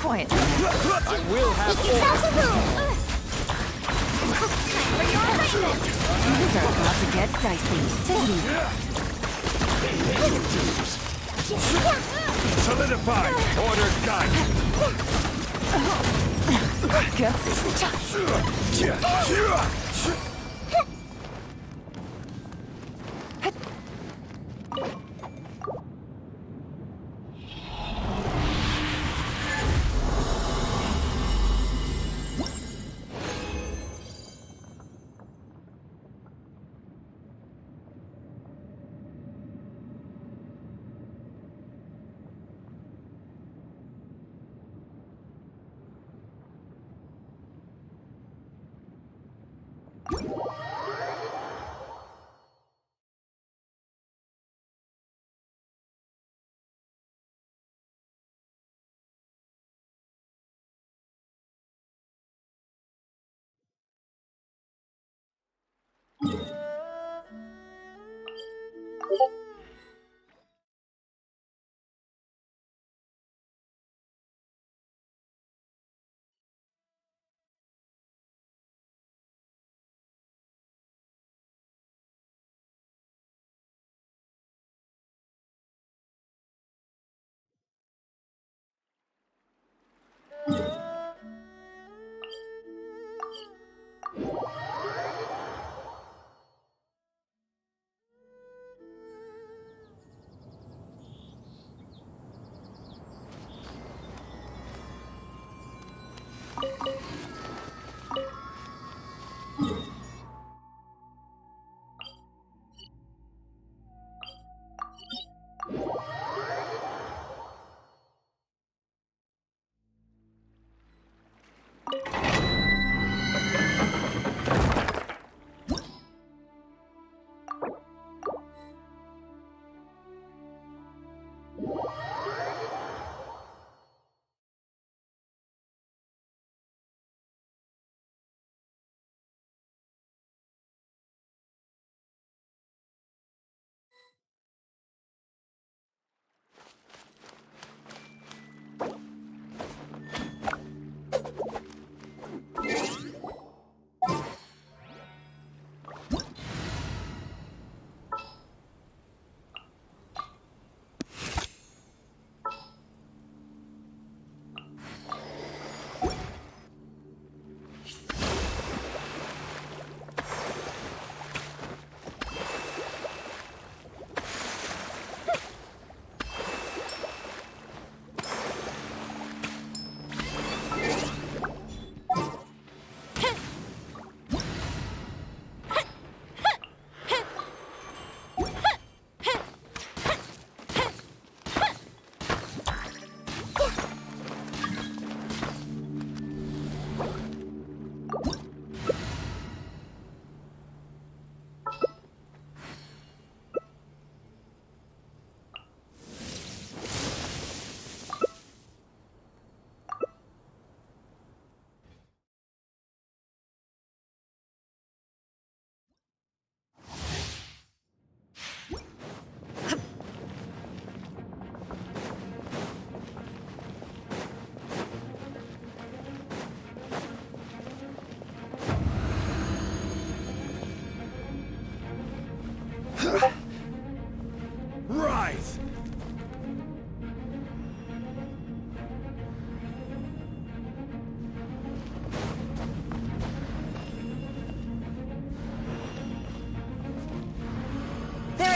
Quiet. I will have order. Things are about to get dicey. Take it easy. Solidify. Order guide.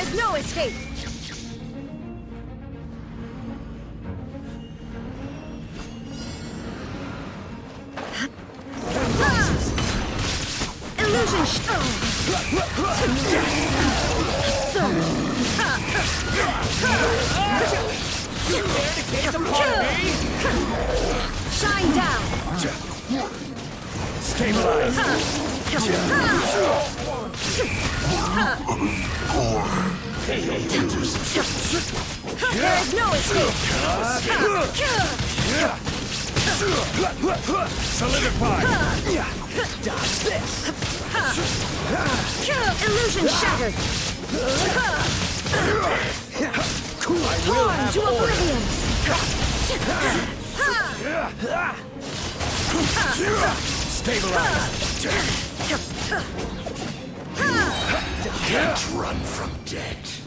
is no escape! Illusion Shine down! Stabilize! There is no escape! Solidify! Dodge this! Illusion shattered! I will have To order! oblivion! Stabilize! Can't run from death.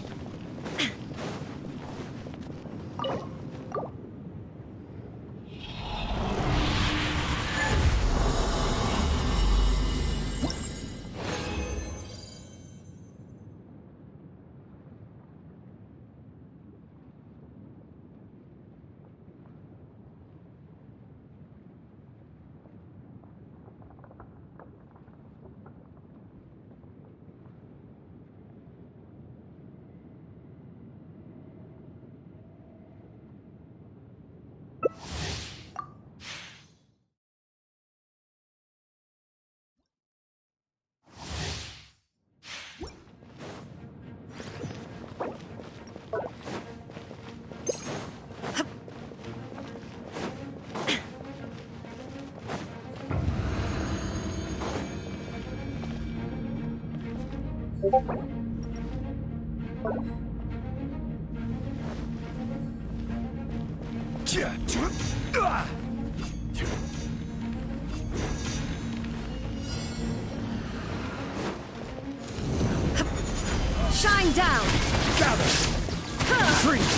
Shine down! Gather! Freeze!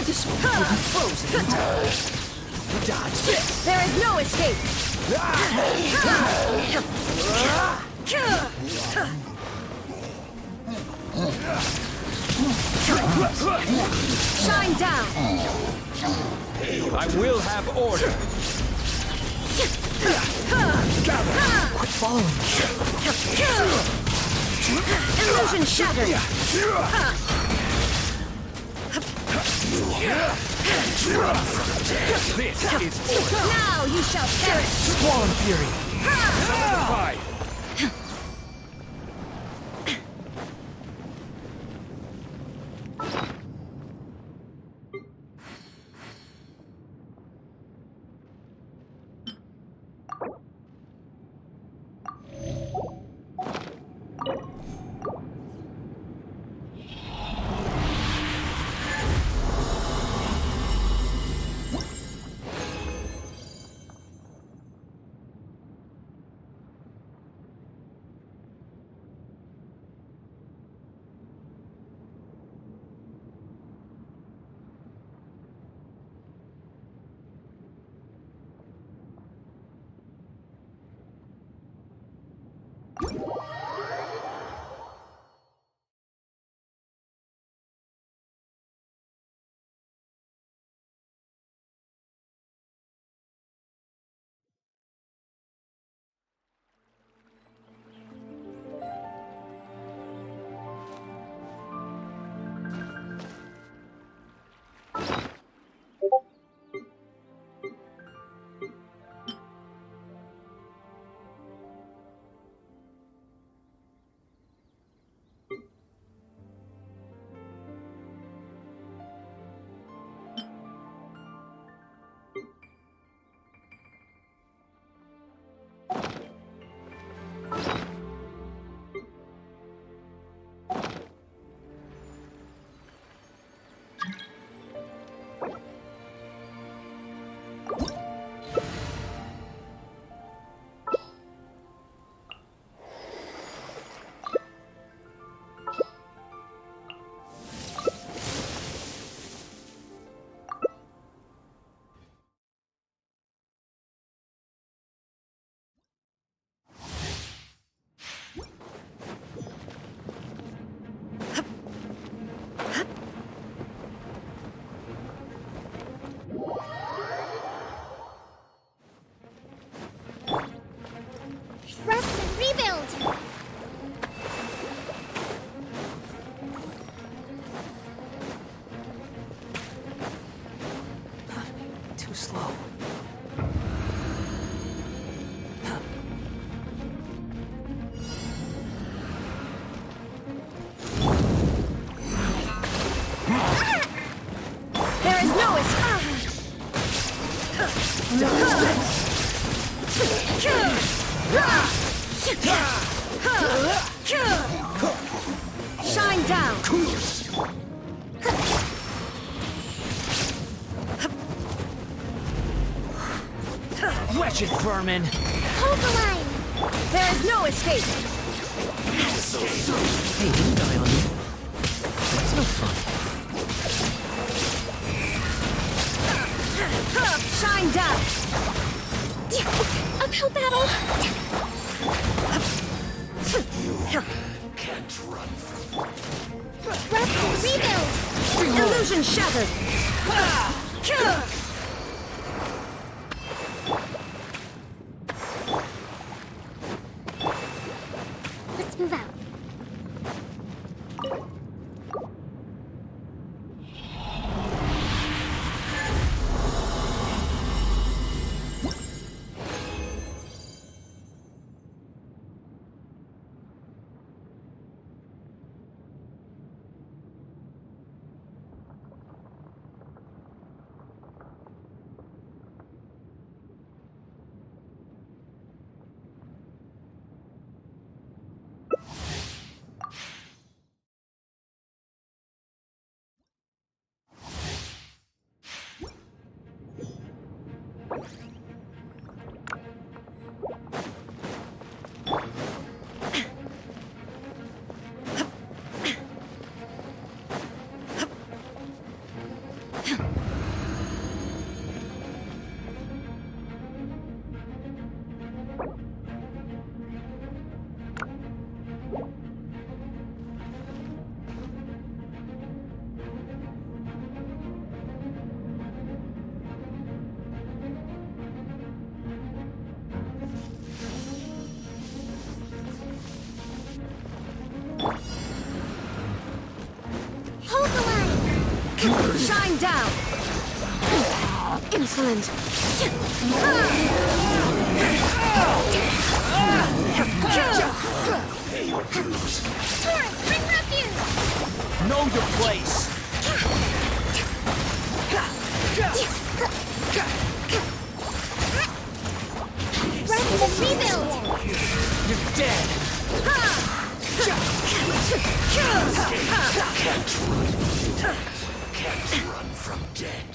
This one will be frozen in time. Dodge this! There is no escape! Shine down! I will have order! Quit following me! Illusion shattered! This is order! Now you shall perish! Squall and Fury! Solidify! Shine down! Wretched vermin! Hold the line! There is no escape! Hey, don't die on me. That's no fun. Shine down! Uphill battle! Can't run. Rest and rebuild! Illusion shattered! Let's move out. Hold the line! Shine down! Insolent! Torrent, bring refuge! Know your place! Rest and rebuild! You're dead! Can't run from dead.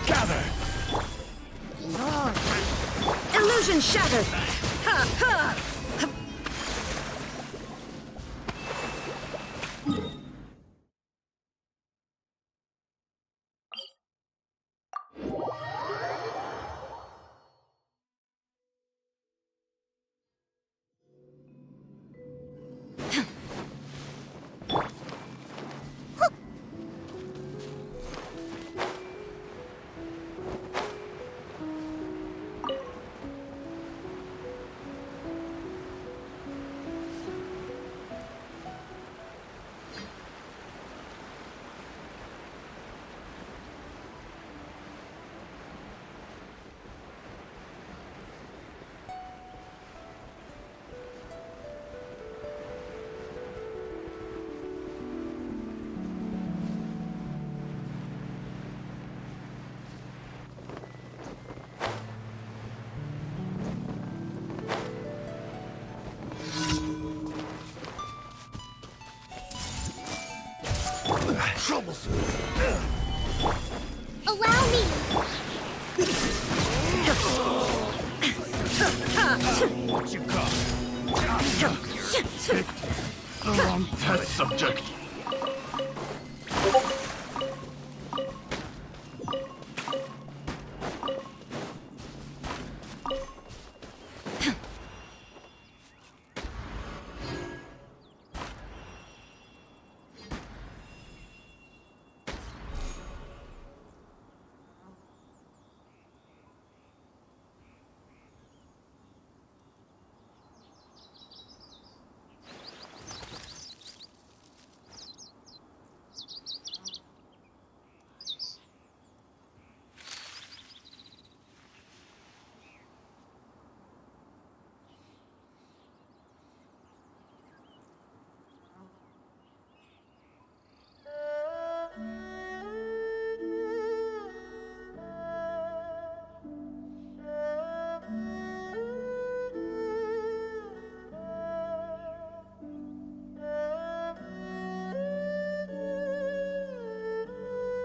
Gather! Illusion shattered! Ha ha! troublesome. Allow me! What you got? Test subject.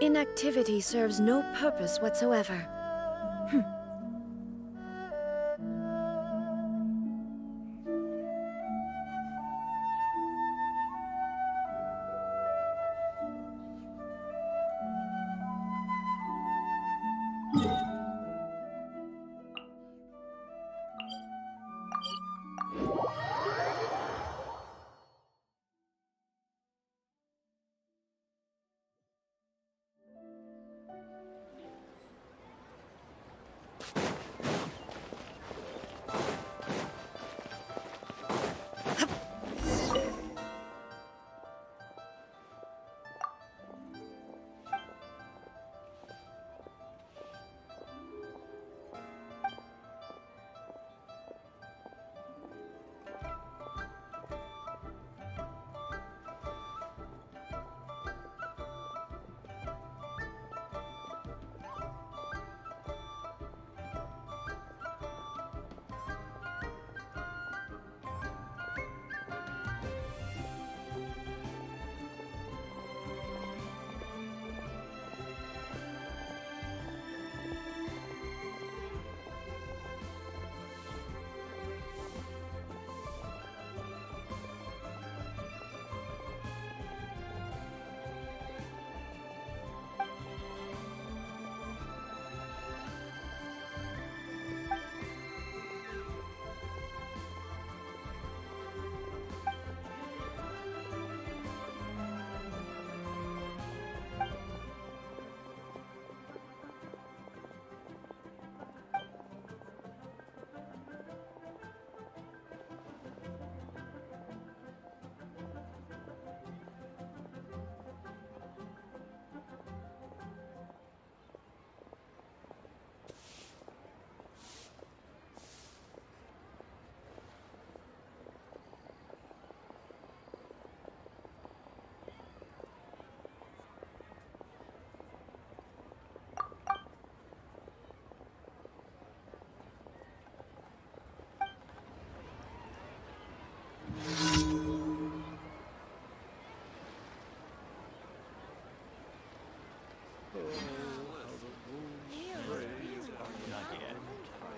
Inactivity serves no purpose whatsoever.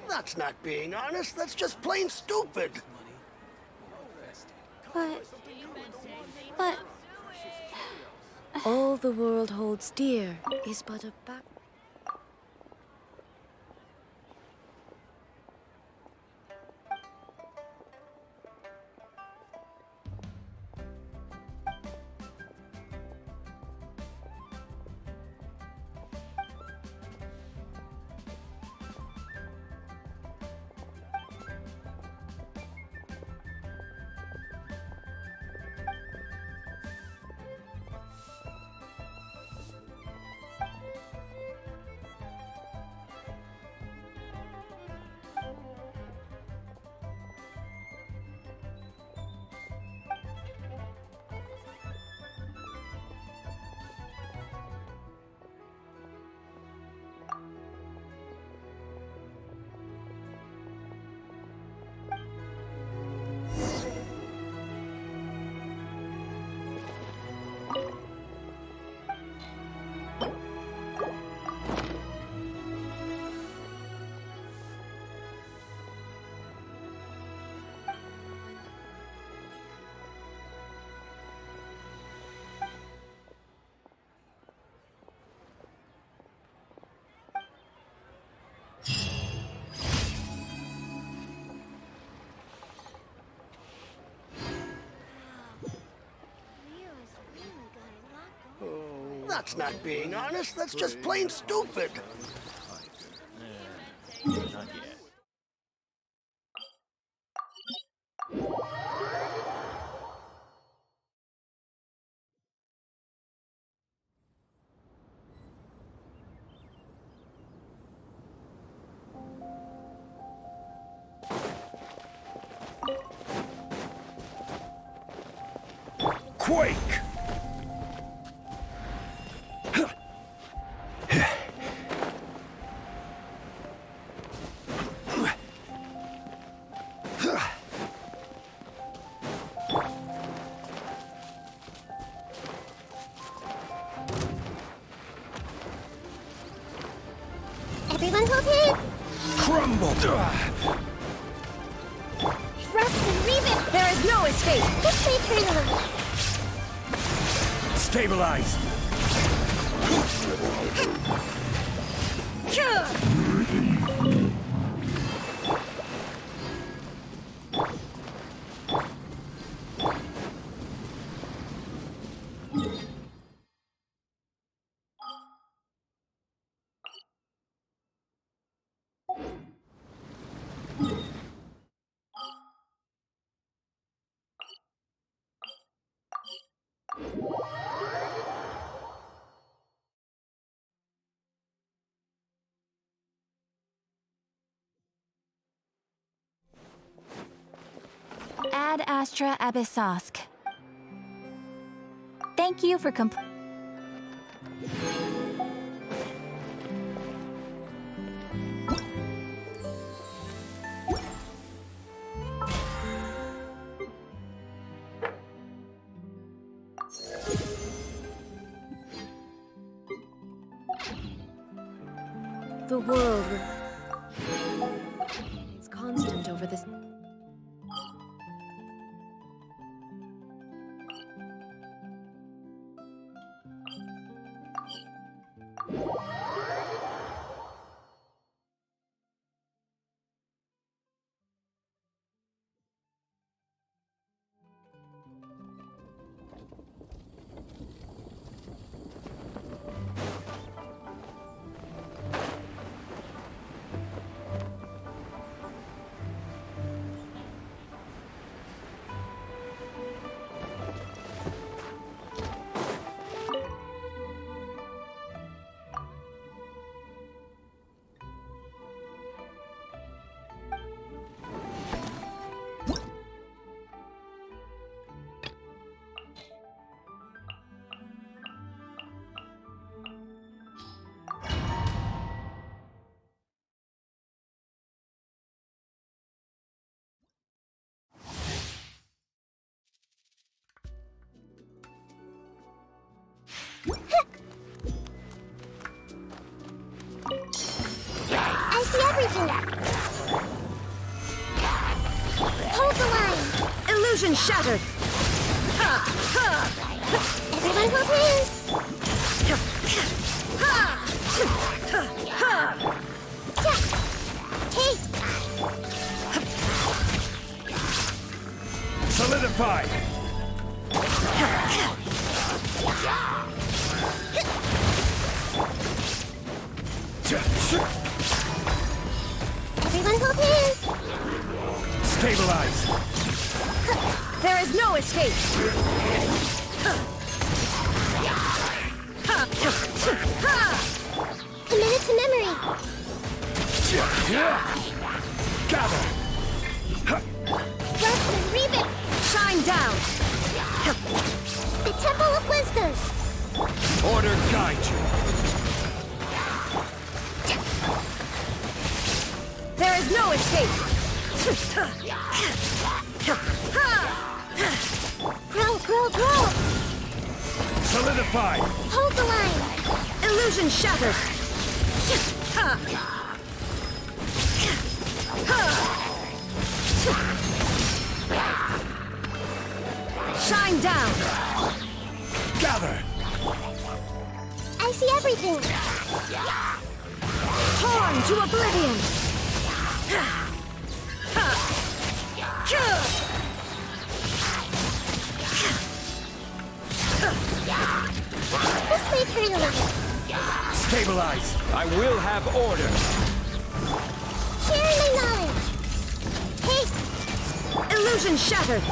That's not being honest, that's just plain stupid. But... All the world holds dear is but a back. That's not being honest, that's just plain stupid. Not yet. Quake! Everyone hold hands! Crumble! Thrust and rebuild! There is no escape! This way, Colonel! Stabilize! Ad Astra Abyssosk. Thank you for The world it's constant over this. I see everything! Hold the line! illusion shattered! Everyone hold hands! Take! Solidified! Everyone hold hands! Stabilize! There is no escape! Committed to memory! Gather! Thrust and rebuild! Shine down! The Temple of Wisdom! Order guide you! There is no escape! Grow, grow, grow! Solidified! Hold the line! Illusion shattered! Shine down! Gather! I see everything! Torn to oblivion! This may hurt a little. Stabilize! I will have order! Share my knowledge. Hey, Illusion shattered!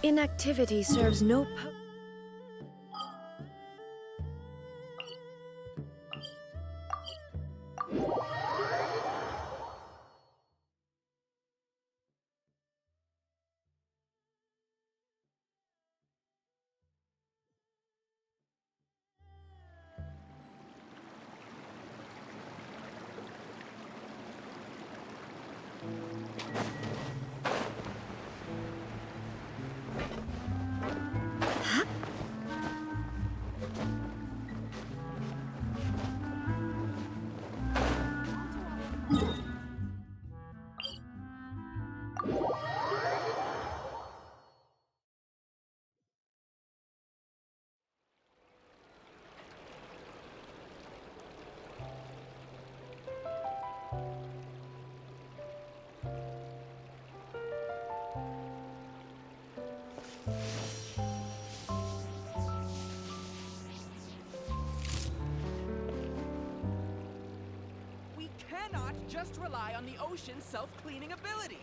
Inactivity serves no purpose. just rely on the ocean's self-cleaning ability.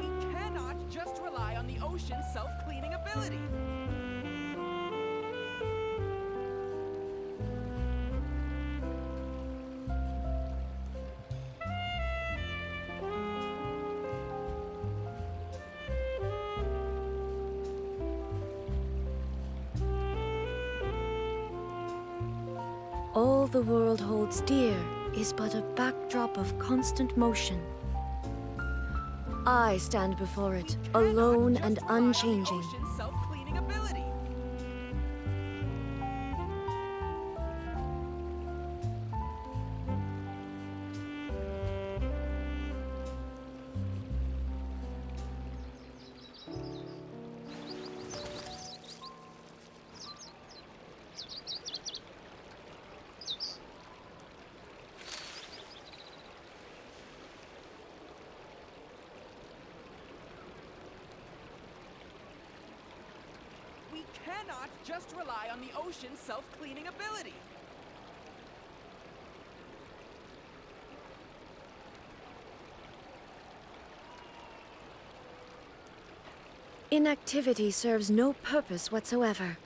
We cannot just rely on the ocean's self-cleaning ability. All the world holds dear is but a backdrop of constant motion. I stand before it, alone Cannot and just rely on the unchanging. ocean's self-cleaning ability. We cannot just rely on the ocean's self-cleaning ability. Inactivity serves no purpose whatsoever.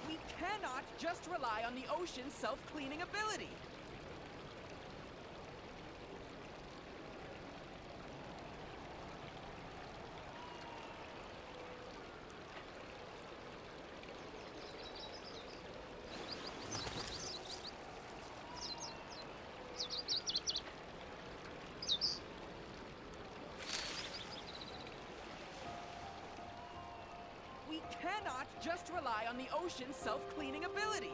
We cannot just rely on the ocean's self-cleaning ability. We cannot just rely on the ocean's self-cleaning ability.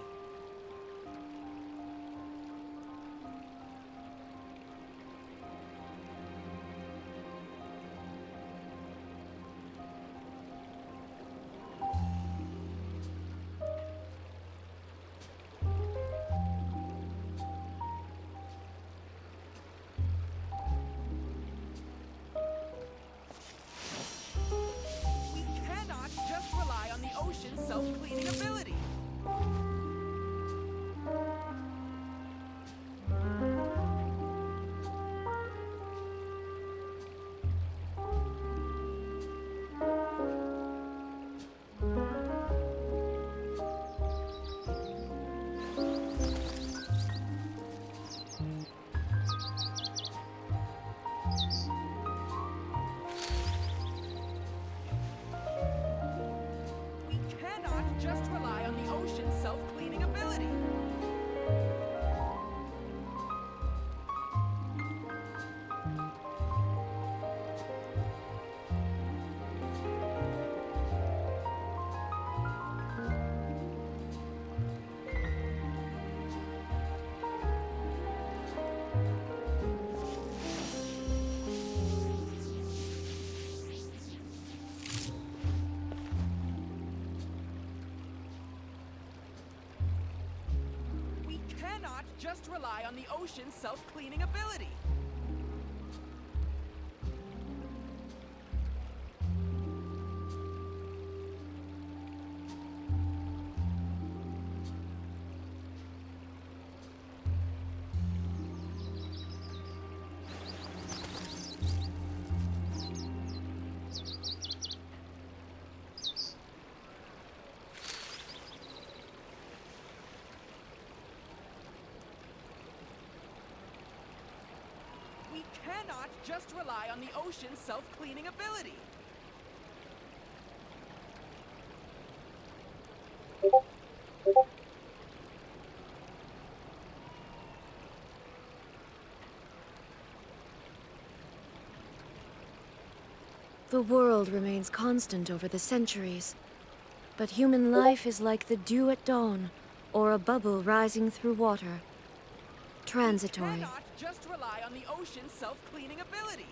We cannot just rely on the ocean's self-cleaning ability. We cannot just rely on the ocean's self-cleaning ability. We cannot just rely on the ocean's self-cleaning ability. We cannot just rely on the ocean's self-cleaning ability. The world remains constant over the centuries. But human life is like the dew at dawn, or a bubble rising through water. Transitory. Cannot just rely on the ocean's self-cleaning ability.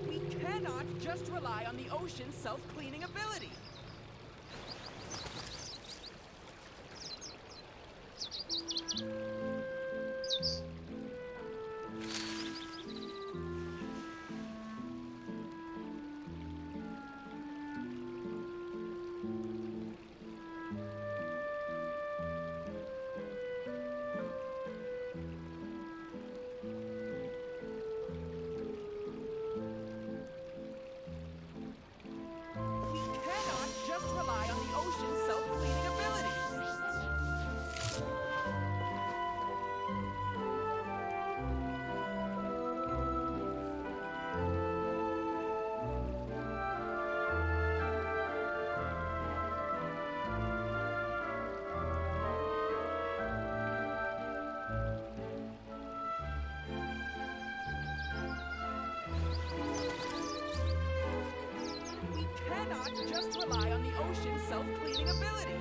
We cannot just rely on the ocean's self-cleaning ability. We cannot just rely on the ocean's self-cleaning ability. We cannot just rely on the ocean's self-cleaning ability.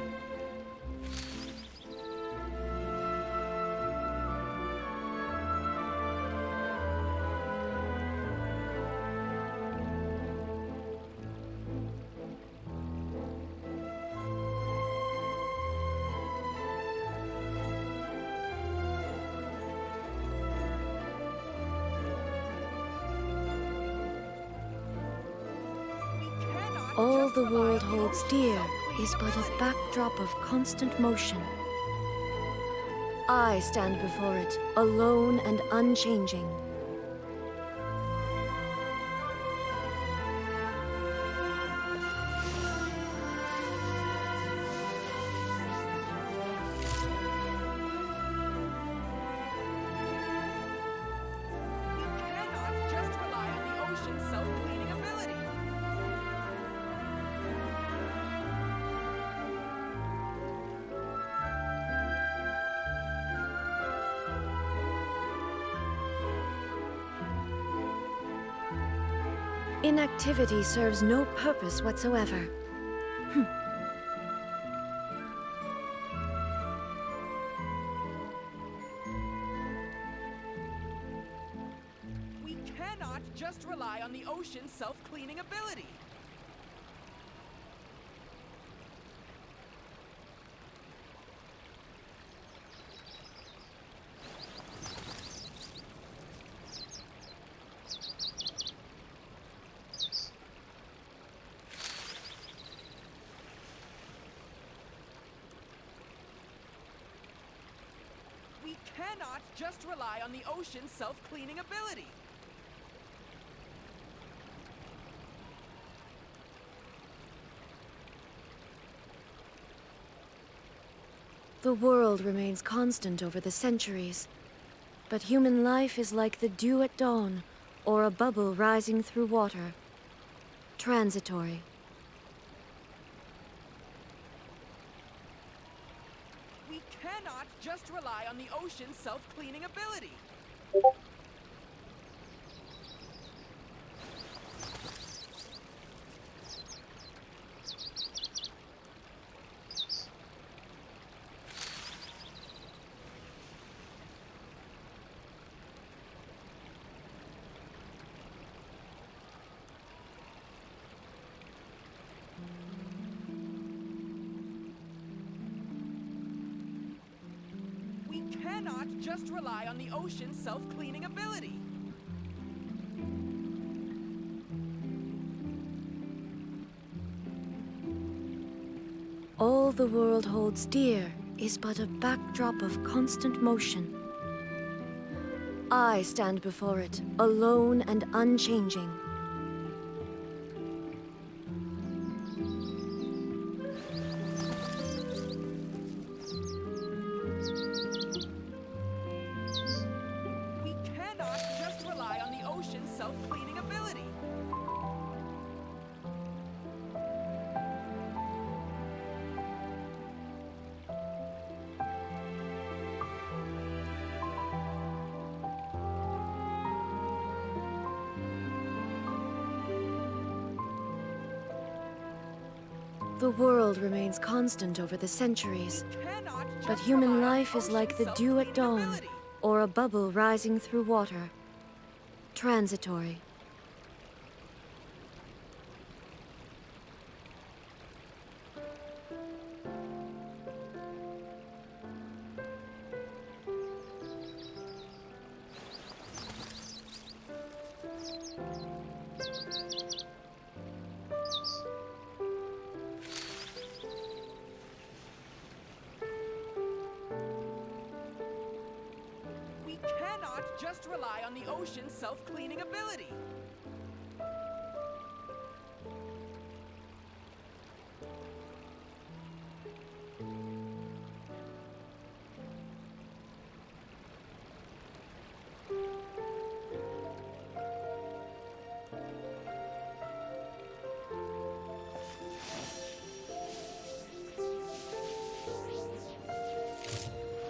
We cannot All just the rely world on the holds ocean's dear self-cleaning is but a ability. backdrop of constant motion. I stand before it, alone and unchanging. We cannot just rely on the ocean's self-cleaning ability. Inactivity serves no purpose whatsoever. We cannot just rely on the ocean's self-cleaning ability. We cannot just rely on the ocean's self-cleaning ability. The world remains constant over the centuries, but human life is like the dew at dawn, or a bubble rising through water. Transitory. We cannot just rely on the ocean's self-cleaning ability. We cannot just rely on the ocean's self-cleaning ability. All the world holds dear is but a backdrop of constant motion. I stand before it, alone and unchanging. We cannot just rely on the ocean's self The world remains constant over the centuries, Cannot but just human rely on life is like the ocean's dew at self-cleaning dawn, ability. or a bubble rising through water. Transitory. We cannot just rely on the ocean's self-cleaning ability.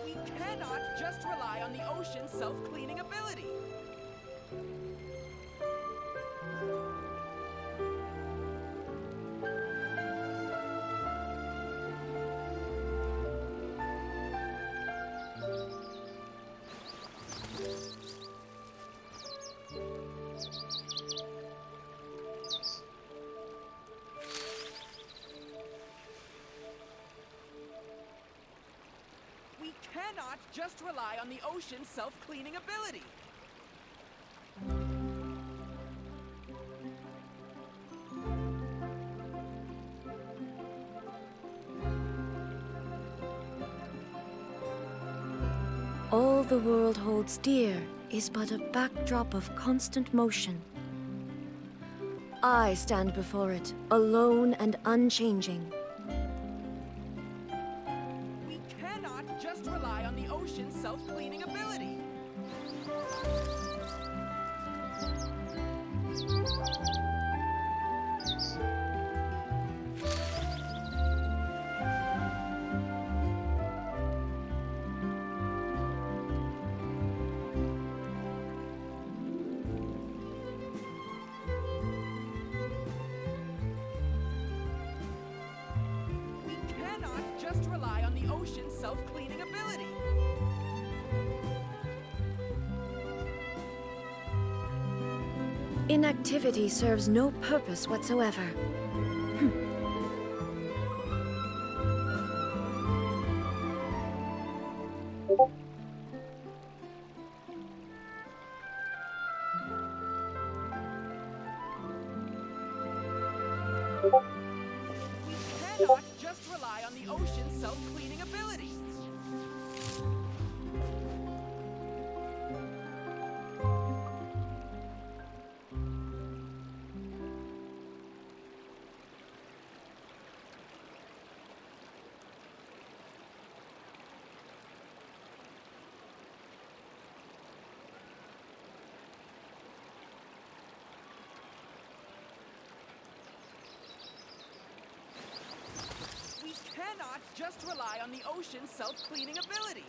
We cannot just rely on the ocean's self-cleaning ability. We cannot just rely on the ocean's self-cleaning ability. All the world holds dear is but a backdrop of constant motion. I stand before it, alone and unchanging. We cannot just rely on the ocean's self-cleaning ability. We cannot just rely on the ocean's self-cleaning ability. Inactivity serves no purpose whatsoever. We cannot just rely on the ocean's self-cleaning ability. We cannot just rely on the ocean's self-cleaning ability.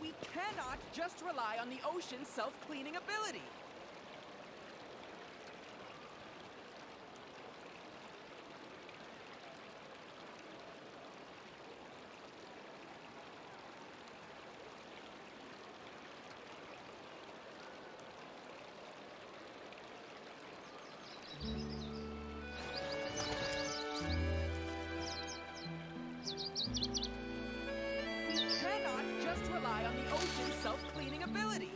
We cannot just rely on the ocean's self-cleaning ability. We cannot just rely on the ocean's self-cleaning ability.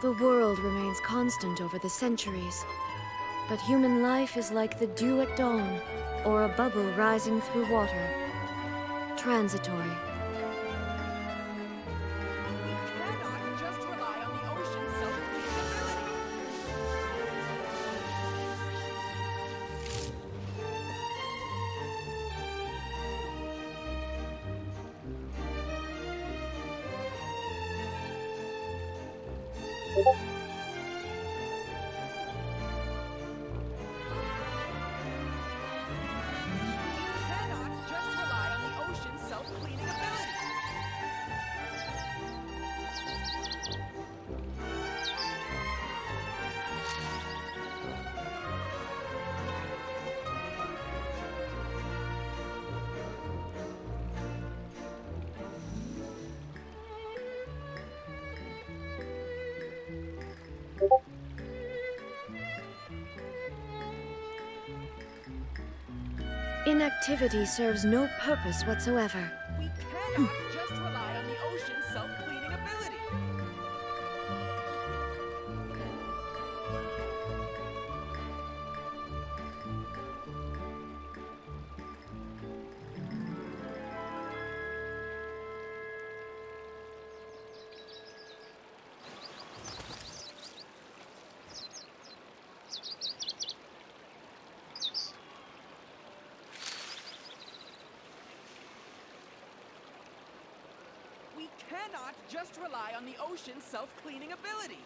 The world remains constant over the centuries, but human life is like the dew at dawn, or a bubble rising through water. Transitory. We cannot just rely on the ocean's self-cleaning ability. Cannot just rely on the ocean's self-cleaning ability. Inactivity serves no purpose whatsoever. We cannot just rely on the ocean's self-cleaning ability. We cannot just rely on the ocean's self-cleaning ability.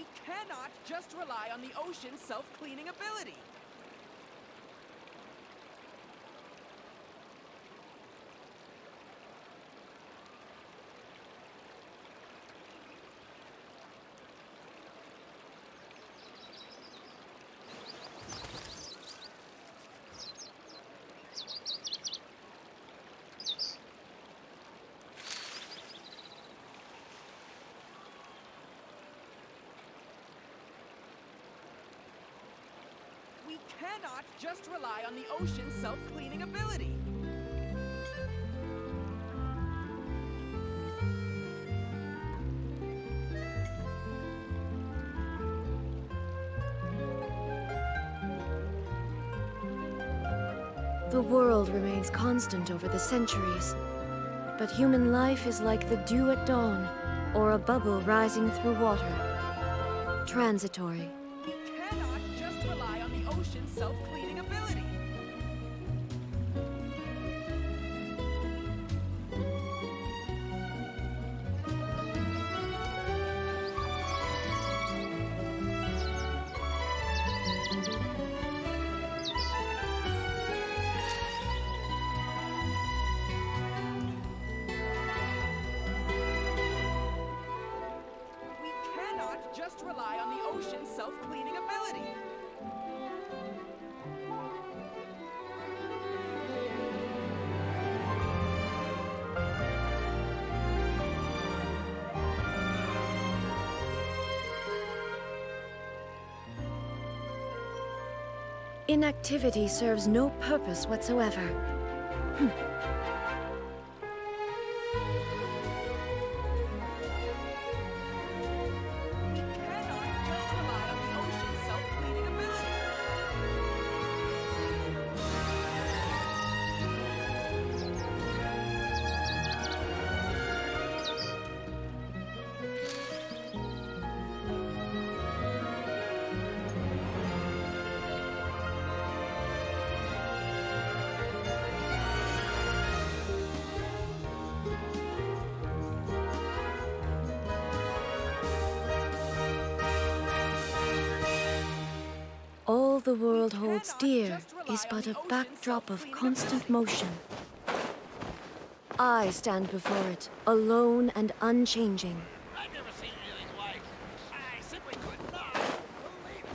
We cannot just rely on the ocean's self-cleaning ability. We cannot just rely on the ocean's self-cleaning ability. The world remains constant over the centuries, but human life is like the dew at dawn, or a bubble rising through water. Transitory. We cannot just rely on the ocean's self-cleaning ability. We cannot just rely on the ocean's self-cleaning ability. Inactivity serves no purpose whatsoever. We cannot just rely on the ocean's self-cleaning ability. All the world holds cannot dear just rely is on but the a ocean's backdrop of self-cleaning constant ability. motion. I stand before it, alone and unchanging. I've never seen anything like. I simply could not believe it.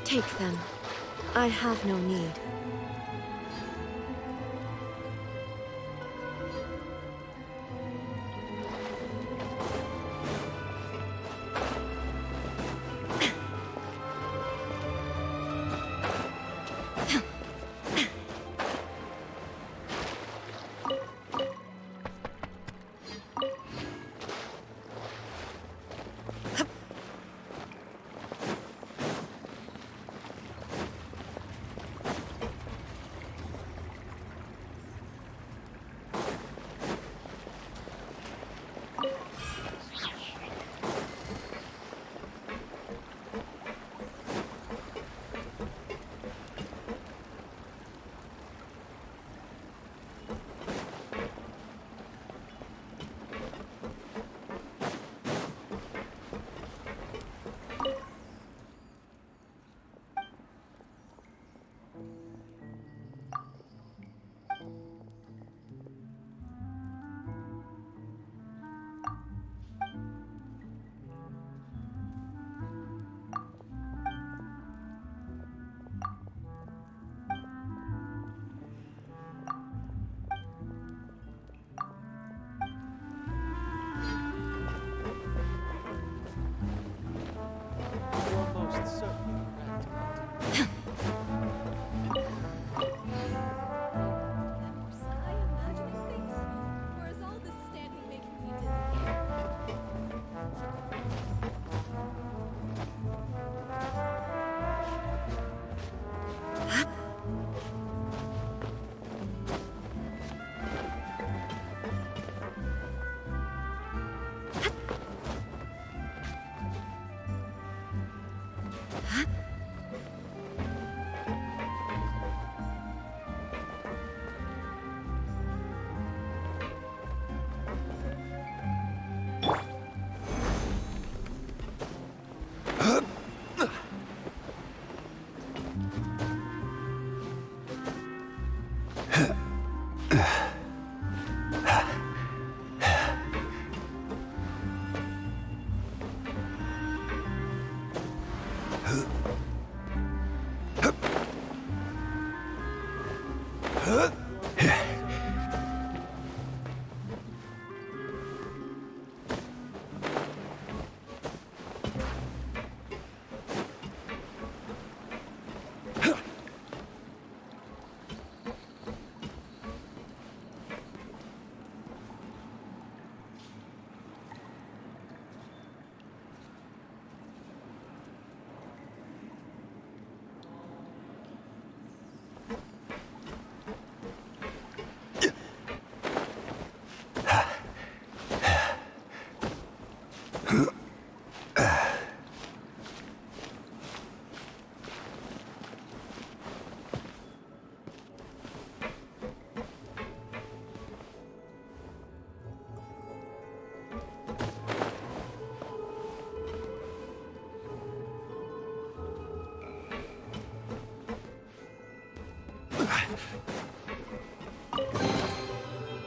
Take them. I have no need. You're most certainly correct. Was I imagining things? Or is all this standing making me dizzy?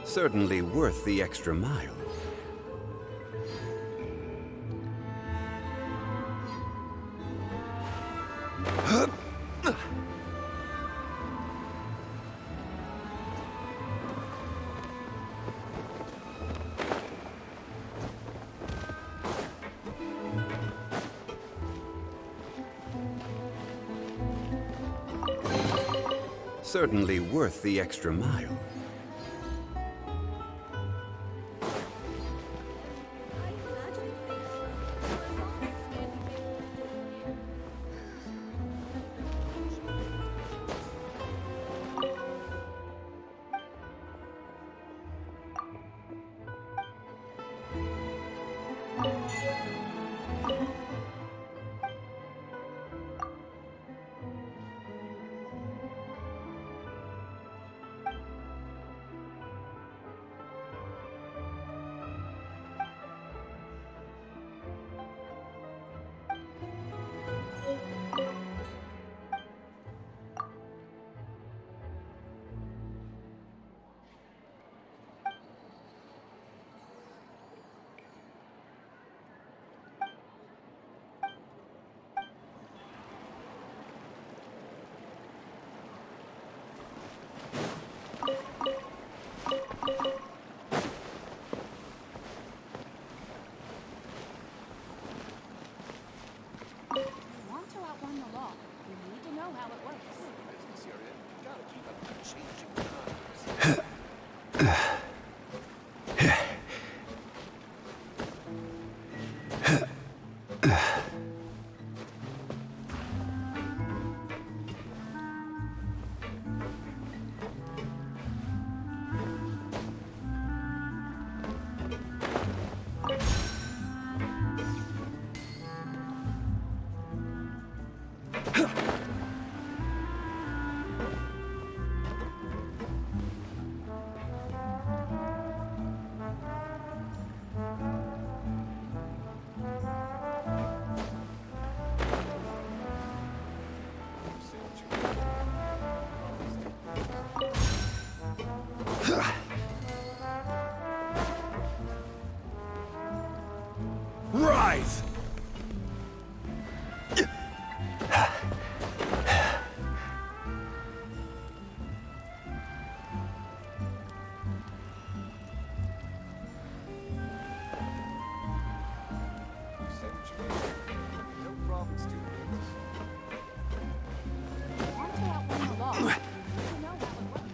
Certainly worth the extra mile. Certainly worth the extra mile. I imagining things? Or is all this standing making me dizzy? Stabilize! Onto outline the law. You know how it works.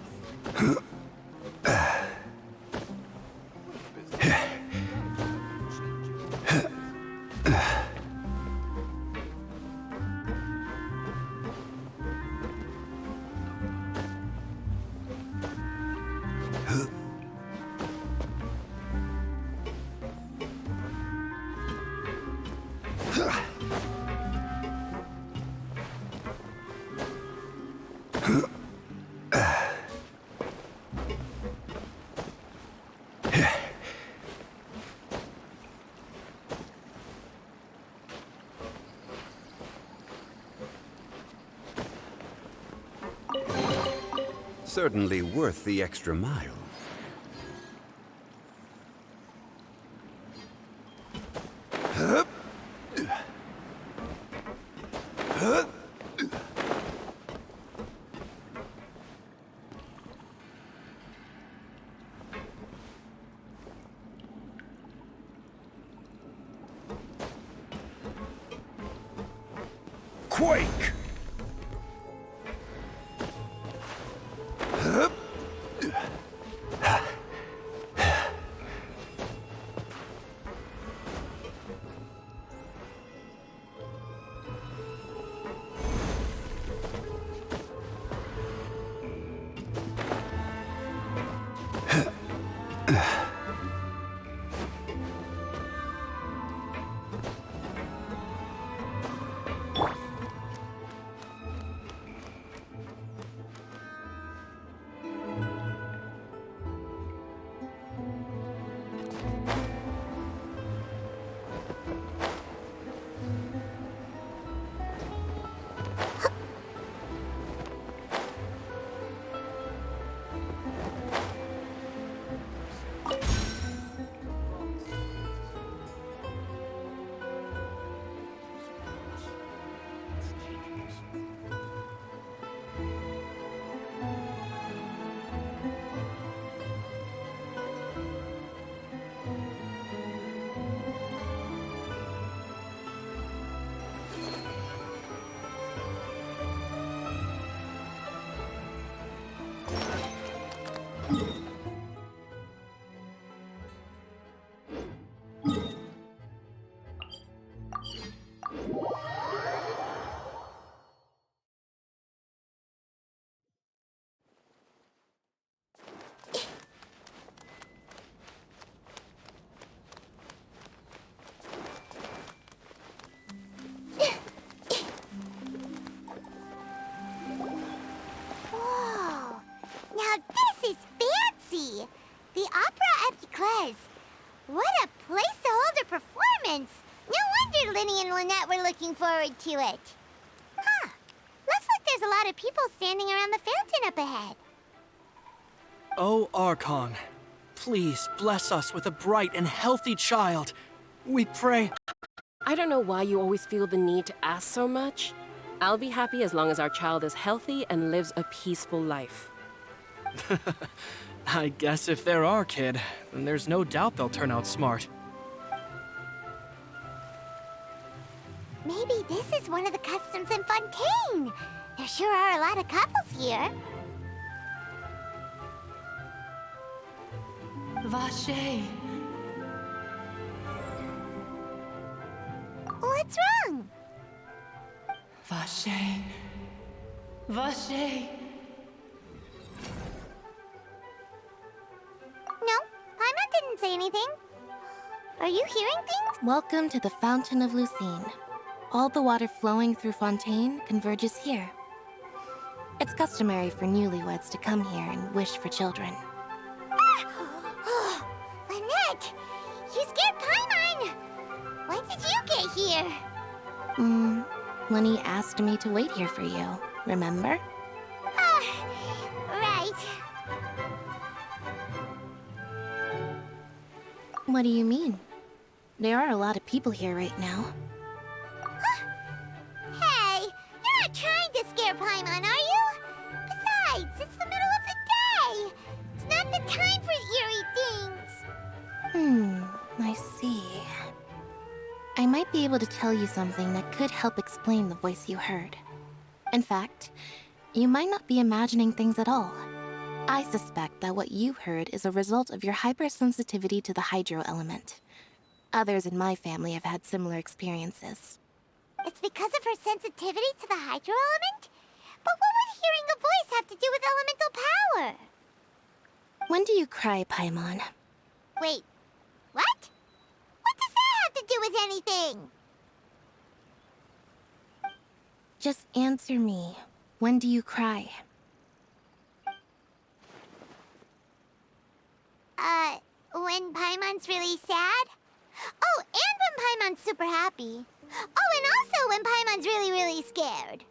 Certainly worth the extra mile. Quake! Whoa! Now this is fancy! The Opera Epiclese. What a place to hold a performance! No wonder Linny and Lynette were looking forward to it. Huh. Looks like there's a lot of people standing around the fountain up ahead. O Archon, please bless us with a bright and healthy child. We pray. I don't know why you always feel the need to ask so much. I'll be happy as long as our child is healthy and lives a peaceful life. I guess if they're our kid, then there's no doubt they'll turn out smart. Maybe this is one of the customs in Fontaine. There sure are a lot of couples here. Vache. What's wrong? Vache. Vache. No, Paimon didn't say anything. Are you hearing things? Welcome to the Fountain of Lucine. All the water flowing through Fontaine converges here. It's customary for newlyweds to come here and wish for children. Ah! Lynette! You scared Paimon! When did you get here? Lenny asked me to wait here for you, remember? Right. What do you mean? There are a lot of people here right now. Hey, you're not trying to scare Paimon, are you? Besides, it's the middle of the day. It's not the time for eerie things. I see. I might be able to tell you something that could help explain the voice you heard. In fact, you might not be imagining things at all. I suspect that what you heard is a result of your hypersensitivity to the hydro element. Others in my family have had similar experiences. It's because of her sensitivity to the hydro element? But what would hearing a voice have to do with elemental power? When do you cry, Paimon? Wait, what? What does that have to do with anything? Just answer me. When do you cry? When Paimon's really sad? Oh, and when Paimon's super happy. Oh, and also when Paimon's really, really scared.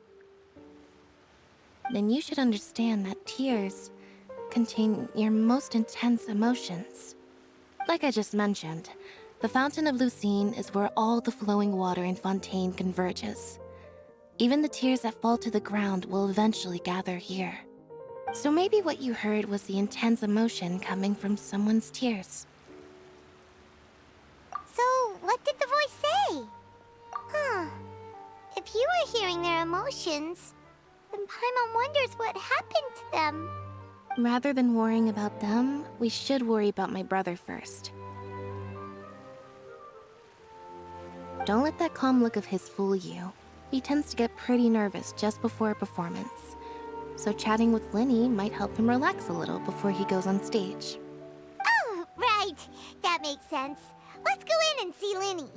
Then you should understand that tears contain your most intense emotions. Like I just mentioned, the Fountain of Lucine is where all the flowing water in Fontaine converges. Even the tears that fall to the ground will eventually gather here. So maybe what you heard was the intense emotion coming from someone's tears. So, what did the voice say? If you were hearing their emotions, then Paimon wonders what happened to them. Rather than worrying about them, we should worry about my brother first. Don't let that calm look of his fool you. He tends to get pretty nervous just before a performance. So chatting with Linny might help him relax a little before he goes on stage. Oh, right. That makes sense. Let's go in and see Linny.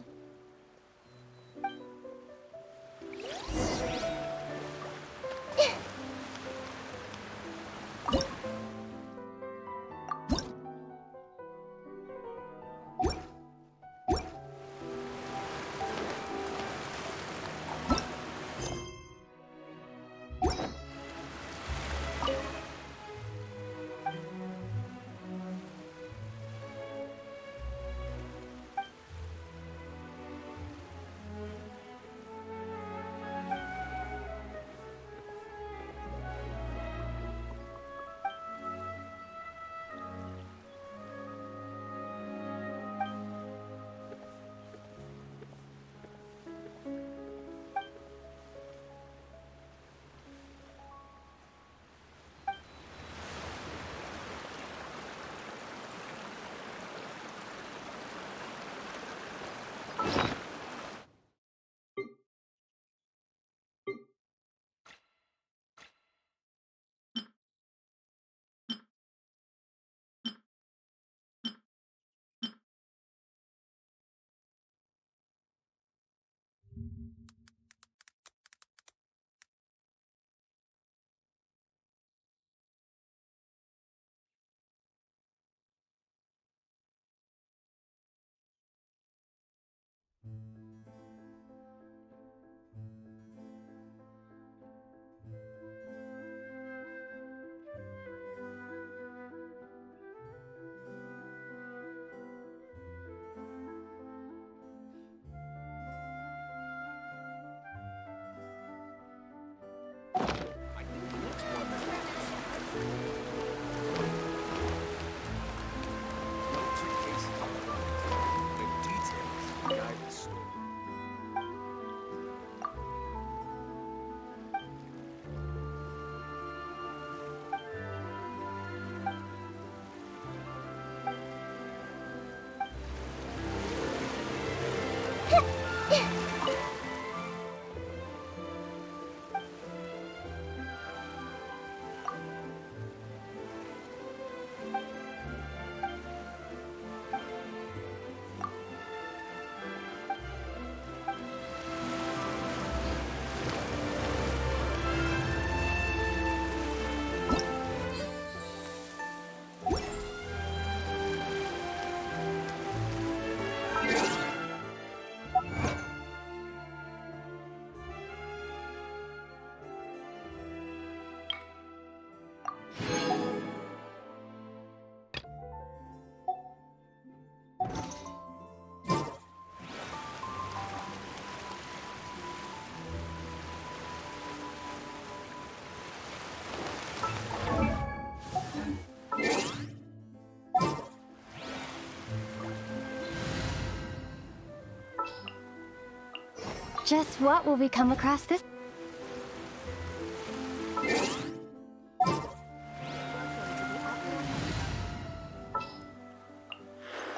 Just what will we come across this?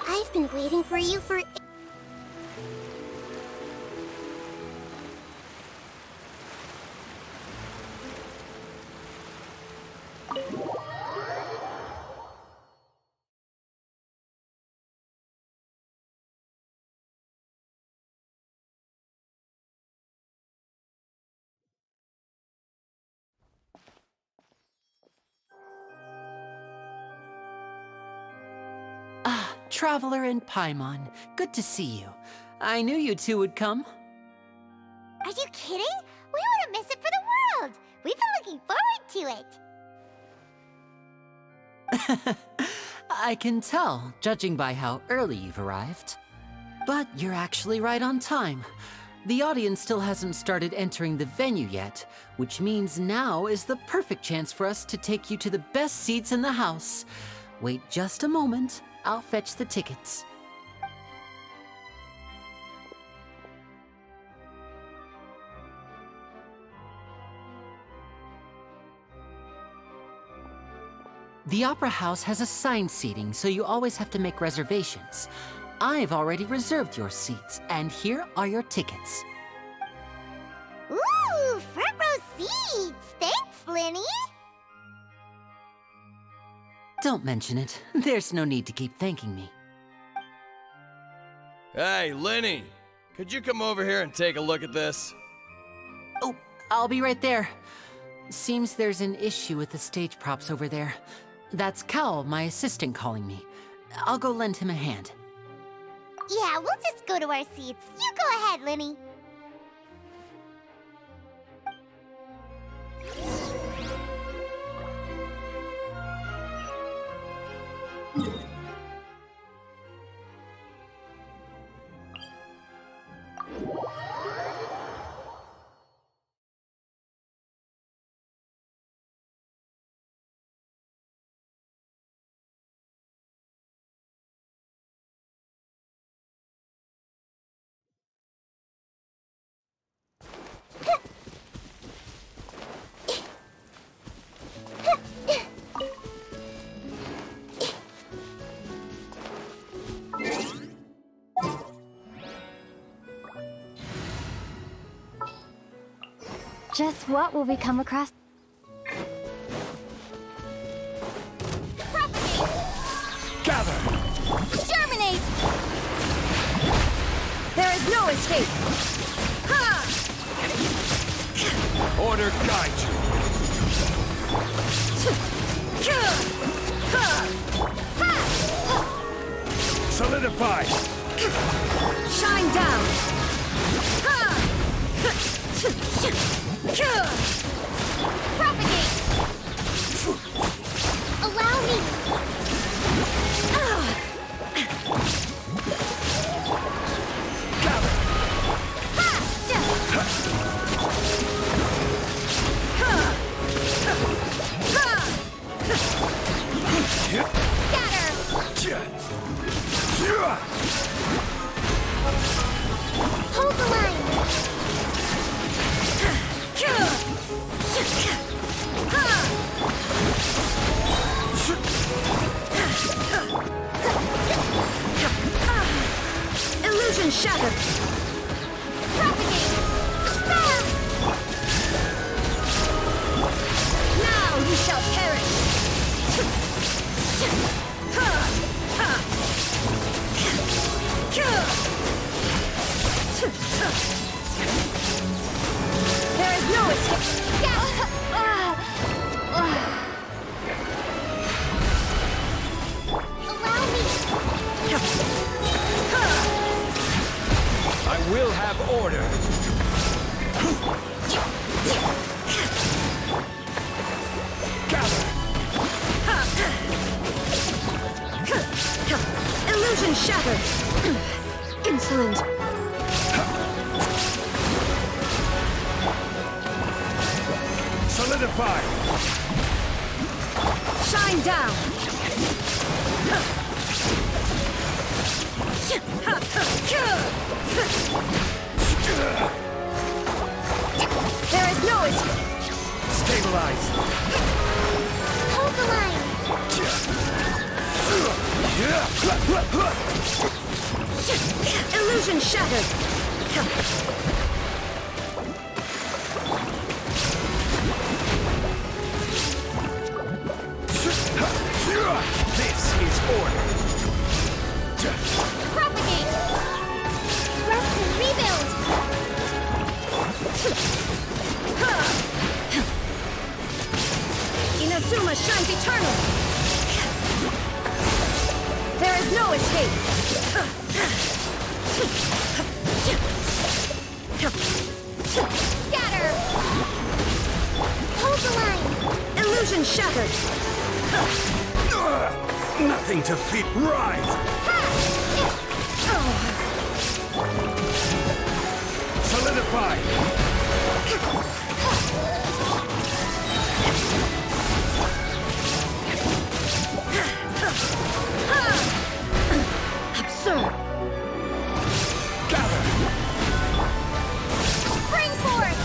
I've been waiting for you for... Traveler and Paimon, good to see you. I knew you two would come. Are you kidding? We wouldn't miss it for the world! We've been looking forward to it! I can tell, judging by how early you've arrived. But you're actually right on time. The audience still hasn't started entering the venue yet, which means now is the perfect chance for us to take you to the best seats in the house. Wait just a moment. I'll fetch the tickets. The Opera House has assigned seating, so you always have to make reservations. I've already reserved your seats, and here are your tickets. Ooh, front row seats! Thanks, Linny! Don't mention it. There's no need to keep thanking me. Hey, Lenny! Could you come over here and take a look at this? Oh, I'll be right there. Seems there's an issue with the stage props over there. That's Cal, my assistant, calling me. I'll go lend him a hand. Yeah, we'll just go to our seats. You go ahead, Linny. Just what will we come across? Gather! Germinate! There is no escape! Ha! Order guide you! Solidify! Shine down! Ha! Propagate! Allow me! Gather! Hold the line! Illusion shattered! Propagate! Spell! Now you shall perish! There is no escape! Allow me! I will have order! Gather! Illusion shattered! Insolent! Solidify! Shine down! Illusion shattered! This is order. Propagate! Rest and rebuild! Inazuma shines eternal! There is no escape! Scatter! Hold the line! Illusion shattered! Nothing to fear. Rise! Solidify! Absurd! Gather! Spring forth!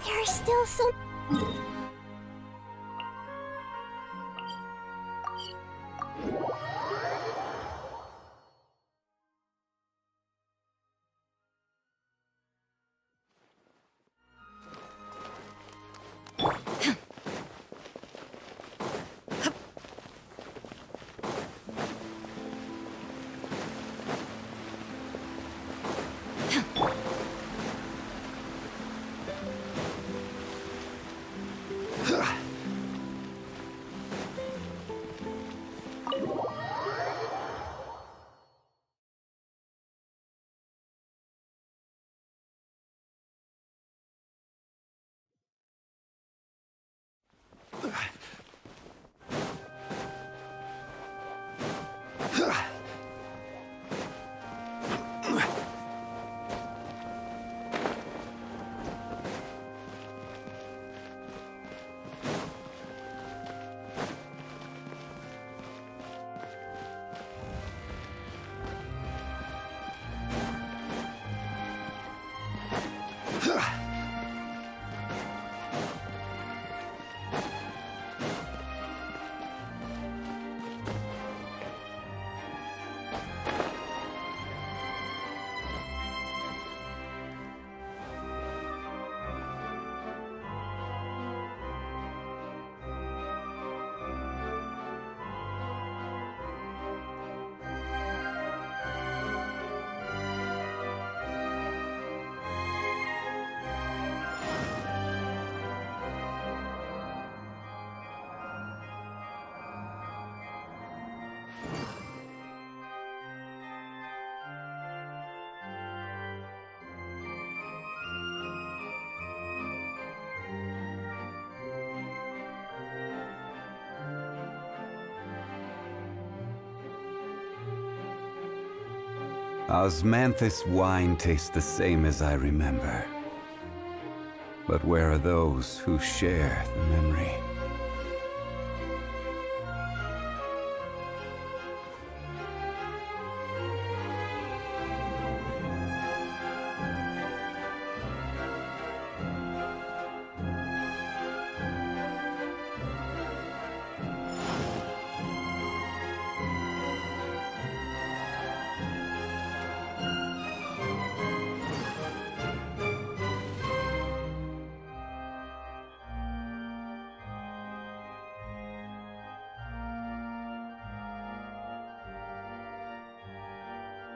There's still some... Osmanthus wine tastes the same as I remember. But where are those who share the memory?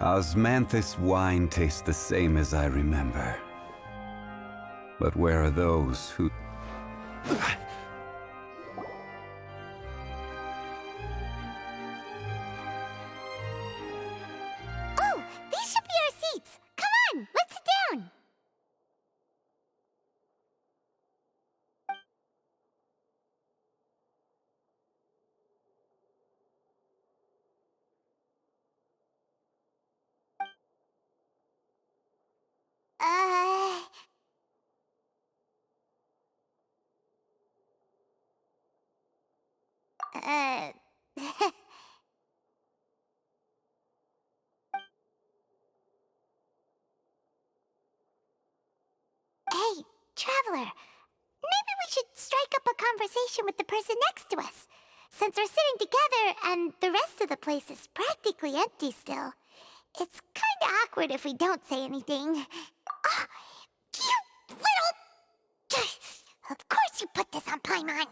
Osmanthus wine tastes the same as I remember. But where are those who... Oh, these should be our seats. Come on, let's sit down. Uh... Uh... Hey, traveler. Maybe we should strike up a conversation with the person next to us. Since we're sitting together and the rest of the place is practically empty still, it's kinda awkward if we don't say anything. Ah, you little... Of course you put this on Paimon.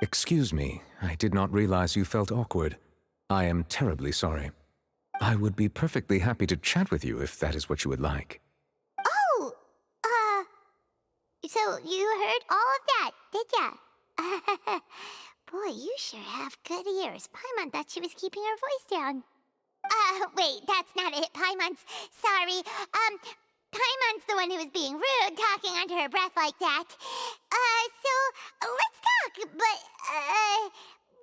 Excuse me, I did not realize you felt awkward. I am terribly sorry. I would be perfectly happy to chat with you if that is what you would like. Oh, so you heard all of that, did ya? Boy, you sure have good ears. Paimon thought she was keeping her voice down. Wait, that's not it, Paimon's. Sorry. Paimon's the one who was being rude, talking under her breath like that. So, let's talk, but,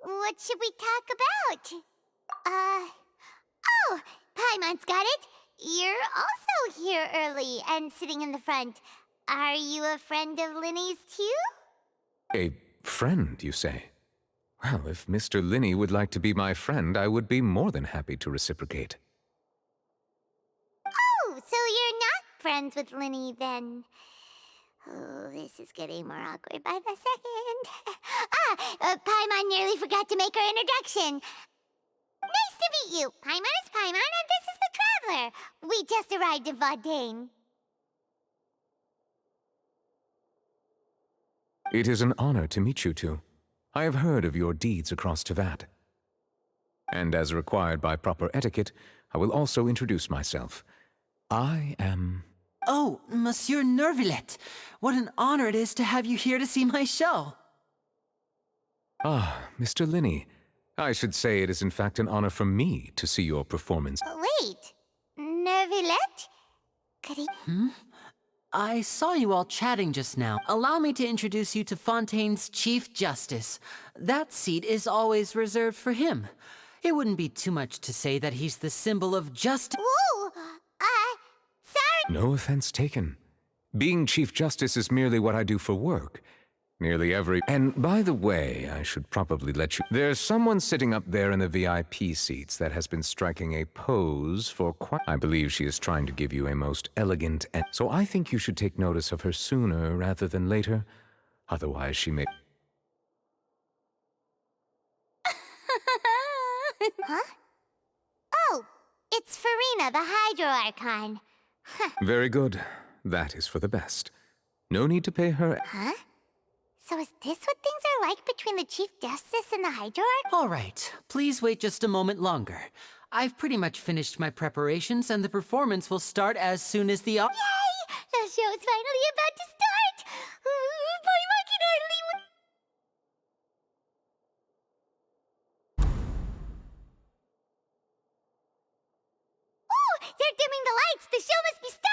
what should we talk about? Oh, Paimon's got it. You're also here early and sitting in the front. Are you a friend of Linny's too? A friend, you say? Well, if Mr. Linney would like to be my friend, I would be more than happy to reciprocate. Oh, so you're not friends with Linny then? Oh, this is getting more awkward by the second. Paimon nearly forgot to make her introduction. Nice to meet you. Paimon is Paimon, and this is the Traveler. We just arrived in Fontaine. It is an honor to meet you two. I have heard of your deeds across Tevat. And as required by proper etiquette, I will also introduce myself. I am... Oh, Monsieur Nervillet, what an honor it is to have you here to see my show. Ah, Mr. Linney. I should say it is in fact an honor for me to see your performance. Wait, Nervillet? Could he... I saw you all chatting just now. Allow me to introduce you to Fontaine's Chief Justice. That seat is always reserved for him. It wouldn't be too much to say that he's the symbol of justice. Whoa! Sorry! No offense taken. Being Chief Justice is merely what I do for work. Nearly every... And by the way, I should probably let you... There's someone sitting up there in the VIP seats that has been striking a pose for quite... I believe she is trying to give you a most elegant and... So I think you should take notice of her sooner rather than later. Otherwise she may... Huh? Oh, it's Farina, the Hydro Archon. Very good. That is for the best. No need to pay her... Huh? So is this what things are like between the Chief Justice and the Hydro Archon? All right, please wait just a moment longer. I've pretty much finished my preparations and the performance will start as soon as the... Yay! The show's finally about to start! Paimon can hardly... Oh, they're dimming the lights! The show must be starting!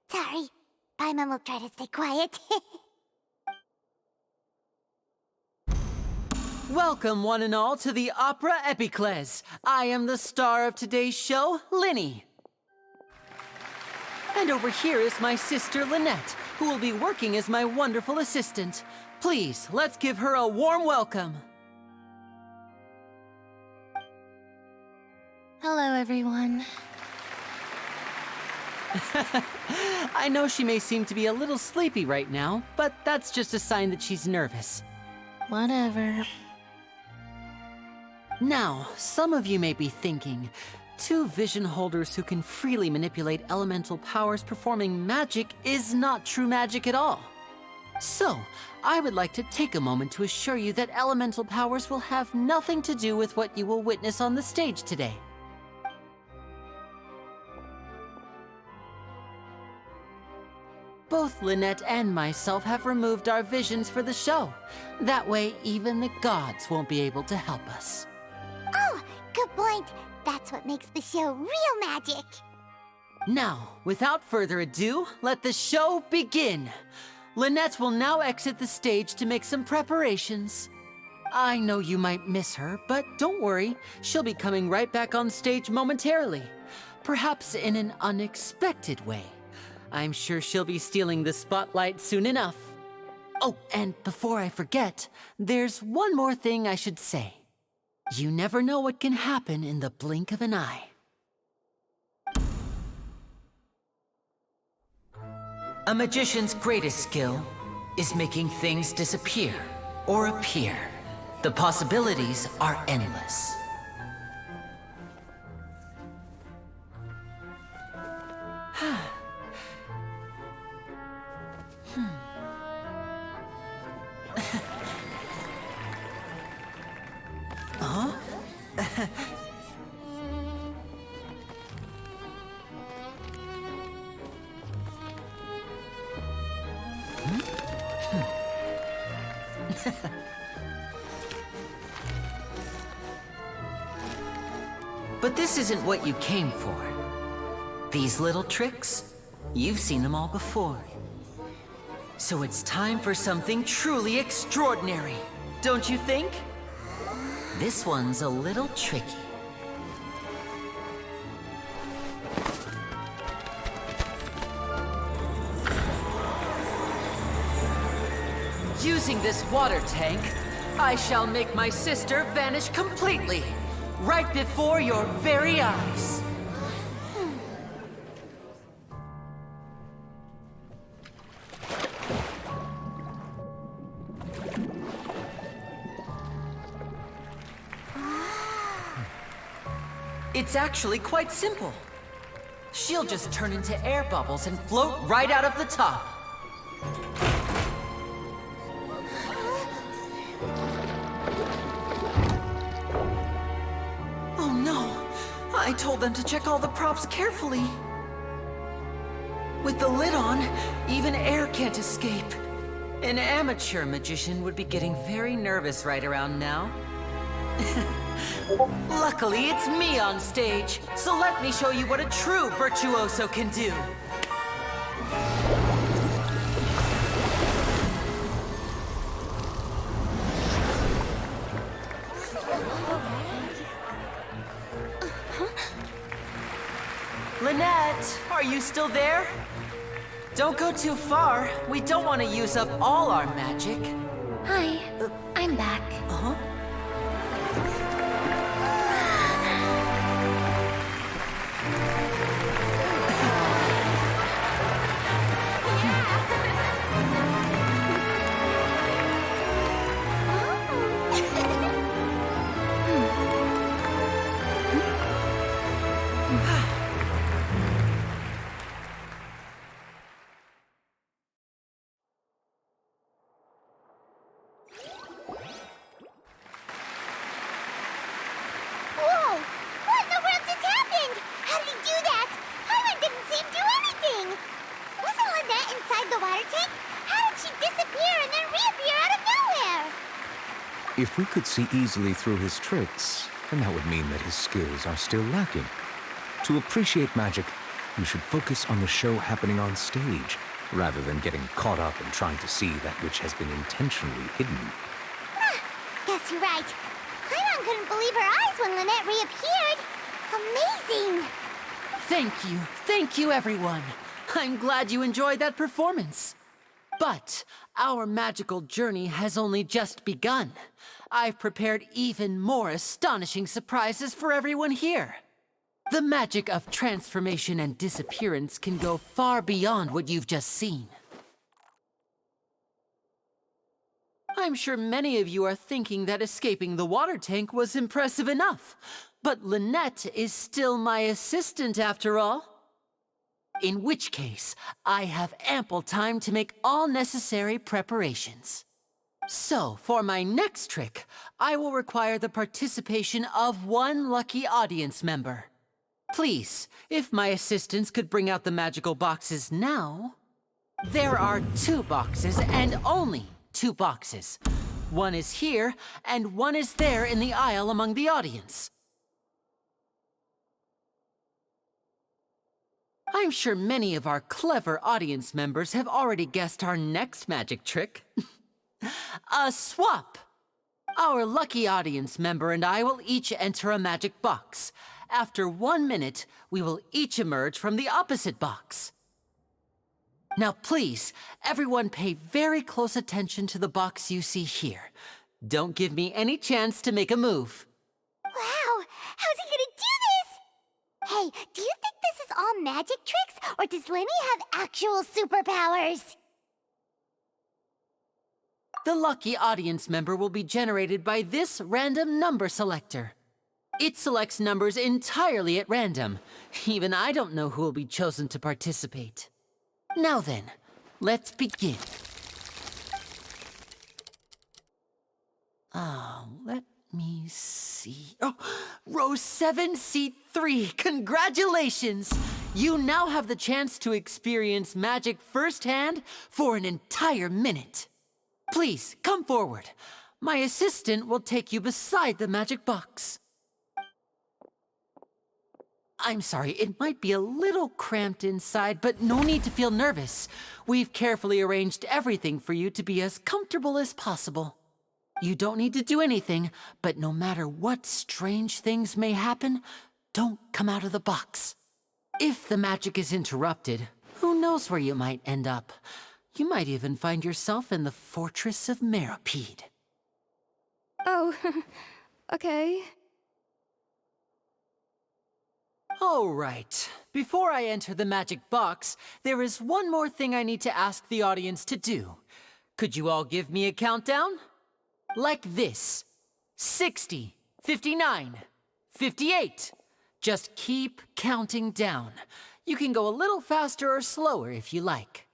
Sorry. Paimon will try to stay quiet. Welcome, one and all, to the Opera Epiclese. I am the star of today's show, Linny. And over here is my sister, Lynette, who will be working as my wonderful assistant. Please, let's give her a warm welcome. Hello, everyone. I know she may seem to be a little sleepy right now, but that's just a sign that she's nervous. Whatever. Now, some of you may be thinking, two vision holders who can freely manipulate elemental powers performing magic is not true magic at all. So, I would like to take a moment to assure you that elemental powers will have nothing to do with what you will witness on the stage today. Both Lynette and myself have removed our visions for the show. That way, even the gods won't be able to help us. Oh, good point. That's what makes the show real magic. Now, without further ado, let the show begin. Lynette will now exit the stage to make some preparations. I know you might miss her, but don't worry. She'll be coming right back on stage momentarily. Perhaps in an unexpected way. I'm sure she'll be stealing the spotlight soon enough. Oh, and before I forget, there's one more thing I should say. You never know what can happen in the blink of an eye. A magician's greatest skill is making things disappear or appear. The possibilities are endless. But this isn't what you came for. These little tricks, you've seen them all before. So it's time for something truly extraordinary, don't you think? This one's a little tricky. Using this water tank, I shall make my sister vanish completely, right before your very eyes. It's actually quite simple. She'll just turn into air bubbles and float right out of the top. Oh no! I told them to check all the props carefully. With the lid on, even air can't escape. An amateur magician would be getting very nervous right around now. Luckily, it's me on stage, so let me show you what a true virtuoso can do. Lynette, are you still there? Don't go too far. We don't want to use up all our magic. Hi, I'm back. Uh-huh. Whoa! What in the world just happened? How did he do that? Paimon didn't see him do anything. Wasn't Lynette inside the water tank? How did she disappear and then reappear out of nowhere? If we could see easily through his tricks, then that would mean that his skills are still lacking. To appreciate magic, you should focus on the show happening on stage, rather than getting caught up in trying to see that which has been intentionally hidden. Guess you're right. Paimon couldn't believe her eyes when Lynette reappeared. Amazing! Thank you, everyone. I'm glad you enjoyed that performance. But our magical journey has only just begun. I've prepared even more astonishing surprises for everyone here. The magic of transformation and disappearance can go far beyond what you've just seen. I'm sure many of you are thinking that escaping the water tank was impressive enough, but Lynette is still my assistant after all. In which case, I have ample time to make all necessary preparations. So, for my next trick, I will require the participation of one lucky audience member. Please, if my assistants could bring out the magical boxes now. There are 2 boxes and only 2 boxes. One is here and one is there in the aisle among the audience. I'm sure many of our clever audience members have already guessed our next magic trick. A swap! Our lucky audience member and I will each enter a magic box. After 1 minute, we will each emerge from the opposite box. Now please, everyone pay very close attention to the box you see here. Don't give me any chance to make a move. Wow! How's he gonna do this? Hey, do you think this is all magic tricks, or does Lenny have actual superpowers? The lucky audience member will be generated by this random number selector. It selects numbers entirely at random. Even I don't know who will be chosen to participate. Now then, let's begin. Let me see. Oh, row 7, seat 3. Congratulations! You now have the chance to experience magic firsthand for an entire minute. Please, come forward. My assistant will take you beside the magic box. I'm sorry, it might be a little cramped inside, but no need to feel nervous. We've carefully arranged everything for you to be as comfortable as possible. You don't need to do anything, but no matter what strange things may happen, don't come out of the box. If the magic is interrupted, who knows where you might end up? You might even find yourself in the Fortress of Meropide. Oh, okay. All right. Before I enter the magic box, there is one more thing I need to ask the audience to do. Could you all give me a countdown? Like this. 60, 59, 58. Just keep counting down. You can go a little faster or slower if you like.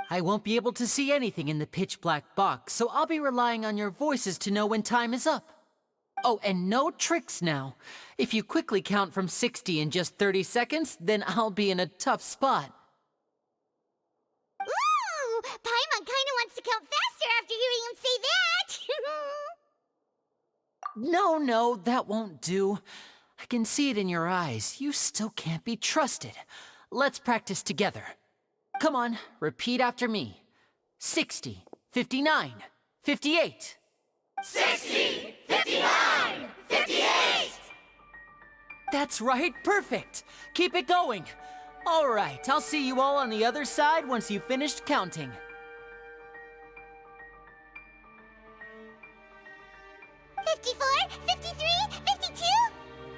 I won't be able to see anything in the pitch black box, so I'll be relying on your voices to know when time is up. Oh, and no tricks now. If you quickly count from 60 in just 30 seconds, then I'll be in a tough spot. Ooh! Paimon kinda wants to count faster after hearing him say that! No, that won't do. I can see it in your eyes. You still can't be trusted. Let's practice together. Come on, repeat after me. 60, 59, 58. 60, 59, 58! That's right, perfect. Keep it going. All right, I'll see you all on the other side once you've finished counting. $54, $53, $52?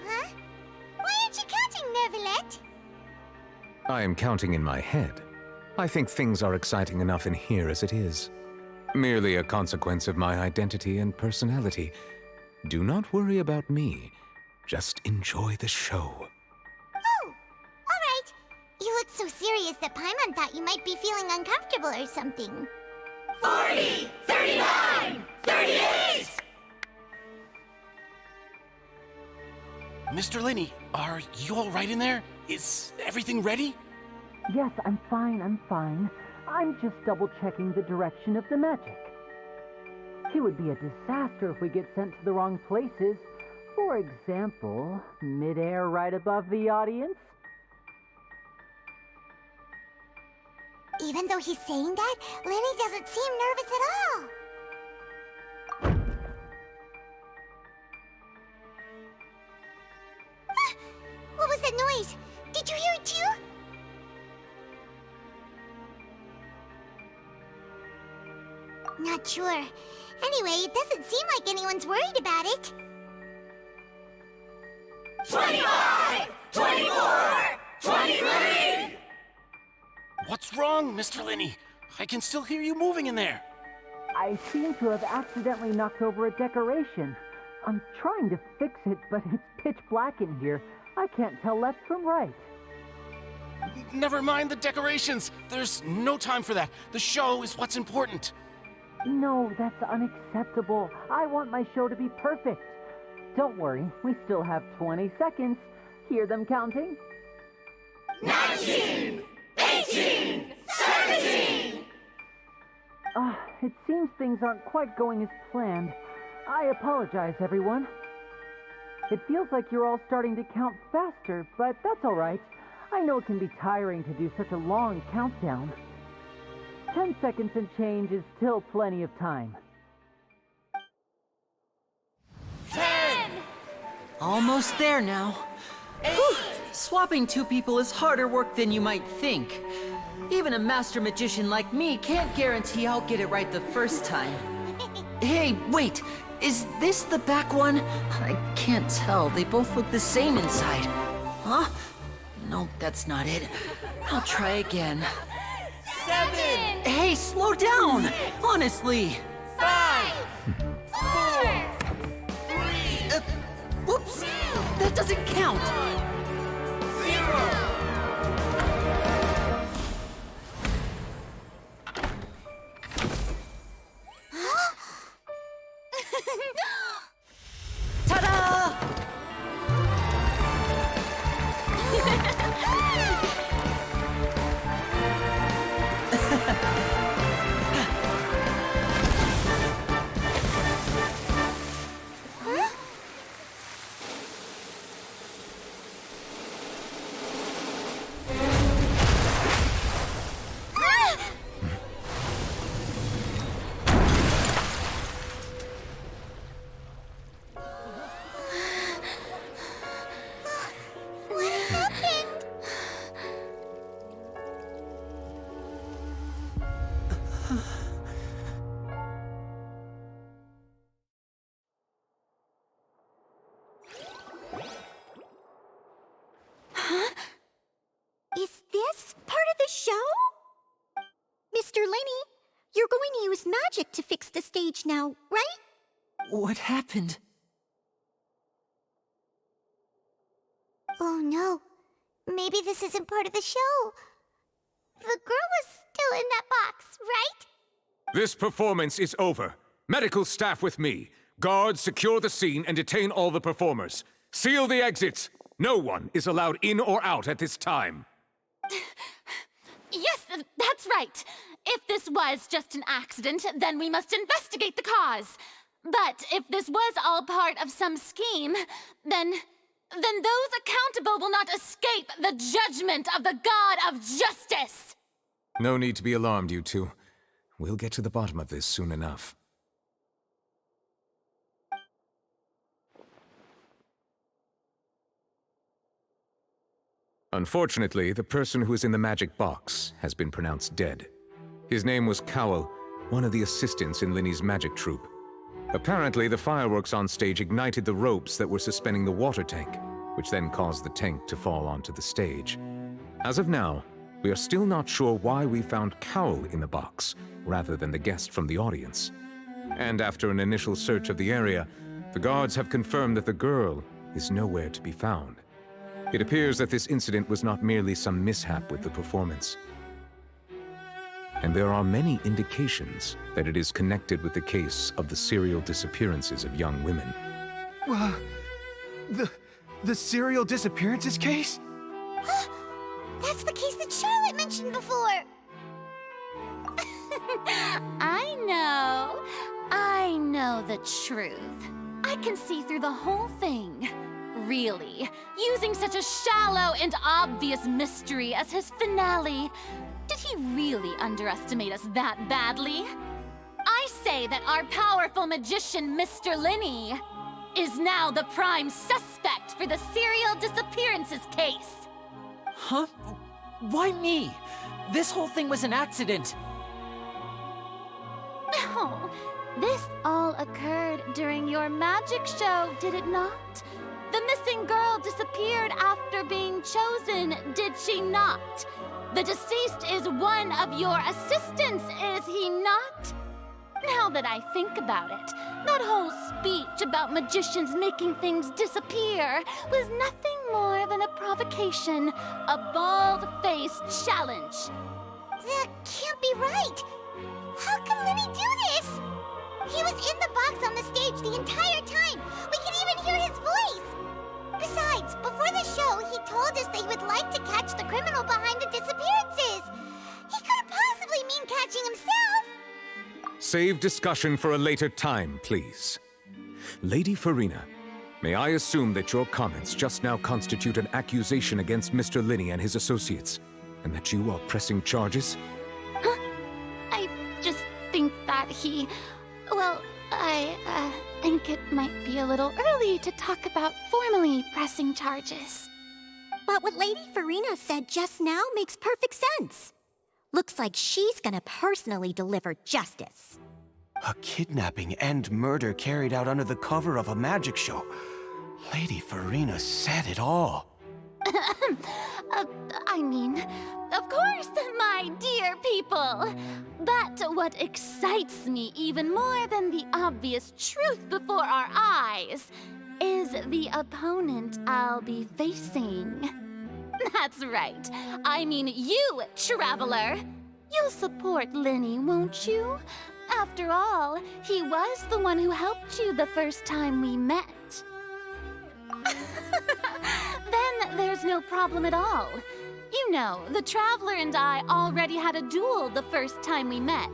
Huh? Why aren't you counting, Neuvillette? I am counting in my head. I think things are exciting enough in here as it is. Merely a consequence of my identity and personality. Do not worry about me. Just enjoy the show. Oh, all right. You look so serious that Paimon thought you might be feeling uncomfortable or something. 40, 39, 38! Mr. Linney, are you all right in there? Is everything ready? Yes, I'm fine. I'm just double-checking the direction of the magic. It would be a disaster if we get sent to the wrong places. For example, midair right above the audience, Even though he's saying that, Lenny doesn't seem nervous at all. Ah, what was that noise? Did you hear it too? Not sure. Anyway, it doesn't seem like anyone's worried about it. 25! 24! 23! What's wrong, Mr. Linney? I can still hear you moving in there. I seem to have accidentally knocked over a decoration. I'm trying to fix it, but it's pitch black in here. I can't tell left from right. Never mind the decorations. There's no time for that. The show is what's important. No, that's unacceptable. I want my show to be perfect. Don't worry, we still have 20 seconds. Hear them counting? 19! 18! 17! It seems things aren't quite going as planned. I apologize, everyone. It feels like you're all starting to count faster, but that's all right. I know it can be tiring to do such a long countdown. 10 seconds and change is still plenty of time. 10! Almost there now. Whew. Swapping two people is harder work than you might think. Even a master magician like me can't guarantee I'll get it right the first time. Hey, wait! Is this the back one? I can't tell. They both look the same inside. Huh? No, that's not it. I'll try again. 7! Hey, slow down! Honestly! 5! 4! 3! Whoops! That doesn't count! 0! Ta-da! What happened? Huh? Is this part of the show? Mr. Linney, you're going to use magic to fix the stage now, right? What happened? Oh no. Maybe this isn't part of the show. The girl was still in that box, right? This performance is over. Medical staff with me. Guards, secure the scene and detain all the performers. Seal the exits. No one is allowed in or out at this time. Yes, that's right. If this was just an accident, then we must investigate the cause. But if this was all part of some scheme, then those accountable will not escape the judgment of the God of Justice! No need to be alarmed, you two. We'll get to the bottom of this soon enough. Unfortunately, the person who is in the magic box has been pronounced dead. His name was Cowell, one of the assistants in Linney's magic troupe. Apparently, the fireworks on stage ignited the ropes that were suspending the water tank, which then caused the tank to fall onto the stage. As of now, we are still not sure why we found Cowell in the box, rather than the guest from the audience. And after an initial search of the area, the guards have confirmed that the girl is nowhere to be found. It appears that this incident was not merely some mishap with the performance. And there are many indications that it is connected with the case of the serial disappearances of young women. The serial disappearances case? That's the case that Charlotte mentioned before. I know the truth. I can see through the whole thing. really. Using such a shallow and obvious mystery as his finale. Did he really underestimate us that badly? I say that our powerful magician, Mr. Linney, is now the prime suspect for the serial disappearances case. Huh? Why me? This whole thing was an accident. Oh, this all occurred during your magic show, did it not? The missing girl disappeared after being chosen, did she not? The deceased is one of your assistants, is he not? Now that I think about it, that whole speech about magicians making things disappear was nothing more than a provocation, a bald-faced challenge. That can't be right. How can Lenny do this? He was in the box on the stage the entire time. We can even hear his voice. Besides, before the show, he told us that he would like to catch the criminal behind the disappearances. He couldn't possibly mean catching himself. Save discussion for a later time, please. Lady Farina, may I assume that your comments just now constitute an accusation against Mr. Linney and his associates, and that you are pressing charges? Huh? I just think that he... Well, I think it might be a little early to talk about formally pressing charges. But what Lady Farina said just now makes perfect sense. Looks like she's gonna personally deliver justice. A kidnapping and murder carried out under the cover of a magic show. Lady Farina said it all. I mean, of course, my dear people. But what excites me even more than the obvious truth before our eyes is the opponent I'll be facing. That's right. I mean you, Traveler. You'll support Linney, won't you? After all, he was the one who helped you the first time we met. Then there's no problem at all. You know, the Traveler and I already had a duel the first time we met.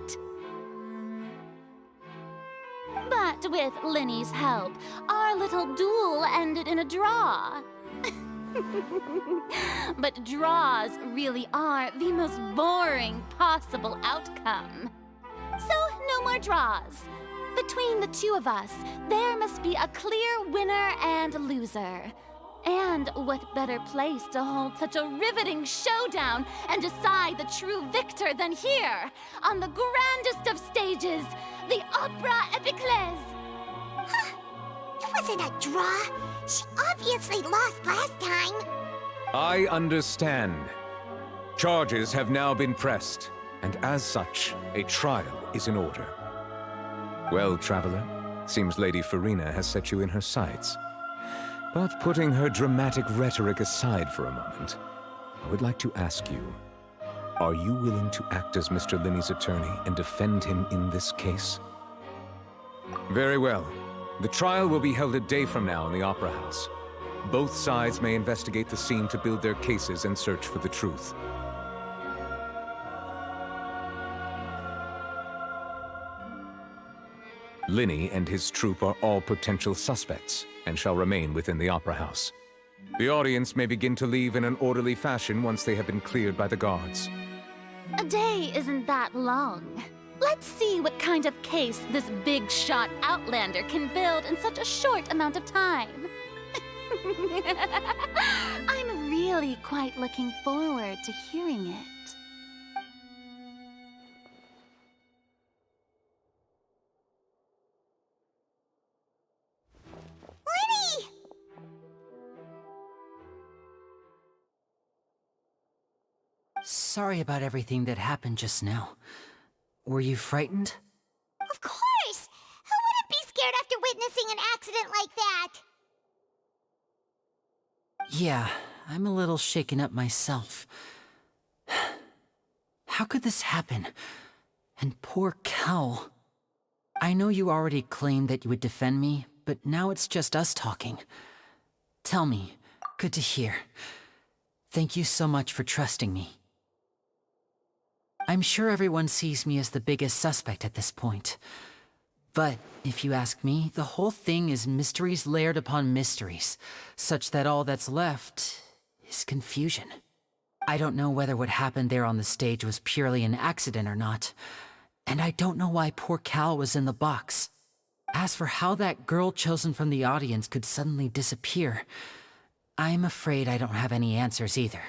But with Linney's help, our little duel ended in a draw. But draws really are the most boring possible outcome. So, no more draws. Between the two of us, there must be a clear winner and loser. And what better place to hold such a riveting showdown and decide the true victor than here, on the grandest of stages, the Opera Epiclese. Huh? It wasn't a draw. She obviously lost last time. I understand. Charges have now been pressed, and as such, a trial is in order. Well, Traveler, seems Lady Farina has set you in her sights. But putting her dramatic rhetoric aside for a moment, I would like to ask you, are you willing to act as Mr. Linney's attorney and defend him in this case? Very well. The trial will be held a day from now in the Opera House. Both sides may investigate the scene to build their cases and search for the truth. Linney and his troupe are all potential suspects and shall remain within the Opera House. The audience may begin to leave in an orderly fashion once they have been cleared by the guards. A day isn't that long. Let's see what kind of case this big-shot outlander can build in such a short amount of time. I'm really quite looking forward to hearing it. Lenny! Sorry about everything that happened just now. Were you frightened? Of course! Who wouldn't be scared after witnessing an accident like that? Yeah, I'm a little shaken up myself. How could this happen? And poor Cal. I know you already claimed that you would defend me, but now it's just us talking. Tell me, good to hear. Thank you so much for trusting me. I'm sure everyone sees me as the biggest suspect at this point. But if you ask me, the whole thing is mysteries layered upon mysteries, such that all that's left is confusion. I don't know whether what happened there on the stage was purely an accident or not, and I don't know why poor Cal was in the box. As for how that girl chosen from the audience could suddenly disappear, I'm afraid I don't have any answers either.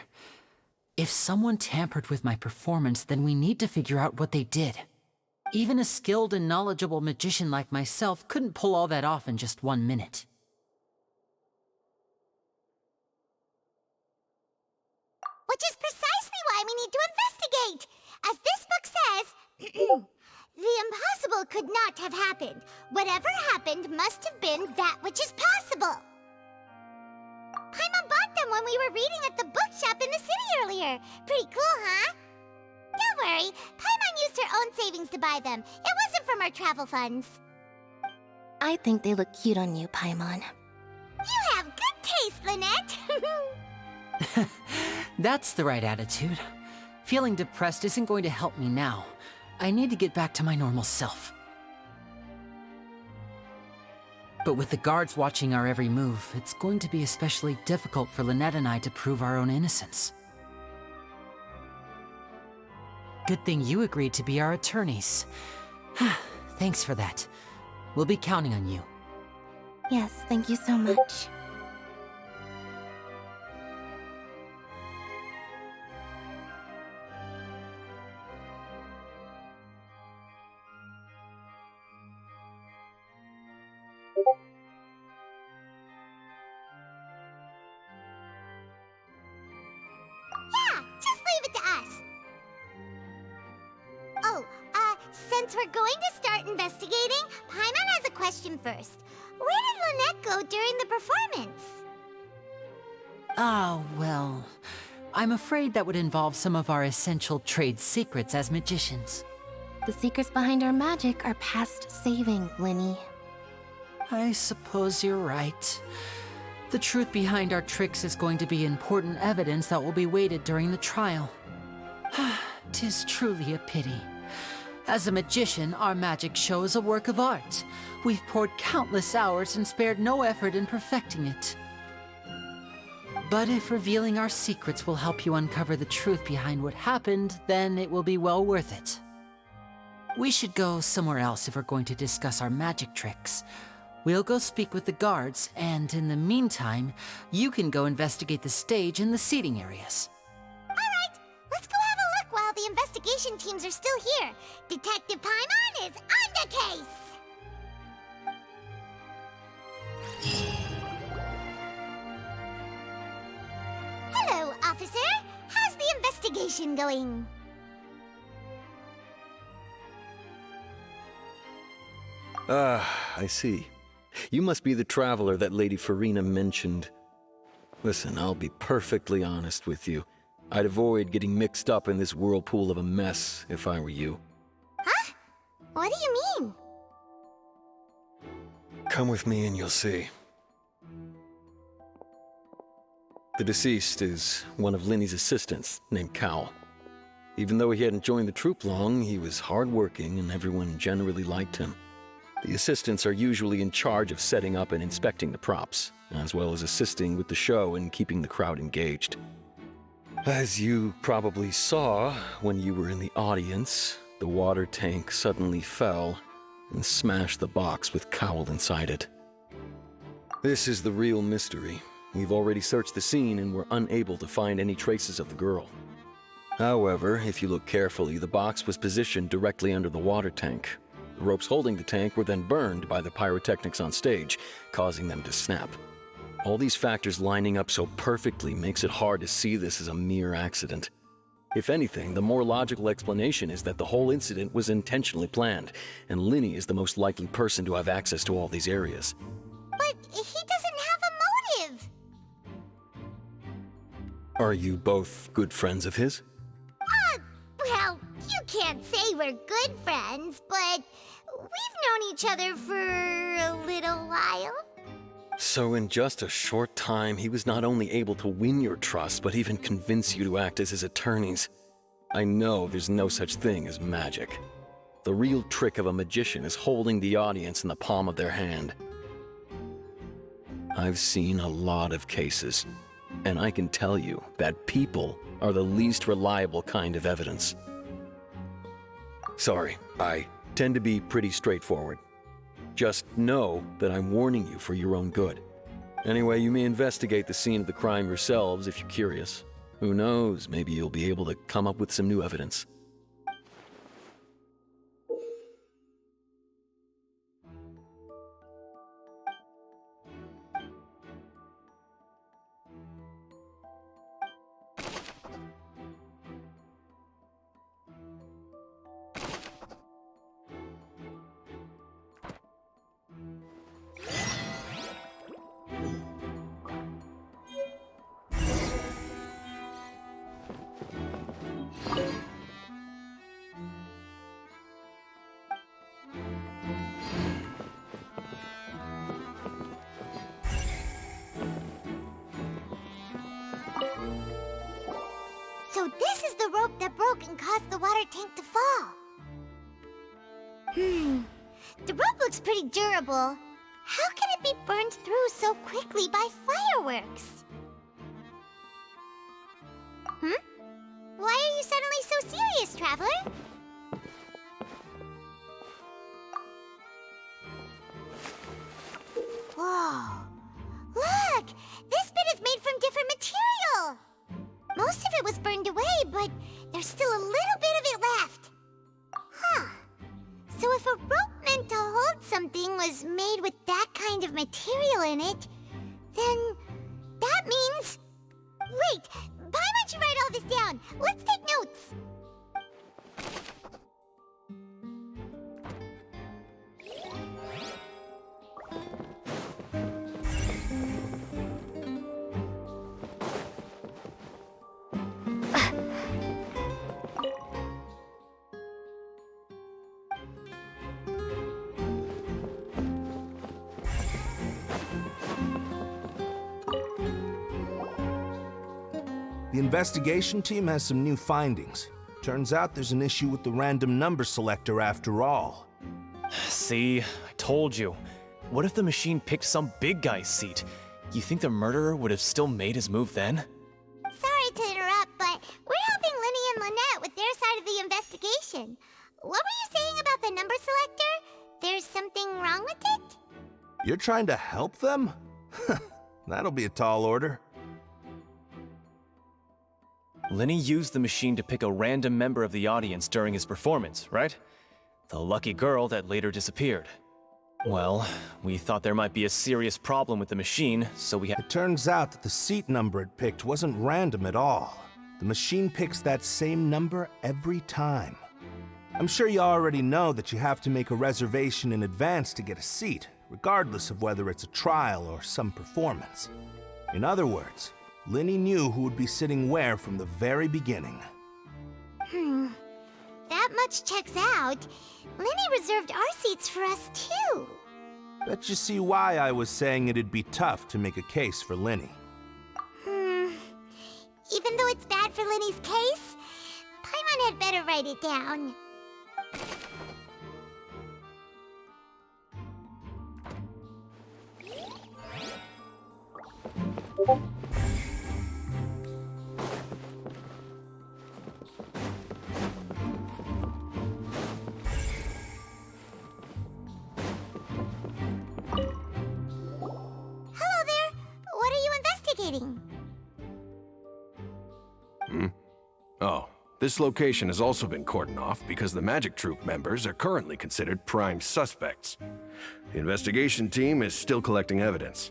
If someone tampered with my performance, then we need to figure out what they did. Even a skilled and knowledgeable magician like myself couldn't pull all that off in just 1 minute. Which is precisely why we need to investigate. As this book says, the impossible could not have happened. Whatever happened must have been that which is possible. Paimon bought them when we were reading at the bookshop in the city earlier. Pretty cool, huh? Don't worry, Paimon used her own savings to buy them. It wasn't from our travel funds. I think they look cute on you, Paimon. You have good taste, Lynette. That's the right attitude. Feeling depressed isn't going to help me now. I need to get back to my normal self. But with the guards watching our every move, it's going to be especially difficult for Lynette and I to prove our own innocence. Good thing you agreed to be our attorneys. Thanks for that. We'll be counting on you. Yes, thank you so much. Yeah, just leave it to us. Oh, since we're going to start investigating, Paimon has a question first. Where did Lynette go during the performance? Ah, well, I'm afraid that would involve some of our essential trade secrets as magicians. The secrets behind our magic are past saving, Linny. I suppose you're right. The truth behind our tricks is going to be important evidence that will be weighted during the trial. 'Tis truly a pity. As a magician, our magic show is a work of art. We've poured countless hours and spared no effort in perfecting it. But if revealing our secrets will help you uncover the truth behind what happened, then it will be well worth it. We should go somewhere else if we're going to discuss our magic tricks. We'll go speak with the guards, and in the meantime, you can go investigate the stage and the seating areas. Alright, let's go have a look while the investigation teams are still here. Detective Paimon is on the case! Hello, officer. How's the investigation going? I see. You must be the traveler that Lady Farina mentioned. Listen, I'll be perfectly honest with you. I'd avoid getting mixed up in this whirlpool of a mess if I were you. Huh? What do you mean? Come with me and you'll see. The deceased is one of Linny's assistants, named Cal. Even though he hadn't joined the troupe long, he was hardworking and everyone generally liked him. The assistants are usually in charge of setting up and inspecting the props, as well as assisting with the show and keeping the crowd engaged. As you probably saw when you were in the audience, the water tank suddenly fell and smashed the box with Cowl inside it. This is the real mystery. We've already searched the scene and were unable to find any traces of the girl. However, if you look carefully, the box was positioned directly under the water tank. The ropes holding the tank were then burned by the pyrotechnics on stage, causing them to snap. All these factors lining up so perfectly makes it hard to see this as a mere accident. If anything, the more logical explanation is that the whole incident was intentionally planned, and Linny is the most likely person to have access to all these areas. But he doesn't have a motive! Are you both good friends of his? Well, you can't say we're good friends, but we've known each other for a little while. So in just a short time, he was not only able to win your trust, but even convince you to act as his attorneys. I know there's no such thing as magic. The real trick of a magician is holding the audience in the palm of their hand. I've seen a lot of cases, and I can tell you that people are the least reliable kind of evidence. Sorry, I tend to be pretty straightforward. Just know that I'm warning you for your own good. Anyway, you may investigate the scene of the crime yourselves if you're curious. Who knows, maybe you'll be able to come up with some new evidence. So this is the rope that broke and caused the water tank to fall. The rope looks pretty durable. How can it be burned through so quickly by fireworks? Why are you suddenly so serious, Traveler? Whoa. Look! This bit is made from different material! Most of it was burned away, but there's still a little bit of it left. Huh. So if a rope meant to hold something was made with that kind of material in it, then that means... Wait! Why don't you write all this down? Let's take notes! The investigation team has some new findings. Turns out there's an issue with the random number selector after all. See, I told you. What if the machine picked some big guy's seat? You think the murderer would have still made his move then? Sorry to interrupt, but we're helping Linny and Lynette with their side of the investigation. What were you saying about the number selector? There's something wrong with it? You're trying to help them? That'll be a tall order. Linny used the machine to pick a random member of the audience during his performance, right? The lucky girl that later disappeared. Well, we thought there might be a serious problem with the machine, so we had— It turns out that the seat number it picked wasn't random at all. The machine picks that same number every time. I'm sure you already know that you have to make a reservation in advance to get a seat, regardless of whether it's a trial or some performance. In other words, Linny knew who would be sitting where from the very beginning. That much checks out. Linny reserved our seats for us, too. Bet you see why I was saying it'd be tough to make a case for Linny. Even though it's bad for Linny's case, Paimon had better write it down. Hello there. What are you investigating? Oh, this location has also been cordoned off because the Magic Troupe members are currently considered prime suspects. The investigation team is still collecting evidence.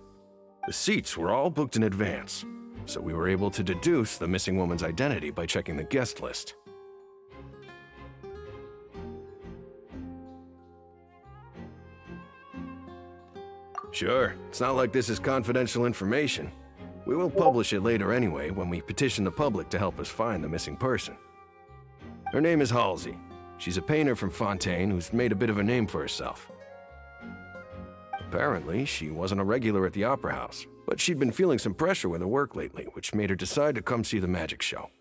The seats were all booked in advance, so we were able to deduce the missing woman's identity by checking the guest list. Sure, it's not like this is confidential information. We will publish it later anyway when we petition the public to help us find the missing person. Her name is Halsey. She's a painter from Fontaine who's made a bit of a name for herself. Apparently, she wasn't a regular at the Opera House, but she'd been feeling some pressure with her work lately, which made her decide to come see the magic show.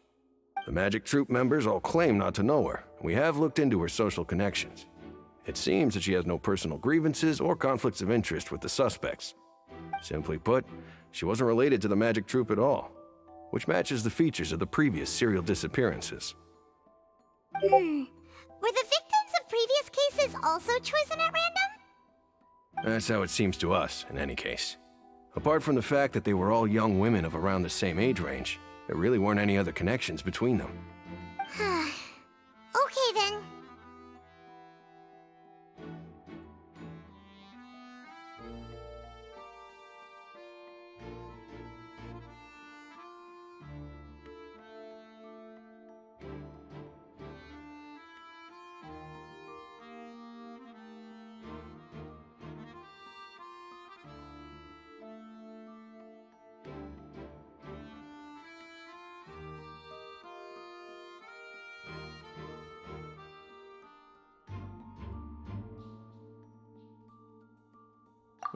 The Magic Troop members all claim not to know her, and we have looked into her social connections. It seems that she has no personal grievances or conflicts of interest with the suspects. Simply put, she wasn't related to the Magic Troop at all, which matches the features of the previous serial disappearances. Were the victims of previous cases also chosen at random? That's how it seems to us, in any case. Apart from the fact that they were all young women of around the same age range, there really weren't any other connections between them. Okay then.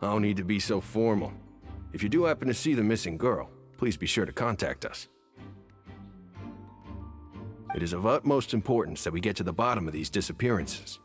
No need to be so formal. If you do happen to see the missing girl, please be sure to contact us. It is of utmost importance that we get to the bottom of these disappearances.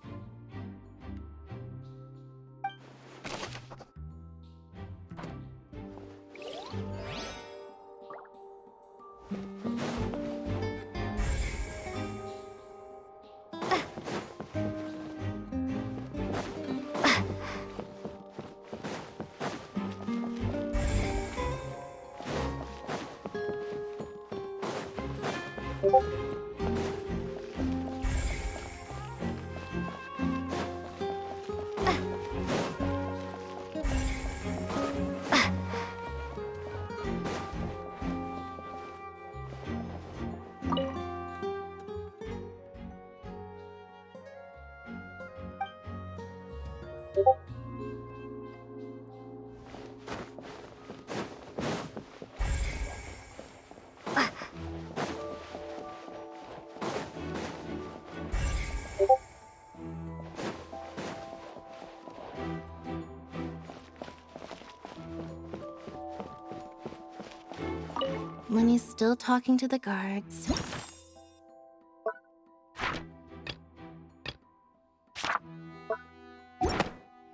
Lenny's still talking to the guards.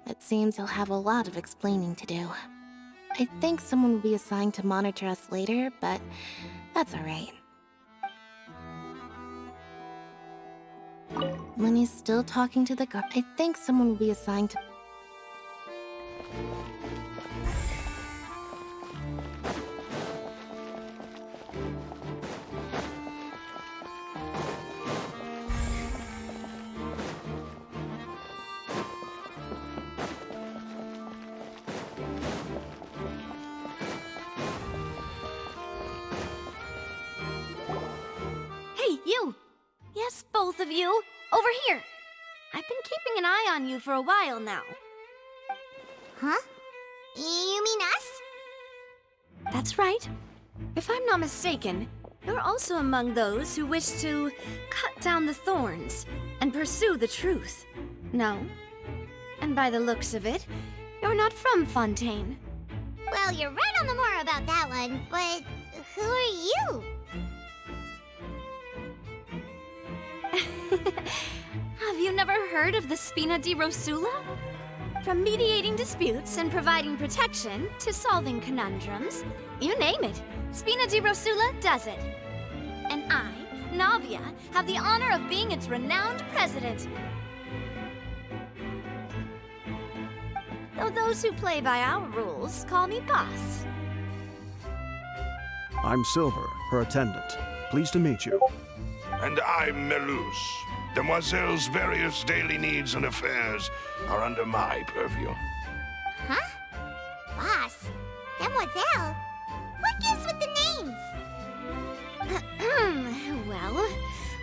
It seems he'll have a lot of explaining to do. I think someone will be assigned to monitor us later, but that's alright. Lenny's still talking to the guard. I think someone will be assigned to... Hey, you! Yes, both of you! Over here! I've been keeping an eye on you for a while now. Huh? You mean us? That's right. If I'm not mistaken, you're also among those who wish to cut down the thorns and pursue the truth. No? And by the looks of it, you're not from Fontaine. Well, you're right on the more about that one, but who are you? Have you never heard of the Spina di Rosula? From mediating disputes and providing protection to solving conundrums, you name it, Spina di Rosula does it. And I, Navia, have the honor of being its renowned president. Though those who play by our rules call me boss. I'm Silver, her attendant. Pleased to meet you. And I'm Melus. Demoiselle's various daily needs and affairs are under my purview. Huh? Boss? Demoiselle? What gives with the names? Well,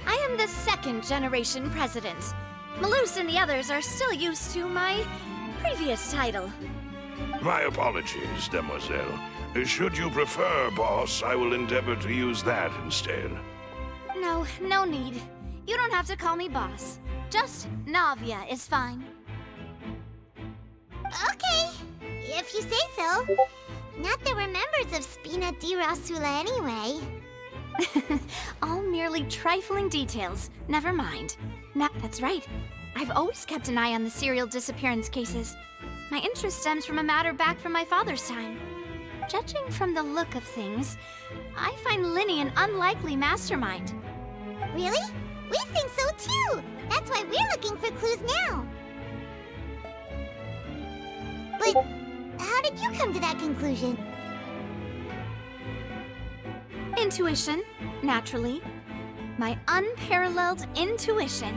I am the second generation president. Melus and the others are still used to my previous title. My apologies, Demoiselle. Should you prefer, boss, I will endeavor to use that instead. No, no need. You don't have to call me boss. Just Navia is fine. Okay, if you say so. Not that we're members of Spina di Rosula anyway. All merely trifling details. Never mind. That's right. I've always kept an eye on the serial disappearance cases. My interest stems from a matter back from my father's time. Judging from the look of things, I find Linny an unlikely mastermind. Really? We think so too! That's why we're looking for clues now. But how did you come to that conclusion? Intuition, naturally. My unparalleled intuition.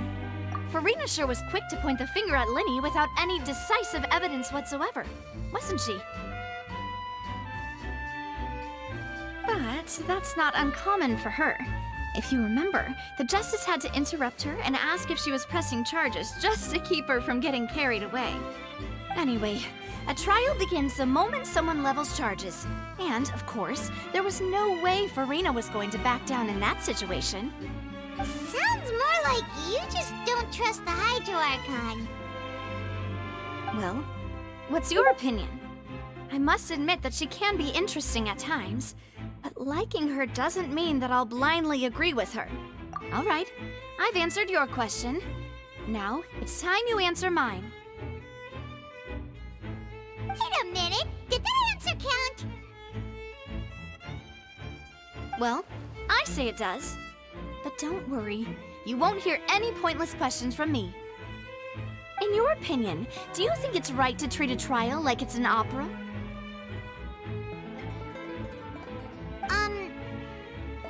Farina sure was quick to point the finger at Linny without any decisive evidence whatsoever, wasn't she? But that's not uncommon for her. If you remember, the Justice had to interrupt her and ask if she was pressing charges just to keep her from getting carried away. Anyway, a trial begins the moment someone levels charges. And, of course, there was no way Farina was going to back down in that situation. Sounds more like you just don't trust the Hydro Archon. Well, what's your opinion? I must admit that she can be interesting at times, but liking her doesn't mean that I'll blindly agree with her. All right, I've answered your question. Now, it's time you answer mine. Wait a minute, did that answer count? Well, I say it does. But don't worry, you won't hear any pointless questions from me. In your opinion, do you think it's right to treat a trial like it's an opera?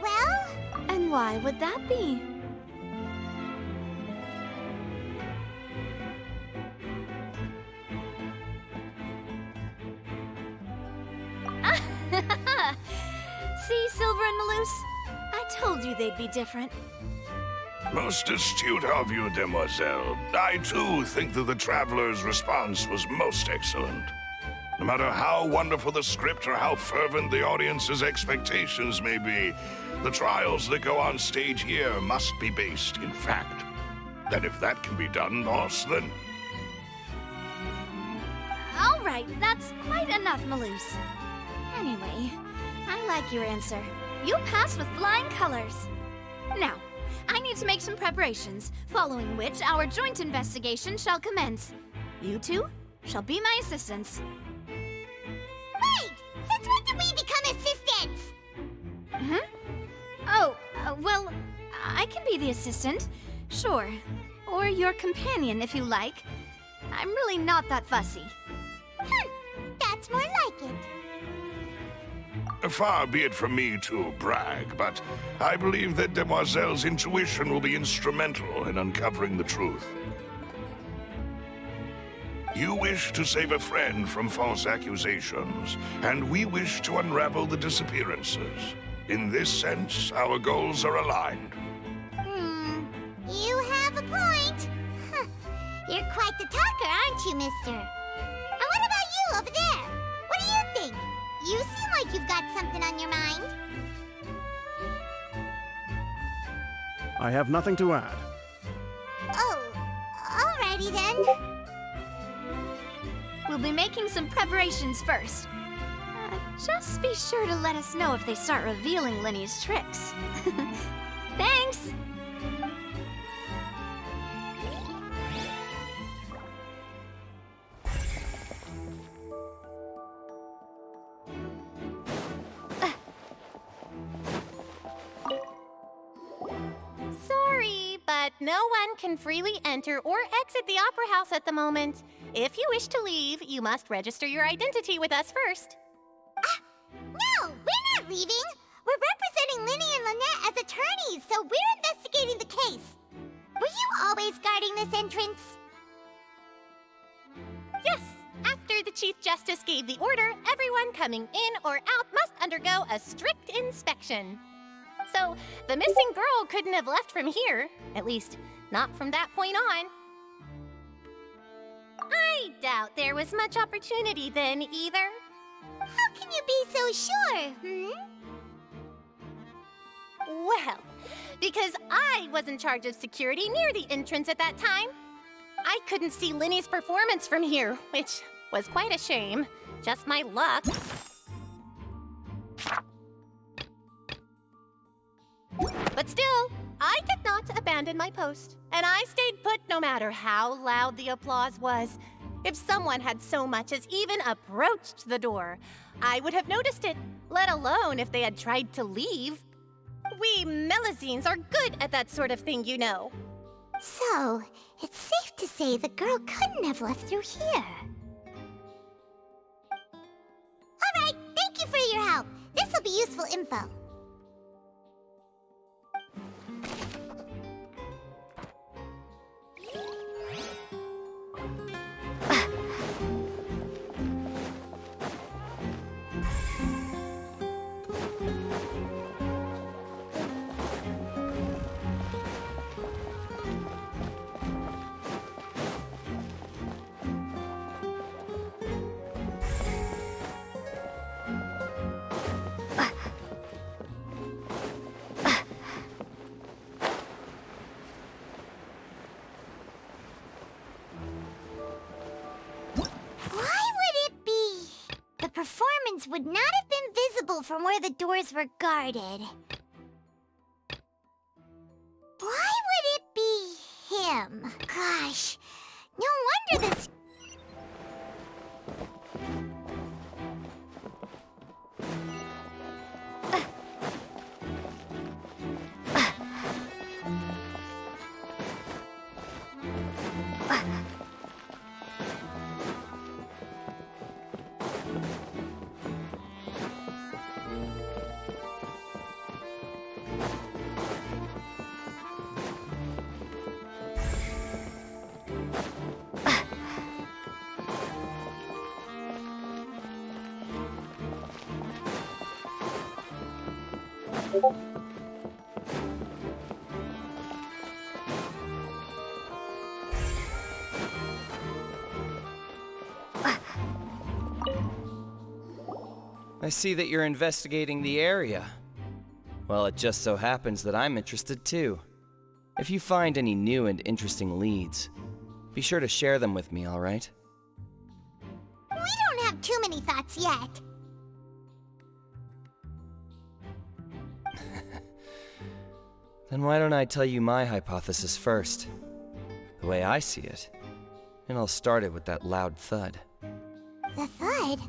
Well? And why would that be? See, Silver and Maloose? I told you they'd be different. Most astute of you, demoiselle. I too think that the traveler's response was most excellent. No matter how wonderful the script or how fervent the audience's expectations may be, the trials that go on stage here must be based in fact. And if that can be done, boss, then... All right, that's quite enough, Maloose. Anyway, I like your answer. You passed with flying colors. Now, I need to make some preparations, following which our joint investigation shall commence. You two shall be my assistants. Wait! Since when did we become assistants? Oh, well, I can be the assistant, sure. Or your companion, if you like. I'm really not that fussy. That's more like it. Far be it from me to brag, but I believe that Demoiselle's intuition will be instrumental in uncovering the truth. You wish to save a friend from false accusations, and we wish to unravel the disappearances. In this sense, our goals are aligned. You have a point. You're quite the talker, aren't you, mister? And what about you over there? What do you think? You seem like you've got something on your mind. I have nothing to add. Oh, alrighty then. We'll be making some preparations first. Just be sure to let us know if they start revealing Linny's tricks. Thanks! Sorry, but no one can freely enter or exit the Opera House at the moment. If you wish to leave, you must register your identity with us first. No, we're not leaving. We're representing Linny and Lynette as attorneys, so we're investigating the case. Were you always guarding this entrance? Yes, after the Chief Justice gave the order, everyone coming in or out must undergo a strict inspection. So, the missing girl couldn't have left from here. At least, not from that point on. I doubt there was much opportunity then, either. How can you be so sure, Well, because I was in charge of security near the entrance at that time. I couldn't see Linny's performance from here, which was quite a shame. Just my luck. But still, I did not abandon my post, and I stayed put no matter how loud the applause was. If someone had so much as even approached the door, I would have noticed it, let alone if they had tried to leave. We Melusines are good at that sort of thing, you know. So, it's safe to say the girl couldn't have left through here. Alright, thank you for your help. This'll be useful info. Performance would not have been visible from where the doors were guarded. Why would it be him? Gosh, no wonder this... I see that you're investigating the area. Well, it just so happens that I'm interested too. If you find any new and interesting leads, be sure to share them with me, all right? We don't have too many thoughts yet. Then why don't I tell you my hypothesis first? The way I see it. And I'll start it with that loud thud. The thud?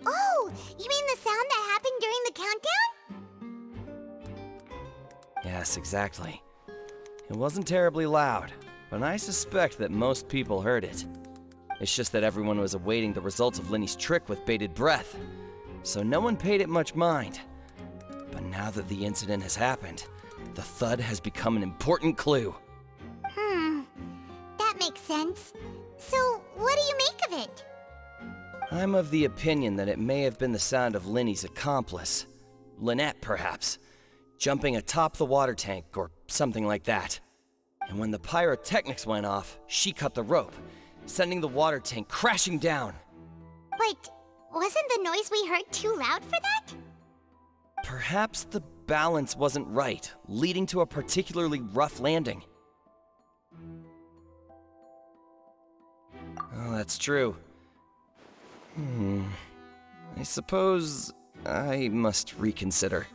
Oh, you mean the sound that happened during the countdown? Yes, exactly. It wasn't terribly loud, but I suspect that most people heard it. It's just that everyone was awaiting the results of Linny's trick with bated breath, so no one paid it much mind. But now that the incident has happened, the thud has become an important clue. That makes sense. So, what do you make of it? I'm of the opinion that it may have been the sound of Linny's accomplice, Lynette perhaps, jumping atop the water tank or something like that. And when the pyrotechnics went off, she cut the rope, sending the water tank crashing down. But wasn't the noise we heard too loud for that? Perhaps the balance wasn't right, leading to a particularly rough landing. Oh, that's true. I suppose I must reconsider.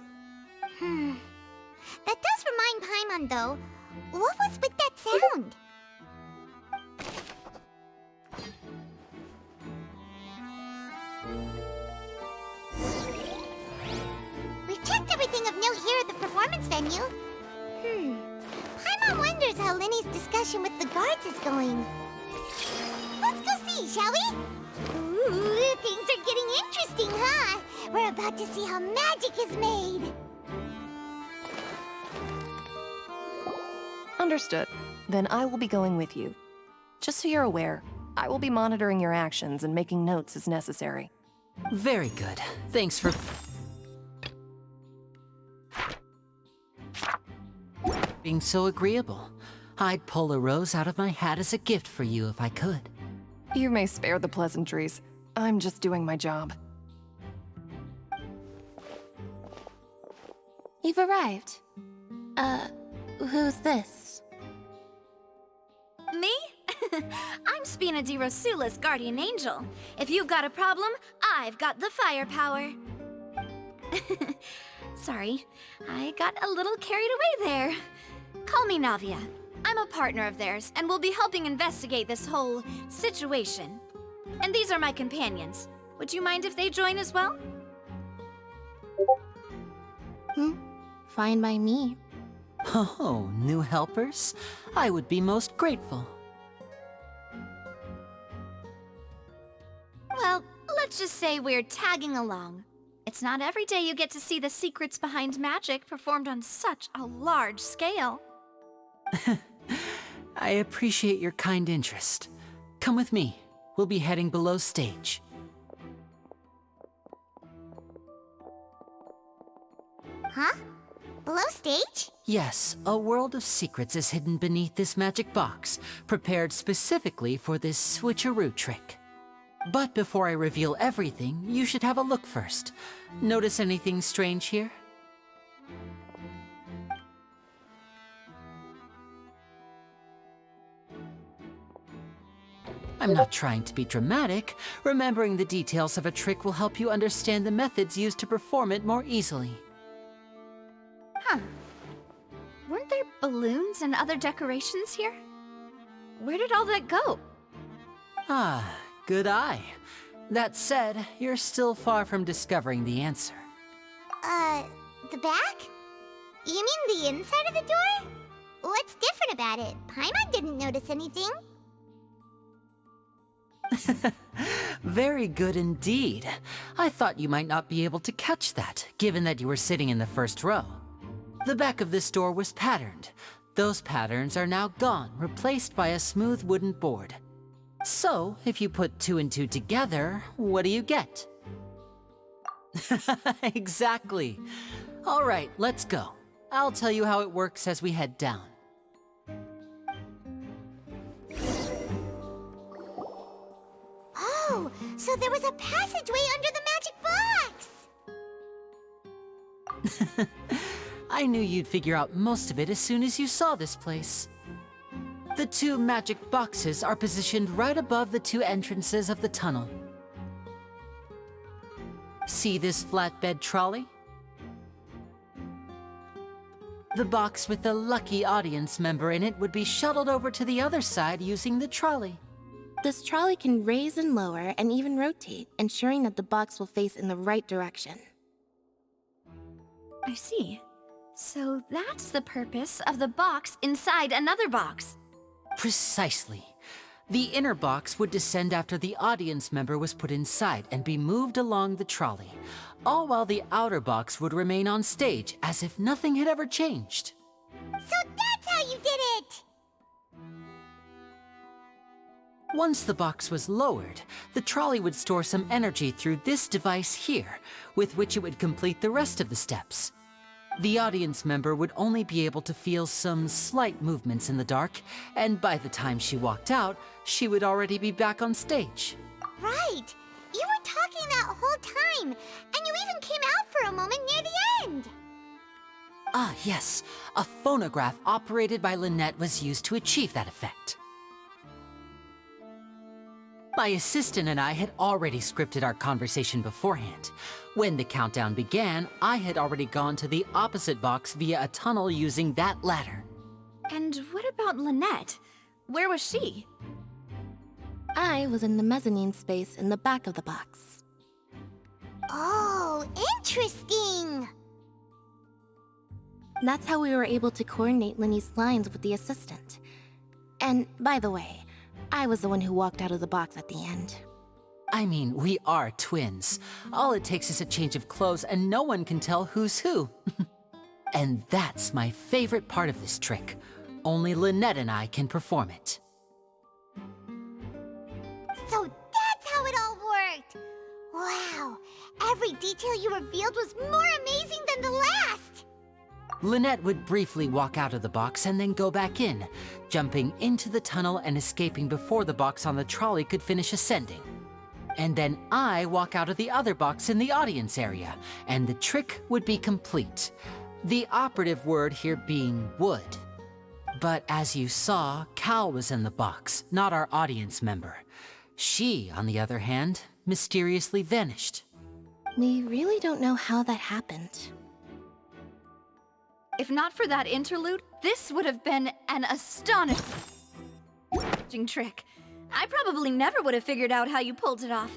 That does remind Paimon, though. What was with that sound? We've checked everything of note here at the performance venue. Paimon wonders how Linny's discussion with the guards is going. Let's go see, shall we? Ooh, things are getting interesting, huh? We're about to see how magic is made. Understood. Then I will be going with you. Just so you're aware, I will be monitoring your actions and making notes as necessary. Very good. Thanks for... being so agreeable. I'd pull a rose out of my hat as a gift for you if I could. You may spare the pleasantries. I'm just doing my job. You've arrived. Who's this? Me? I'm Spina di Rosula's guardian angel. If you've got a problem, I've got the firepower. Sorry, I got a little carried away there. Call me Navia. I'm a partner of theirs, and will be helping investigate this whole situation. And these are my companions. Would you mind if they join as well? Fine by me. Oh, new helpers? I would be most grateful. Well, let's just say we're tagging along. It's not every day you get to see the secrets behind magic performed on such a large scale. I appreciate your kind interest. Come with me. We'll be heading below stage. Huh? Below stage? Yes, a world of secrets is hidden beneath this magic box, prepared specifically for this switcheroo trick. But before I reveal everything, you should have a look first. Notice anything strange here? I'm not trying to be dramatic. Remembering the details of a trick will help you understand the methods used to perform it more easily. Huh. Weren't there balloons and other decorations here? Where did all that go? Ah, good eye. That said, you're still far from discovering the answer. The back? You mean the inside of the door? What's different about it? Paimon didn't notice anything. Very good indeed. I thought you might not be able to catch that, given that you were sitting in the first row. The back of this door was patterned. Those patterns are now gone, replaced by a smooth wooden board. So, if you put 2 and 2 together, what do you get? Exactly. All right, let's go. I'll tell you how it works as we head down. Oh, so there was a passageway under the magic box! I knew you'd figure out most of it as soon as you saw this place. The 2 magic boxes are positioned right above the 2 entrances of the tunnel. See this flatbed trolley? The box with the lucky audience member in it would be shuttled over to the other side using the trolley. This trolley can raise and lower and even rotate, ensuring that the box will face in the right direction. I see. So that's the purpose of the box inside another box. Precisely. The inner box would descend after the audience member was put inside and be moved along the trolley, all while the outer box would remain on stage as if nothing had ever changed. So that's how you did it! Once the box was lowered, the trolley would store some energy through this device here, with which it would complete the rest of the steps. The audience member would only be able to feel some slight movements in the dark, and by the time she walked out, she would already be back on stage. Right! You were talking that whole time, and you even came out for a moment near the end! Ah, yes. A phonograph operated by Lynette was used to achieve that effect. My assistant and I had already scripted our conversation beforehand. When the countdown began, I had already gone to the opposite box via a tunnel using that ladder. And what about Lynette? Where was she? I was in the mezzanine space in the back of the box. Oh, interesting! That's how we were able to coordinate Linny's lines with the assistant. And, by the way, I was the one who walked out of the box at the end. I mean, we are twins. All it takes is a change of clothes and no one can tell who's who. And that's my favorite part of this trick. Only Lynette and I can perform it. So that's how it all worked! Wow, every detail you revealed was more amazing than the last! Lynette would briefly walk out of the box and then go back in, jumping into the tunnel and escaping before the box on the trolley could finish ascending. And then I walk out of the other box in the audience area, and the trick would be complete. The operative word here being would. But as you saw, Cal was in the box, not our audience member. She, on the other hand, mysteriously vanished. We really don't know how that happened. If not for that interlude, this would have been an astonishing trick. I probably never would have figured out how you pulled it off.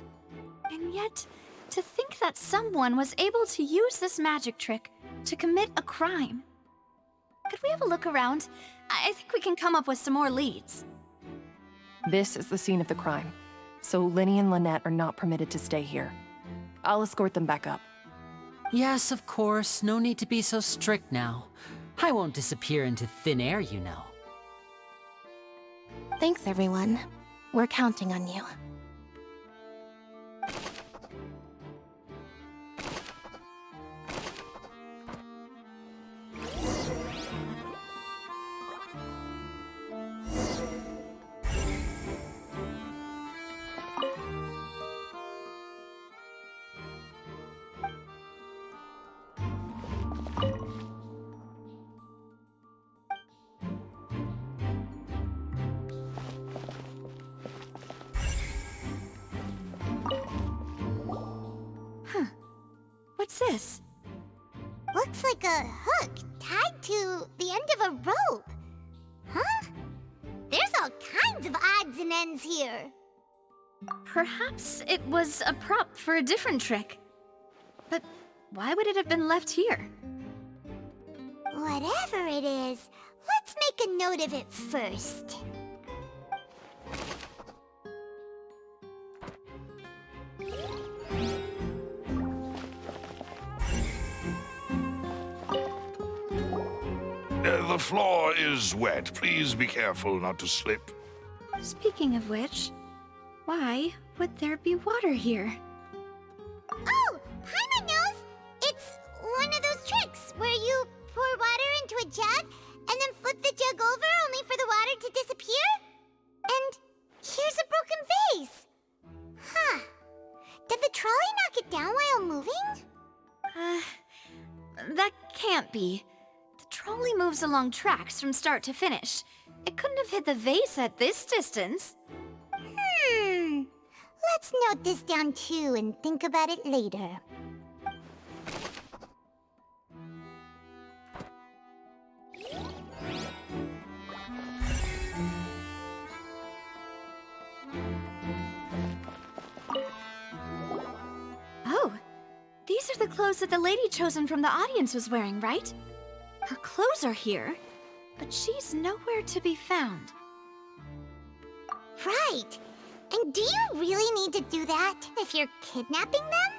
And yet, to think that someone was able to use this magic trick to commit a crime. Could we have a look around? I think we can come up with some more leads. This is the scene of the crime, so Linny and Lynette are not permitted to stay here. I'll escort them back up. Yes, of course. No need to be so strict now. I won't disappear into thin air, you know. Thanks, everyone. We're counting on you. What's this? Looks like a hook tied to the end of a rope. Huh? There's all kinds of odds and ends here. Perhaps it was a prop for a different trick. But why would it have been left here? Whatever it is, let's make a note of it first. The floor is wet. Please be careful not to slip. Speaking of which, why would there be water here? Oh, Paimon knows! It's one of those tricks where you pour water into a jug and then flip the jug over only for the water to disappear? And here's a broken vase. Huh. Did the trolley knock it down while moving? That can't be. The trolley moves along tracks from start to finish. It couldn't have hit the vase at this distance. Let's note this down too and think about it later. Oh, these are the clothes that the lady chosen from the audience was wearing, right? Her clothes are here, but she's nowhere to be found. Right. And do you really need to do that if you're kidnapping them?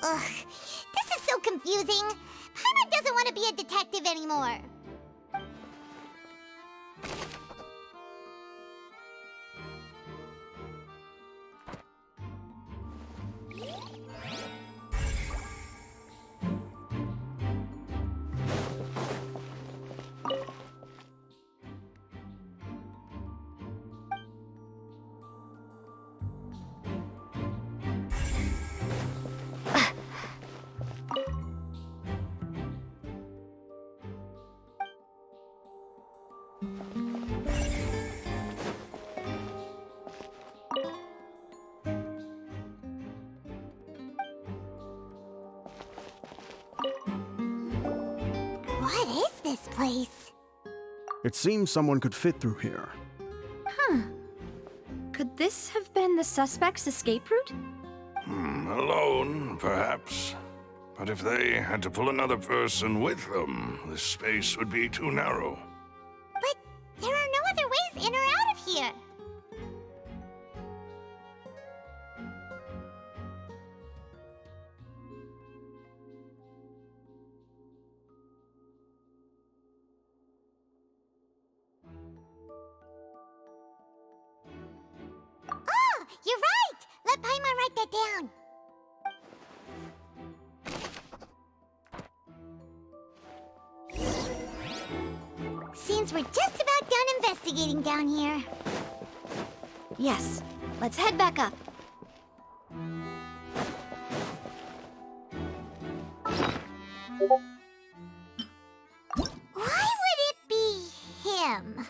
Ugh, this is so confusing. Paimon doesn't want to be a detective anymore. What is this place? It seems someone could fit through here. Huh. Could this have been the suspect's escape route? Alone, perhaps. But if they had to pull another person with them, this space would be too narrow. But there are no other ways in or out of here. Oh, you're right! Let Paimon write that down. Seems we're just about done investigating down here. Yes, let's head back up. Why would it be him?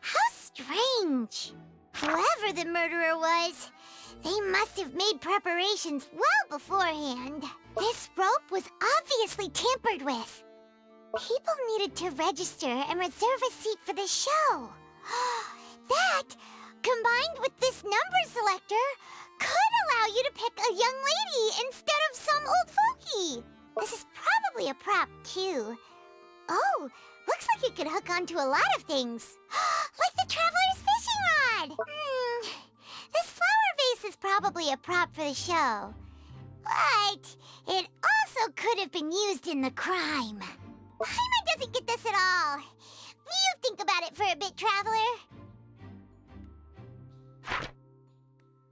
How strange. Whoever the murderer was, they must have made preparations well beforehand. This rope was obviously tampered with. People needed to register and reserve a seat for the show. That, combined with this number selector, could allow you to pick a young lady instead of some old fogey. This is probably a prop, too. Oh, looks like it could hook onto a lot of things. Like the Traveler's fishing rod! This flower vase is probably a prop for the show. But it also could have been used in the crime. Paimon doesn't get this at all. You think about it for a bit, Traveler.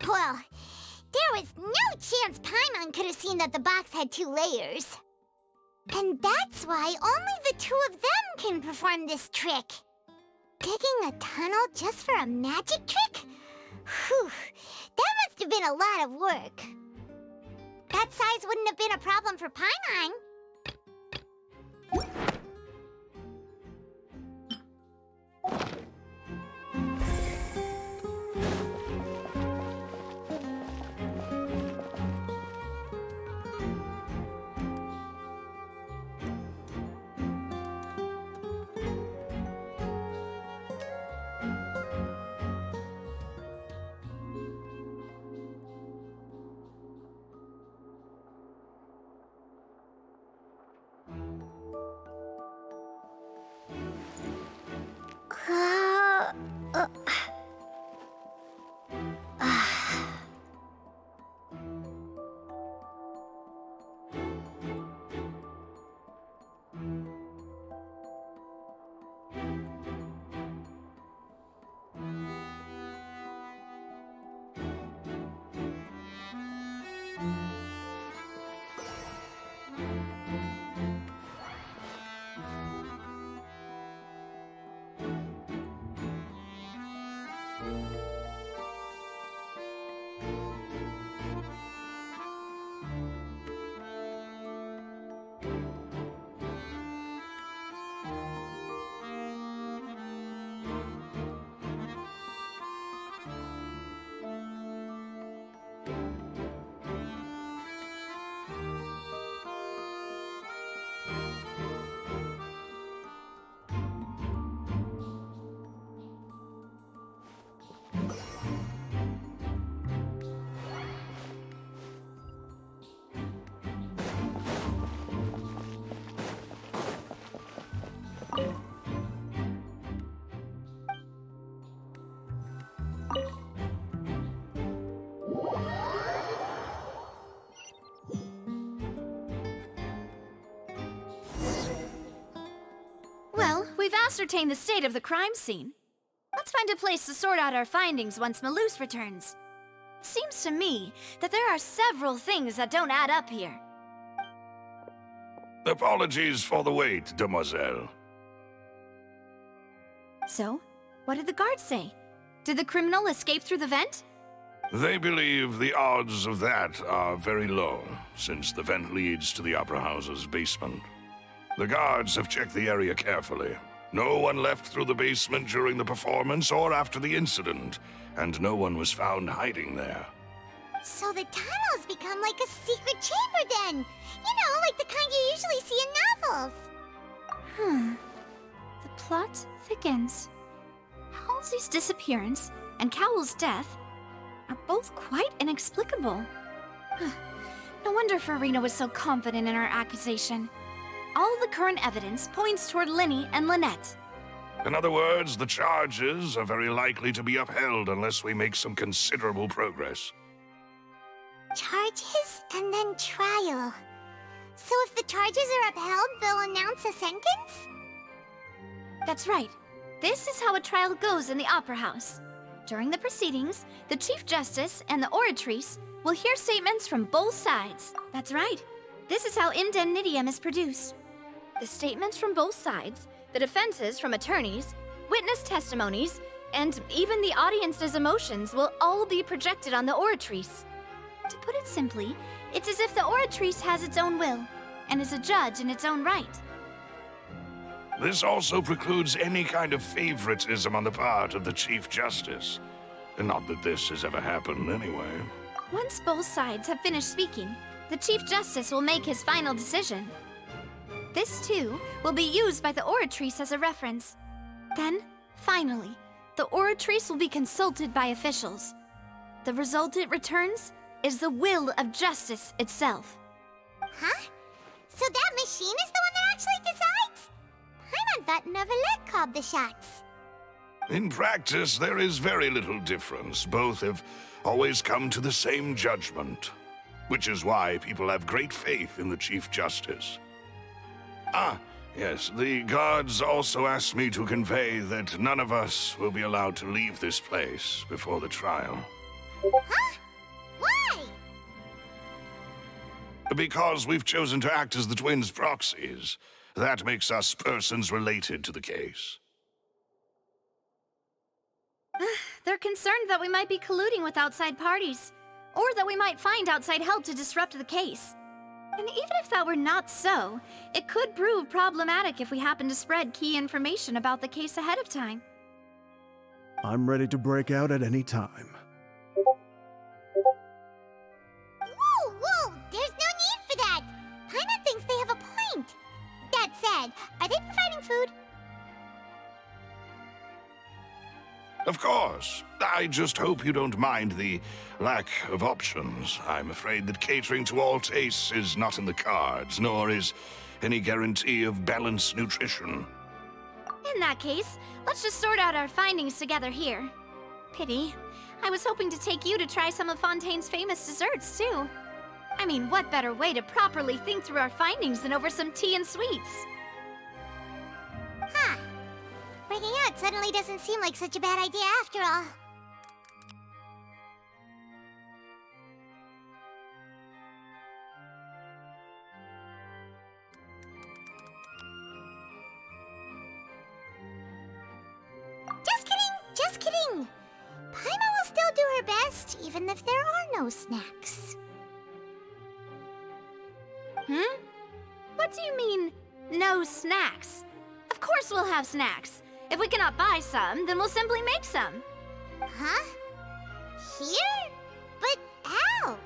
Well, there was no chance Paimon could have seen that the box had 2 layers. And that's why only the 2 of them can perform this trick. Digging a tunnel just for a magic trick? Whew, that must have been a lot of work. That size wouldn't have been a problem for Paimon. We've ascertained the state of the crime scene. Let's find a place to sort out our findings once Malus returns. Seems to me that there are several things that don't add up here. Apologies for the wait, demoiselle. So, what did the guards say? Did the criminal escape through the vent? They believe the odds of that are very low, since the vent leads to the Opera House's basement. The guards have checked the area carefully. No one left through the basement during the performance or after the incident, and no one was found hiding there. So the tunnel's become like a secret chamber then! You know, like the kind you usually see in novels. The plot thickens. Halsey's disappearance and Cowell's death are both quite inexplicable. No wonder Farina was so confident in her accusation. All the current evidence points toward Linny and Lynette. In other words, the charges are very likely to be upheld unless we make some considerable progress. Charges and then trial. So if the charges are upheld, they'll announce a sentence? That's right. This is how a trial goes in the Opera House. During the proceedings, the Chief Justice and the Oratrice will hear statements from both sides. That's right. This is how indemnitium is produced. The statements from both sides, the defenses from attorneys, witness testimonies, and even the audience's emotions will all be projected on the Oratrice. To put it simply, it's as if the Oratrice has its own will, and is a judge in its own right. This also precludes any kind of favoritism on the part of the Chief Justice. Not that this has ever happened anyway. Once both sides have finished speaking, the Chief Justice will make his final decision. This, too, will be used by the Oratrice as a reference. Then, finally, the Oratrice will be consulted by officials. The result it returns is the will of justice itself. Huh? So that machine is the one that actually decides? Paimon thought Neuvillette called the shots. In practice, there is very little difference. Both have always come to the same judgment, which is why people have great faith in the Chief Justice. Ah, yes, the guards also asked me to convey that none of us will be allowed to leave this place before the trial. Huh? Why? Because we've chosen to act as the twins' proxies. That makes us persons related to the case. They're concerned that we might be colluding with outside parties, or that we might find outside help to disrupt the case. And even if that were not so, it could prove problematic if we happen to spread key information about the case ahead of time. I'm ready to break out at any time. Whoa, whoa! There's no need for that! Paimon thinks they have a point. That said, are they providing food? Of course. I just hope you don't mind the lack of options. I'm afraid that catering to all tastes is not in the cards, nor is any guarantee of balanced nutrition. In that case, let's just sort out our findings together here. Pity. I was hoping to take you to try some of Fontaine's famous desserts, too. I mean, what better way to properly think through our findings than over some tea and sweets? Huh. Breaking out suddenly doesn't seem like such a bad idea after all. Just kidding! Just kidding! Paimon will still do her best, even if there are no snacks. Hmm? What do you mean, no snacks? Of course we'll have snacks. If we cannot buy some, then we'll simply make some. Huh? Here? But how?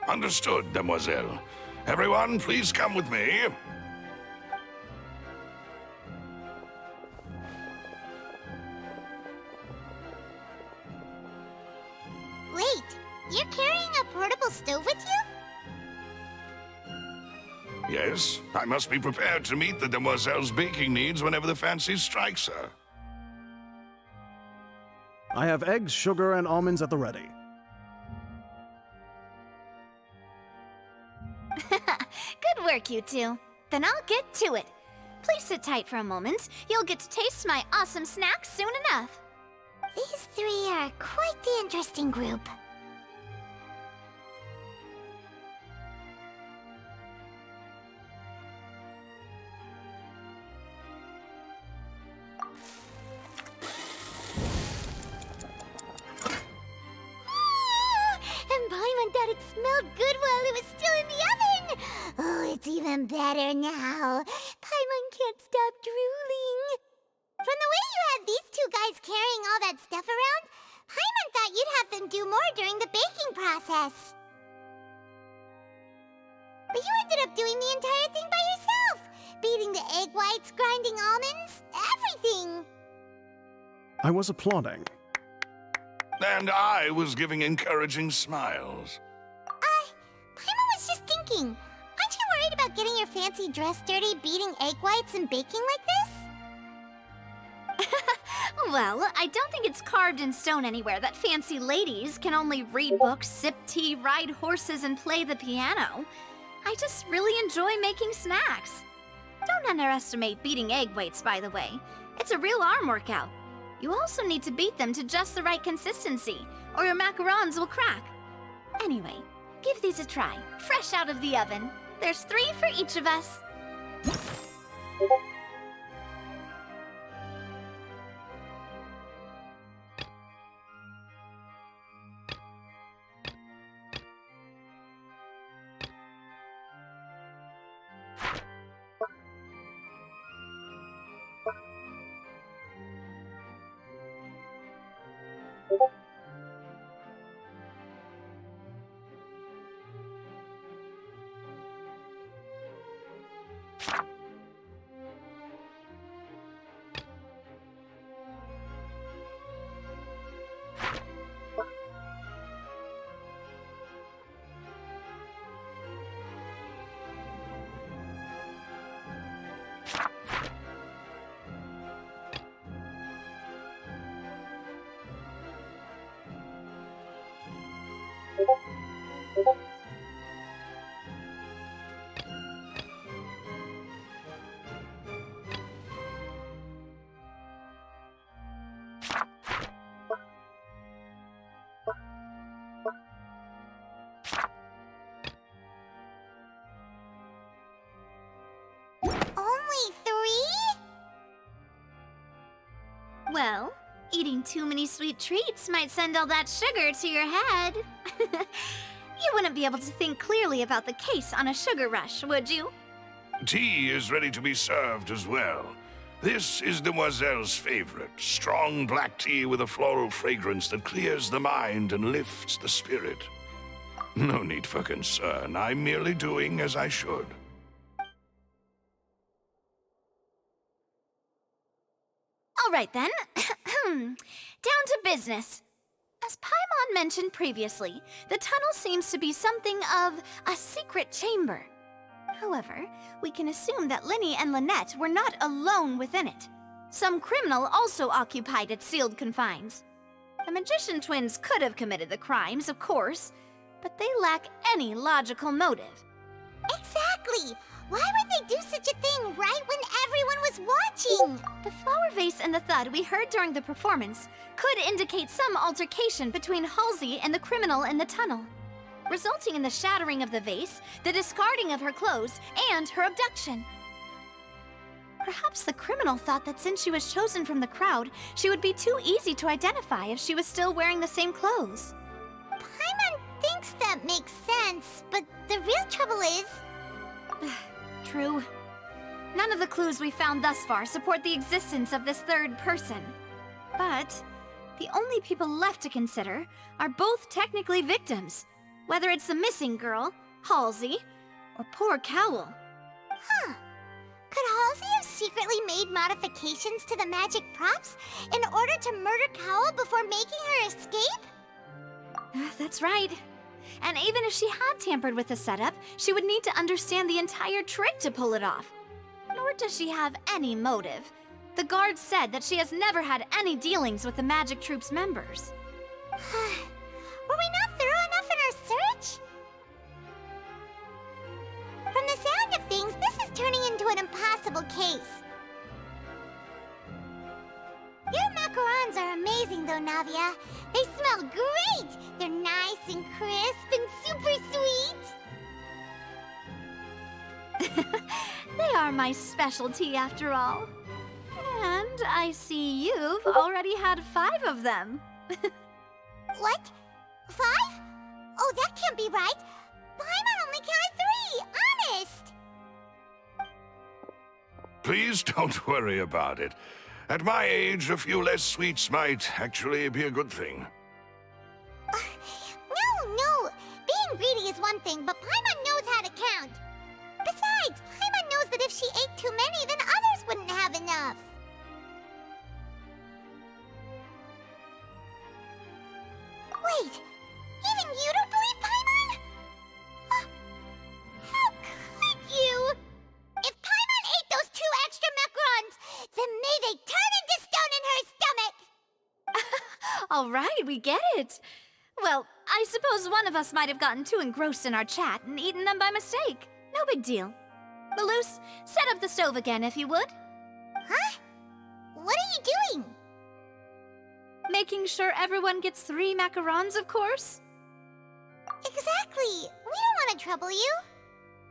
Understood, Demoiselle. Everyone, please come with me. Wait, you're carrying a portable stove with you? Yes, I must be prepared to meet the Demoiselle's baking needs whenever the fancy strikes her. I have eggs, sugar, and almonds at the ready. Good work, you two. Then I'll get to it. Please sit tight for a moment. You'll get to taste my awesome snacks soon enough. These three are quite the interesting group. And Paimon thought it smelled good while it was still in the oven! Oh, it's even better now. Paimon can't stop drooling. From the way you had these two guys carrying all that stuff around, Paimon thought you'd have them do more during the baking process. But you ended up doing the entire thing by yourself! Beating the egg whites, grinding almonds, everything! I was applauding. And I was giving encouraging smiles. Paimon was just thinking, aren't you worried about getting your fancy dress dirty beating egg whites and baking like this? Well, I don't think it's carved in stone anywhere that fancy ladies can only read books, sip tea, ride horses, and play the piano. I just really enjoy making snacks. Don't underestimate beating egg whites, by the way. It's a real arm workout. You also need to beat them to just the right consistency, or your macarons will crack. Anyway, give these a try, fresh out of the oven. There's 3 for each of us. Well, eating too many sweet treats might send all that sugar to your head. You wouldn't be able to think clearly about the case on a sugar rush, would you? Tea is ready to be served as well. This is Demoiselle's favorite, strong black tea with a floral fragrance that clears the mind and lifts the spirit. No need for concern. I'm merely doing as I should. All right then. Down to business. As Paimon mentioned previously, the tunnel seems to be something of a secret chamber. However, we can assume that Linny and Lynette were not alone within it. Some criminal also occupied its sealed confines. The magician twins could have committed the crimes, of course, but they lack any logical motive. Exactly! Why would they do such a thing right when everyone was watching? The flower vase and the thud we heard during the performance could indicate some altercation between Halsey and the criminal in the tunnel, resulting in the shattering of the vase, the discarding of her clothes, and her abduction. Perhaps the criminal thought that since she was chosen from the crowd, she would be too easy to identify if she was still wearing the same clothes. Paimon thinks that makes sense, but the real trouble is... True. None of the clues we found thus far support the existence of this third person. But the only people left to consider are both technically victims, whether it's the missing girl, Halsey, or poor Cowell. Huh. Could Halsey have secretly made modifications to the magic props in order to murder Cowell before making her escape? That's right. And even if she had tampered with the setup, she would need to understand the entire trick to pull it off. Nor does she have any motive. The guard said that she has never had any dealings with the Magic Troop's members. Were we not thorough enough in our search? From the sound of things, this is turning into an impossible case. Your macarons are amazing though, Navia. They smell great! They're nice and crisp and super sweet! They are my specialty after all. And I see you've already had 5 of them. What? 5? Oh, that can't be right. Paimon only counted 3, honest! Please don't worry about it. At my age, a few less sweets might actually be a good thing. No. Being greedy is one thing, but Paimon knows how to count. Besides, Paimon knows that if she ate too many, then others wouldn't have enough. Wait, even you don't believe Paimon? How could you? If Paimon ate those 2 extra macarons, then may they turn into stone in her stomach! All right, we get it. Well, I suppose one of us might have gotten too engrossed in our chat and eaten them by mistake. No big deal. Maloose, set up the stove again if you would. Huh? What are you doing? Making sure everyone gets 3 macarons, of course. Exactly. We don't want to trouble you.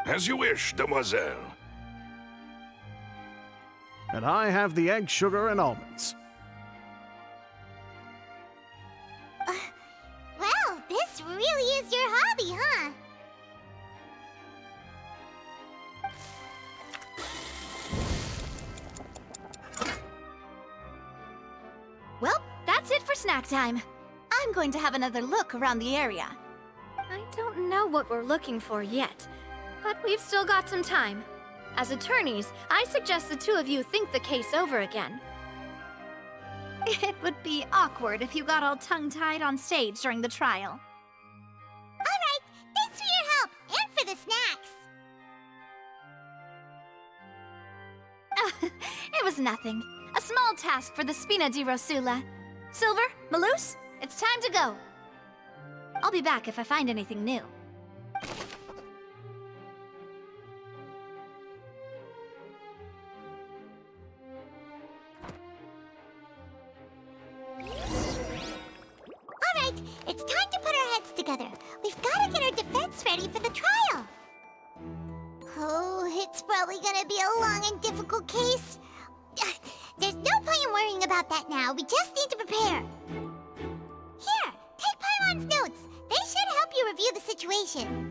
As you wish, Demoiselle. And I have the egg, sugar, and almonds. Well, this really is your hobby, huh? Well, that's it for snack time. I'm going to have another look around the area. I don't know what we're looking for yet, but we've still got some time. As attorneys, I suggest the 2 of you think the case over again. It would be awkward if you got all tongue-tied on stage during the trial. All right, thanks for your help, and for the snacks. It was nothing. A small task for the Spina di Rosula. Silver, Maloose, it's time to go. I'll be back if I find anything new. All right, it's time to put our heads together. We've got to get our defense ready for the trial. Oh, it's probably gonna be a long and difficult case. There's no point in worrying about about that now. We just need to prepare. Here, take Paimon's notes. They should help you review the situation.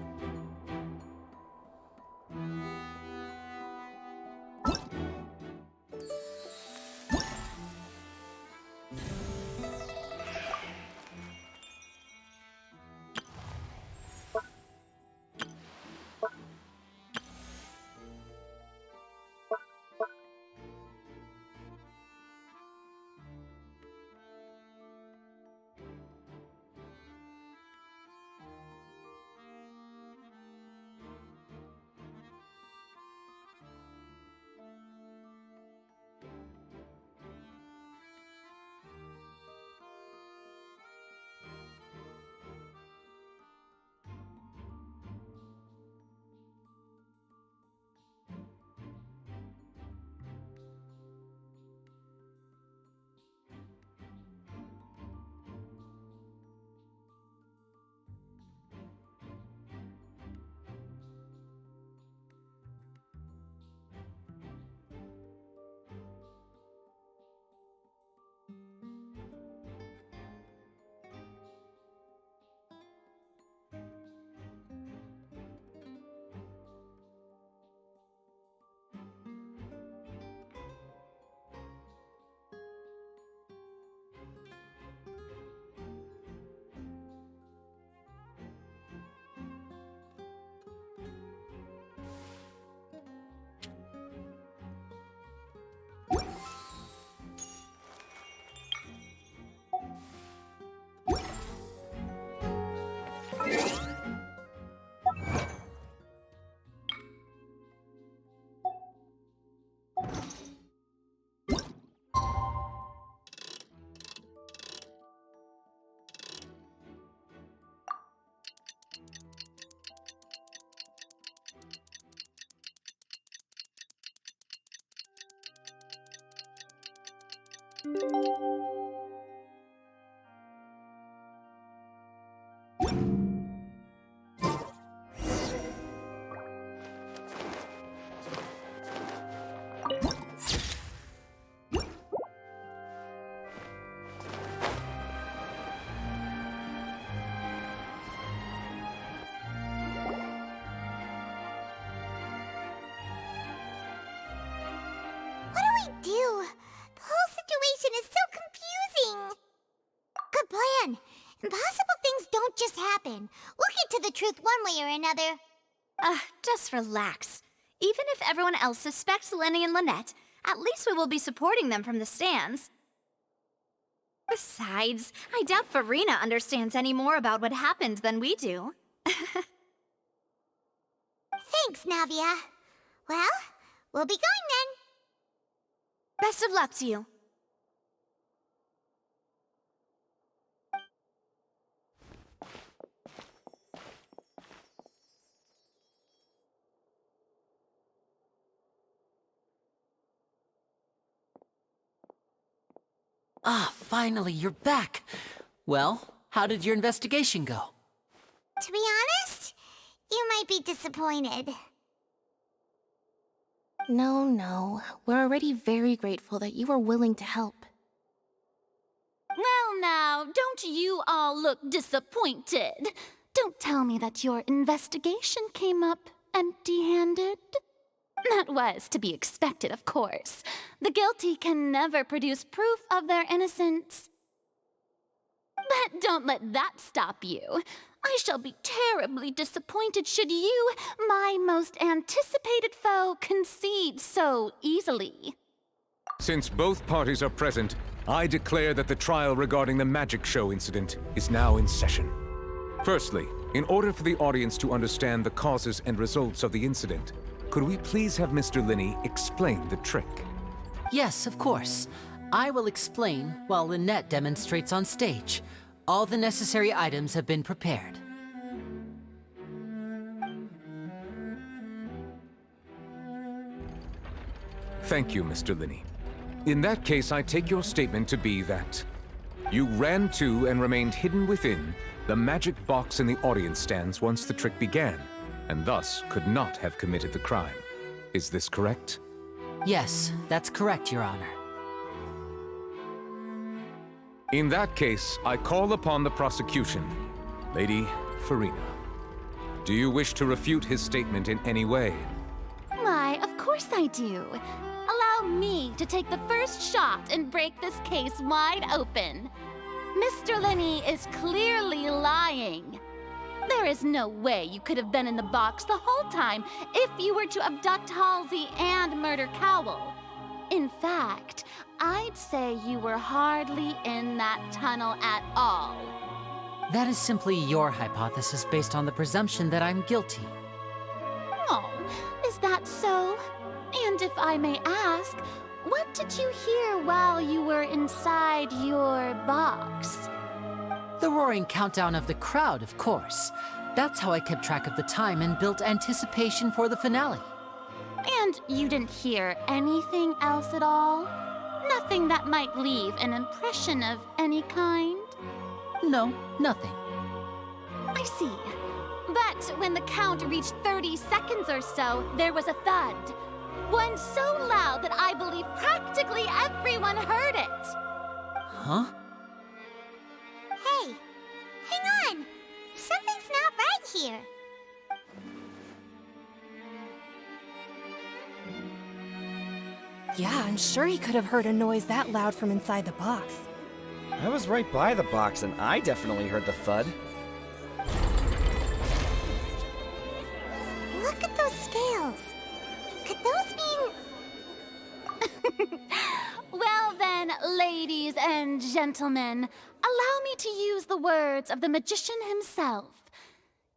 Do? The whole situation is so confusing. Good plan. Impossible things don't just happen. We'll get to the truth one way or another. Just relax. Even if everyone else suspects Lenny and Lynette, at least we will be supporting them from the stands. Besides, I doubt Farina understands any more about what happened than we do. Thanks, Navia. Well, we'll be going then. Best of luck to you. Ah, finally, you're back. Well, how did your investigation go? To be honest, you might be disappointed. No. We're already very grateful that you were willing to help. Well now, don't you all look disappointed. Don't tell me that your investigation came up empty-handed. That was to be expected, of course. The guilty can never produce proof of their innocence. But don't let that stop you. I shall be terribly disappointed should you, my most anticipated foe, concede so easily. Since both parties are present, I declare that the trial regarding the magic show incident is now in session. Firstly, in order for the audience to understand the causes and results of the incident, could we please have Mr. Linney explain the trick? Yes, of course. I will explain while Lynette demonstrates on stage. All the necessary items have been prepared. Thank you, Mr. Linney. In that case, I take your statement to be that you ran to and remained hidden within the magic box in the audience stands once the trick began, and thus could not have committed the crime. Is this correct? Yes, that's correct, Your Honor. In that case, I call upon the prosecution. Lady Farina, do you wish to refute his statement in any way? Why, of course I do. Allow me to take the first shot and break this case wide open. Mr. Linney is clearly lying. There is no way you could have been in the box the whole time if you were to abduct Halsey and murder Cowell. In fact, I'd say you were hardly in that tunnel at all. That is simply your hypothesis based on the presumption that I'm guilty. Oh, is that so? And if I may ask, what did you hear while you were inside your box? The roaring countdown of the crowd, of course. That's how I kept track of the time and built anticipation for the finale. And you didn't hear anything else at all? Nothing that might leave an impression of any kind? No, nothing. I see. But when the count reached 30 seconds or so, there was a thud. One so loud that I believe practically everyone heard it. Huh? Hey, hang on. Something's not right here. Yeah, I'm sure he could have heard a noise that loud from inside the box. I was right by the box and I definitely heard the thud. Look at those scales. Could those mean... Well then, ladies and gentlemen, allow me to use the words of the magician himself.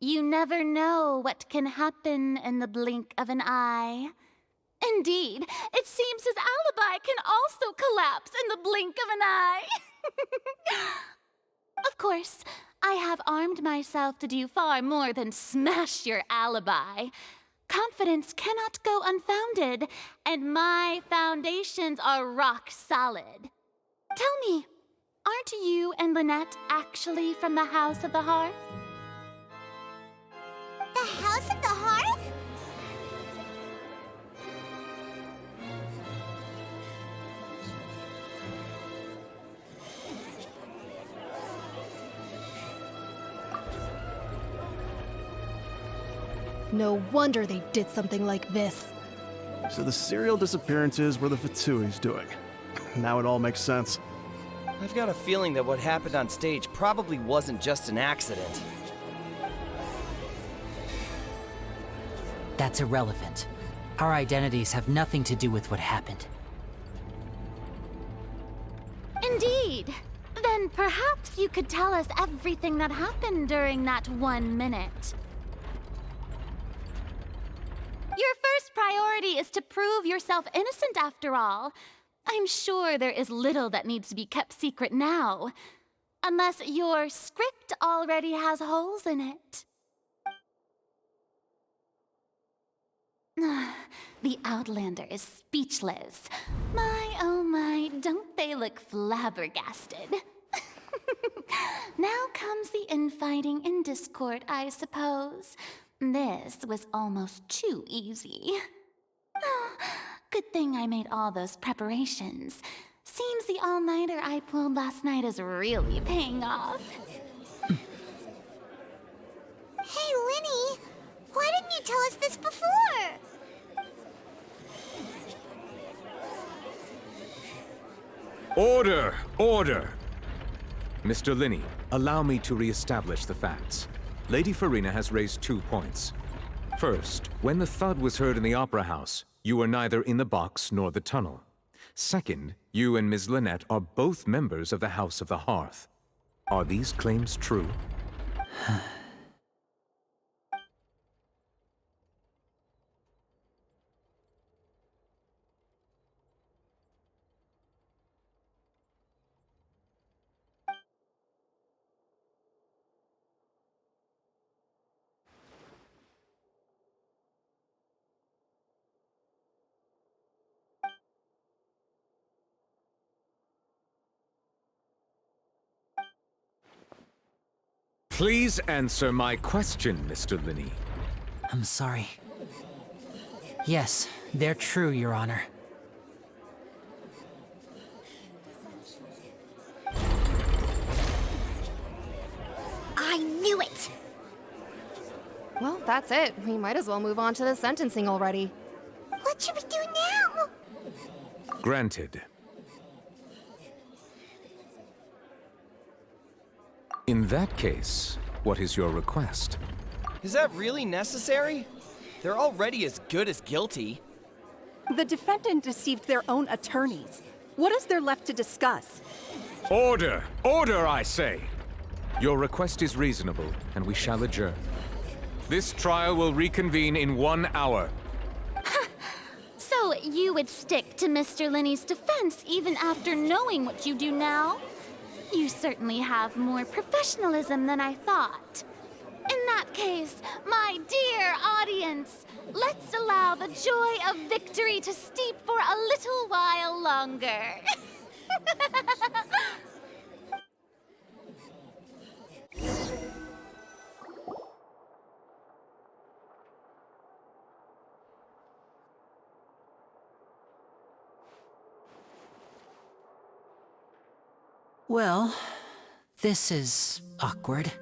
You never know what can happen in the blink of an eye. Indeed, it seems his alibi can also collapse in the blink of an eye. Of course, I have armed myself to do far more than smash your alibi. Confidence cannot go unfounded, and my foundations are rock solid. Tell me, aren't you and Lynette actually from the House of the Hearth? The House of the Hearth? No wonder they did something like this. So the serial disappearances were the Fatsui's doing. Now it all makes sense. I've got a feeling that what happened on stage probably wasn't just an accident. That's irrelevant. Our identities have nothing to do with what happened. Indeed. Then perhaps you could tell us everything that happened during that 1 minute. Your first priority is to prove yourself innocent, after all. I'm sure there is little that needs to be kept secret now. Unless your script already has holes in it. The Outlander is speechless. My, oh my, don't they look flabbergasted? Now comes the infighting and discord, I suppose. This was almost too easy. Good thing I made all those preparations. Seems the all-nighter I pulled last night is really paying off. Hey, Linny, why didn't you tell us this before? Order! Order! Mr. Linney, allow me to re-establish the facts. Lady Farina has raised 2 points. First, when the thud was heard in the Opera House, you were neither in the box nor the tunnel. Second, you and Ms. Lynette are both members of the House of the Hearth. Are these claims true? Please answer my question, Mr. Linney. I'm sorry. Yes, they're true, Your Honor. if that's it, we might as well move on to the sentencing already. What should we do now? Granted. In that case, what is your request? Is that really necessary? They're already as good as guilty. The defendant deceived their own attorneys. What is there left to discuss? Order! Order, I say! Your request is reasonable, and we shall adjourn. This trial will reconvene in 1 hour. So you would stick to Mr. Linney's defense even after knowing what you do now? You certainly have more professionalism than I thought. In that case, my dear audience, let's allow the joy of victory to steep for a little while longer. Well, this is awkward.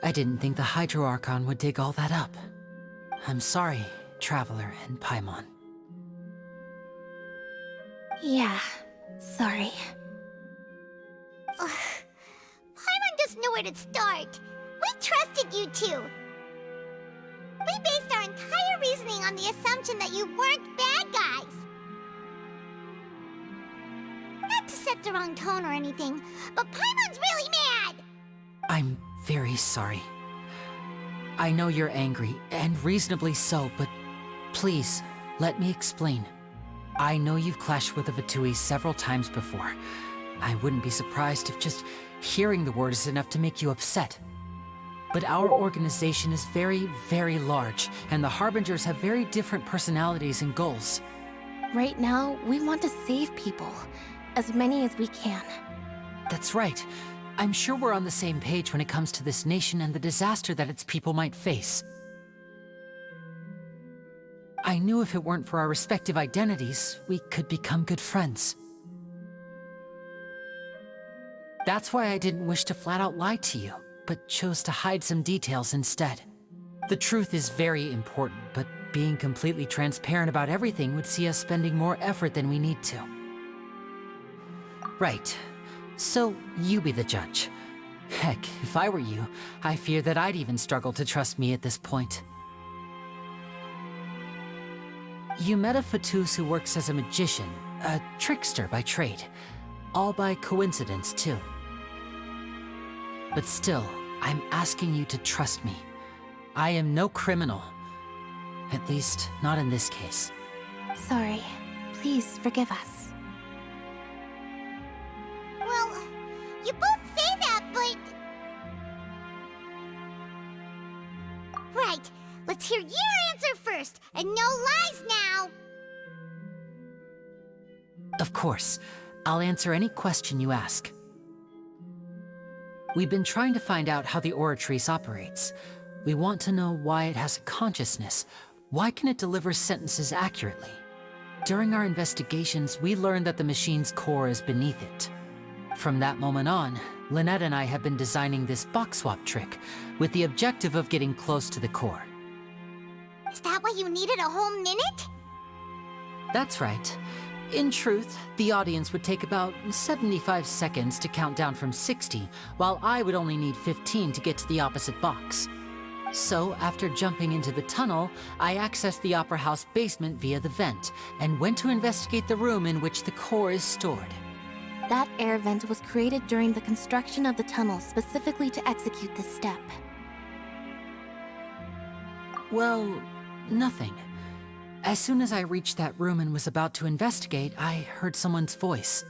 I didn't think the Hydro Archon would dig all that up. I'm sorry, Traveler and Paimon. Yeah, sorry. Paimon doesn't know where to start. We trusted you two. We based our entire reasoning on the assumption that you weren't bad guys. Not to set the wrong tone or anything, but Paimon's really mad! I'm very sorry. I know you're angry, and reasonably so, but please, let me explain. I know you've clashed with the Vitui several times before. I wouldn't be surprised if just hearing the word is enough to make you upset. But our organization is very, very large, and the Harbingers have very different personalities and goals. Right now, we want to save people. As many as we can. That's right. I'm sure we're on the same page when it comes to this nation and the disaster that its people might face. I knew if it weren't for our respective identities, we could become good friends. That's why I didn't wish to flat out lie to you, but chose to hide some details instead. The truth is very important, but being completely transparent about everything would see us spending more effort than we need to. Right. So, you be the judge. Heck, if I were you, I fear that I'd even struggle to trust me at this point. You met a Fatus who works as a magician, a trickster by trade. All by coincidence, too. But still, I'm asking you to trust me. I am no criminal. At least, not in this case. Sorry. Please forgive us. Well, you both say that, but... Right. Let's hear your answer first, and no lies now! Of course. I'll answer any question you ask. We've been trying to find out how the Oratrice operates. We want to know why it has a consciousness. Why can it deliver sentences accurately? During our investigations, we learned that the machine's core is beneath it. From that moment on, Lynette and I have been designing this box swap trick, with the objective of getting close to the core. Is that why you needed a whole minute? That's right. In truth, the audience would take about 75 seconds to count down from 60, while I would only need 15 to get to the opposite box. So, after jumping into the tunnel, I accessed the Opera House basement via the vent, and went to investigate the room in which the core is stored. That air vent was created during the construction of the tunnel specifically to execute this step. Well, nothing. As soon as I reached that room and was about to investigate, I heard someone's voice.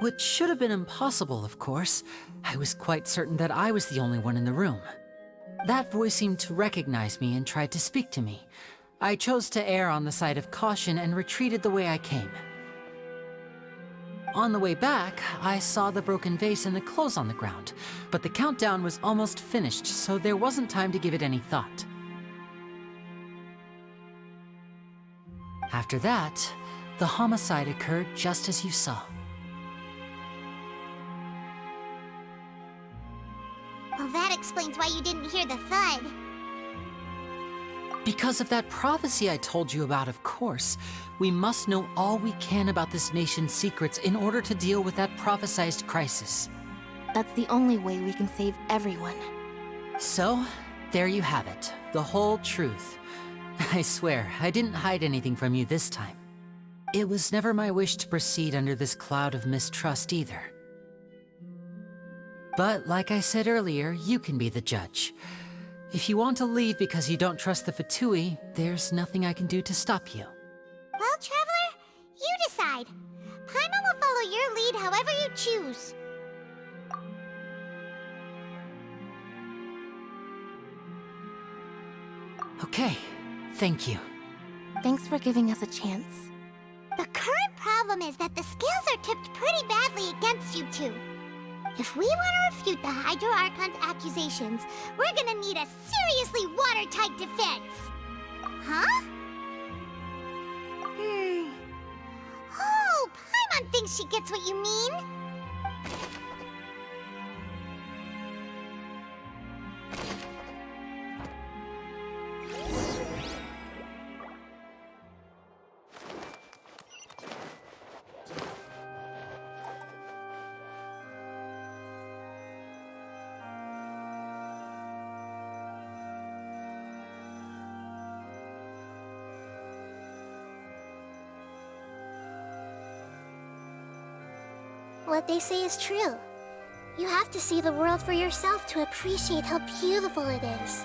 Which should have been impossible, of course. I was quite certain that I was the only one in the room. That voice seemed to recognize me and tried to speak to me. I chose to err on the side of caution and retreated the way I came. On the way back, I saw the broken vase and the clothes on the ground, but the countdown was almost finished, so there wasn't time to give it any thought. After that, the homicide occurred just as you saw. Well, that explains explains why you didn't hear the thud. Because of that prophecy I told you about, of course. We must know all we can about this nation's secrets in order to deal with that prophesized crisis. That's the only way we can save everyone. So, there you have it. The whole truth. I swear, I didn't hide anything from you this time. It was never my wish to proceed under this cloud of mistrust either. But like I said earlier, you can be the judge. If you want to leave because you don't trust the Fatui, there's nothing I can do to stop you. Well, Traveler, you decide. Paimon will follow your lead however you choose. Okay, thank you. Thanks for giving us a chance. The current problem is that the scales are tipped pretty badly against you two. If we want to refute the Hydro Archon's accusations, we're gonna need a seriously watertight defense. Huh? Oh, Paimon thinks she gets what you mean. What they say is true. You have to see the world for yourself to appreciate how beautiful it is.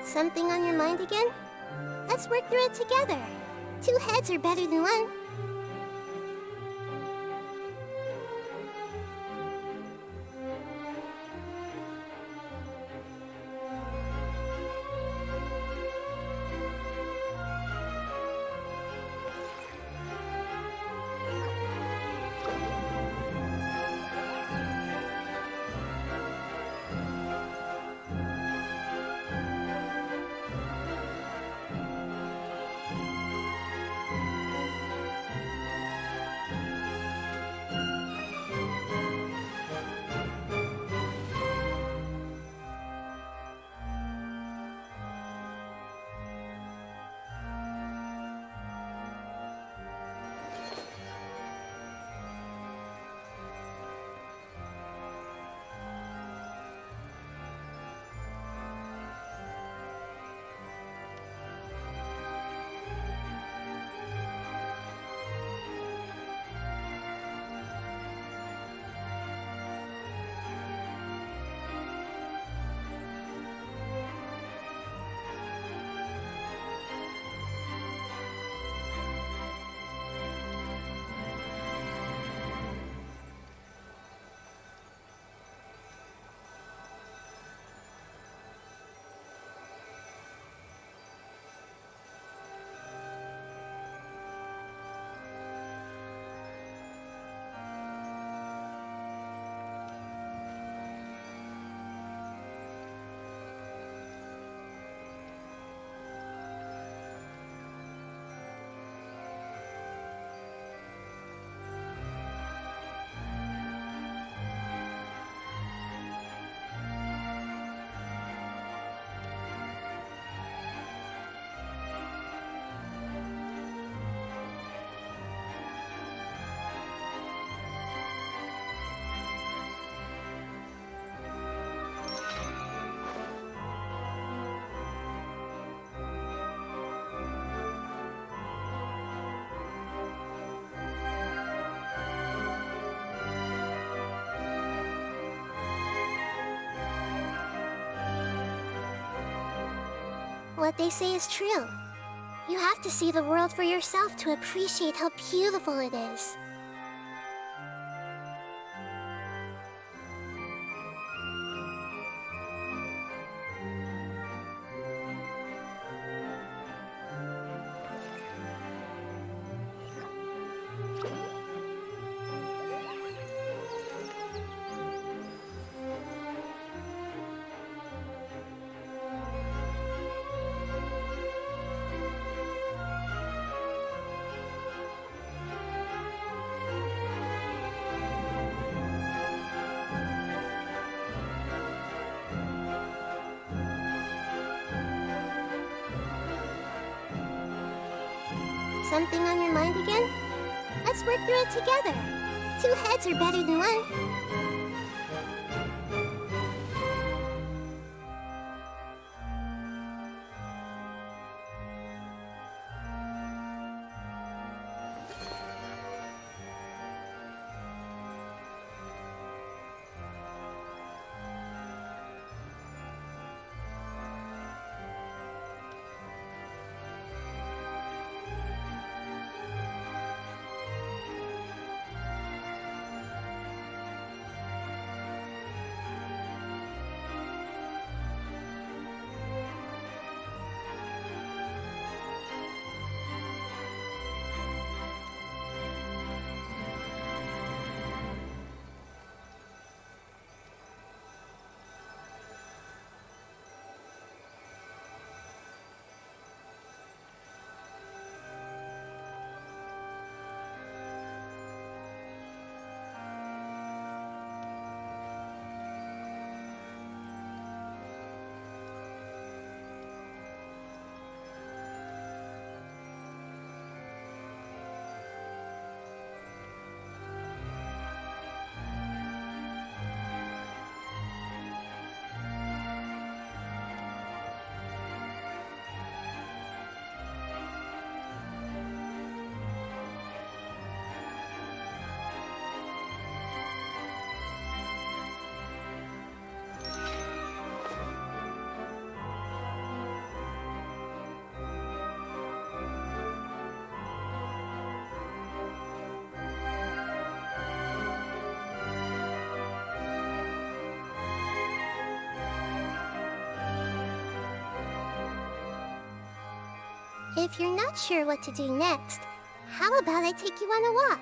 Something on your mind again? Let's work through it together. 2 heads are better than 1. What they say is true. You have to see the world for yourself to appreciate how beautiful it is. Something on your mind again? Let's work through it together. 2 heads are better than 1. If you're not sure what to do next, how about I take you on a walk?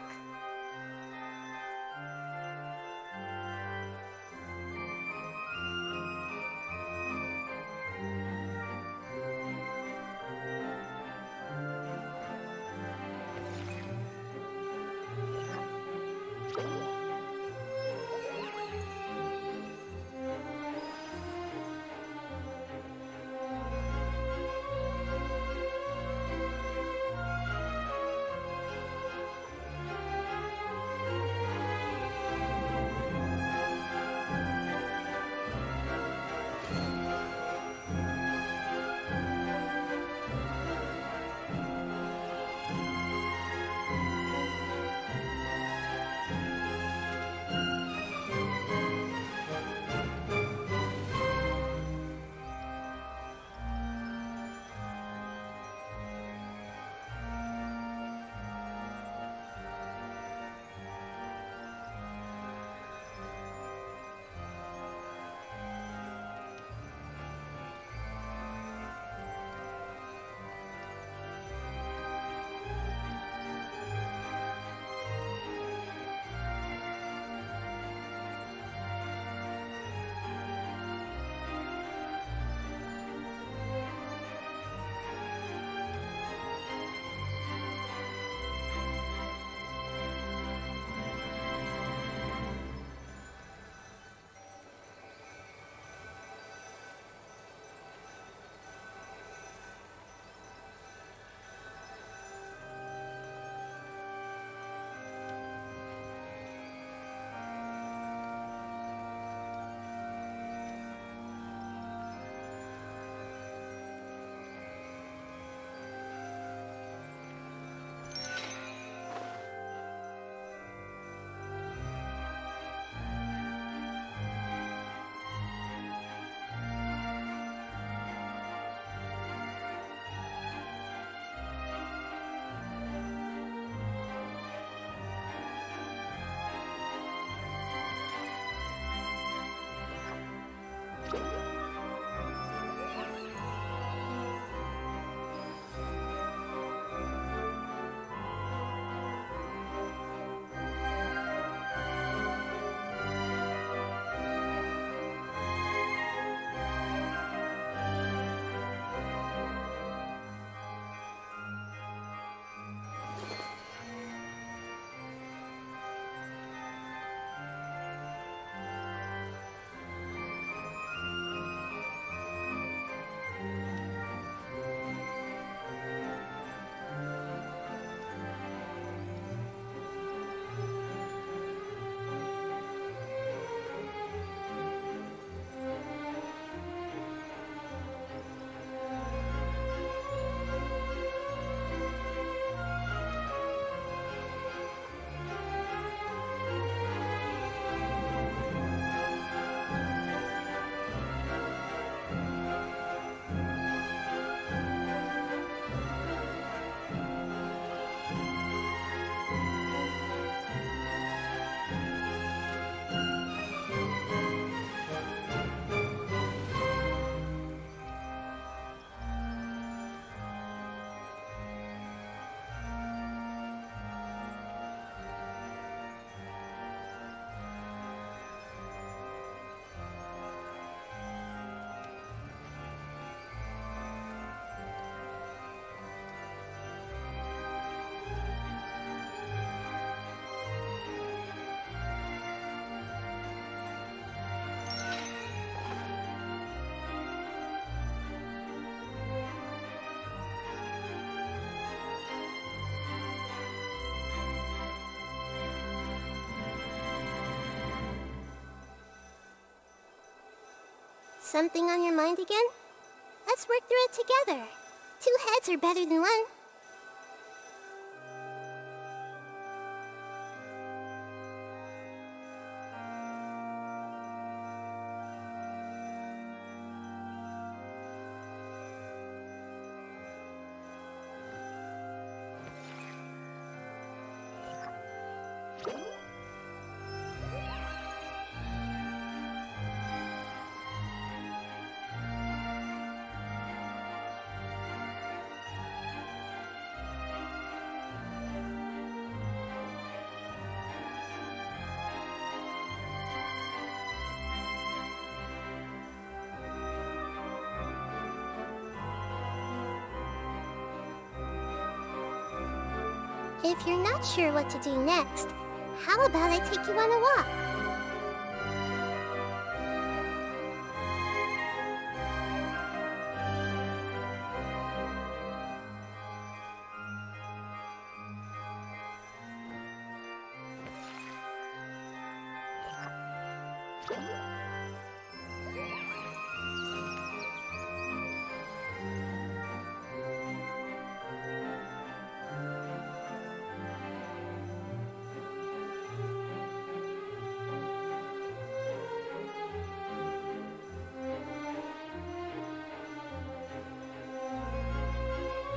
Something on your mind again? Let's work through it together. 2 heads are better than 1. If you're not sure what to do next, how about I take you on a walk?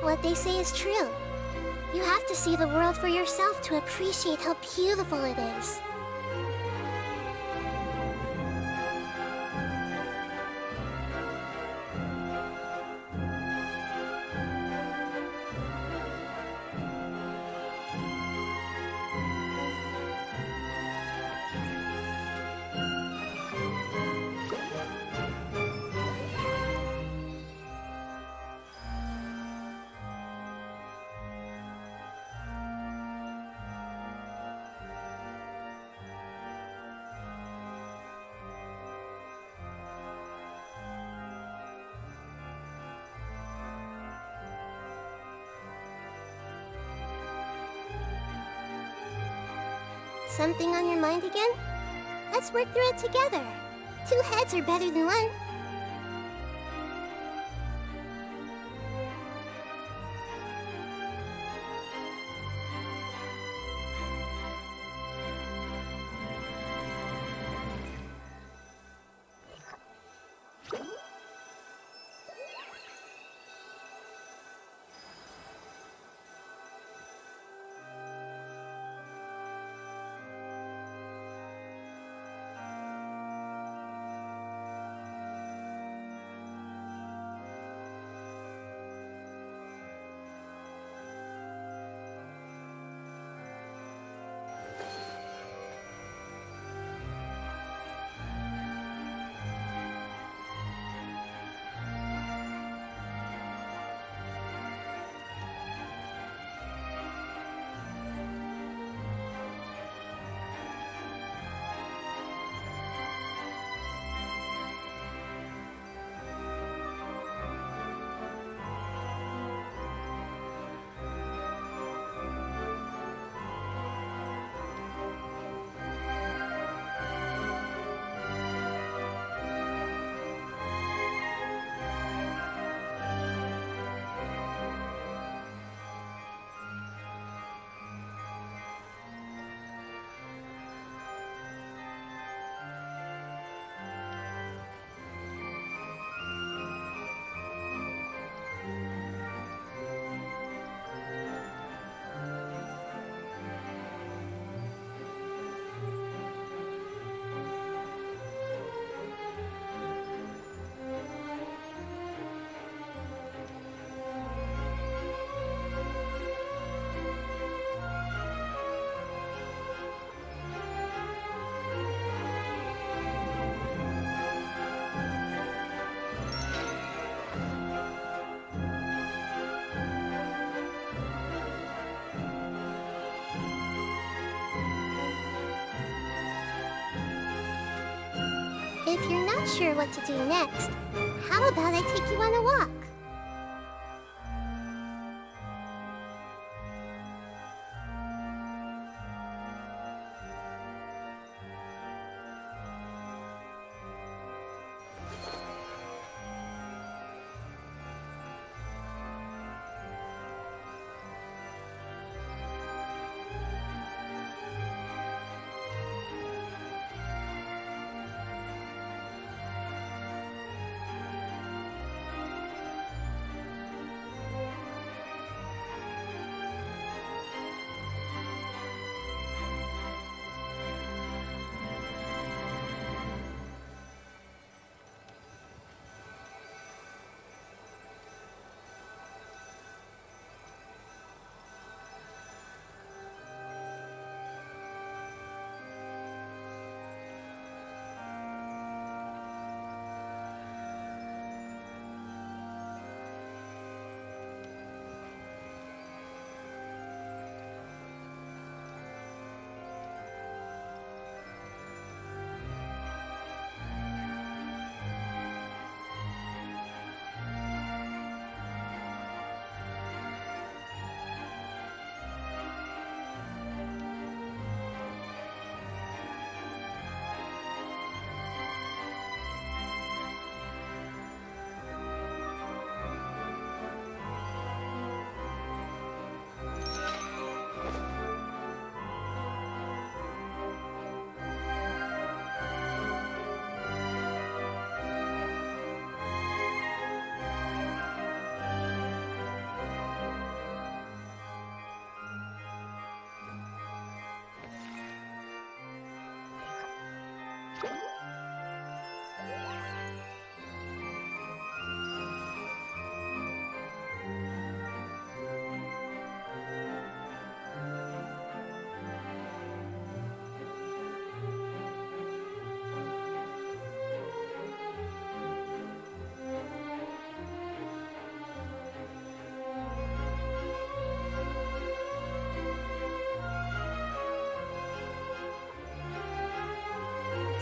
What they say is true. You have to see the world for yourself to appreciate how beautiful it is. Something on your mind again? Let's work through it together. 2 heads are better than 1. If you're not sure what to do next, how about I take you on a walk?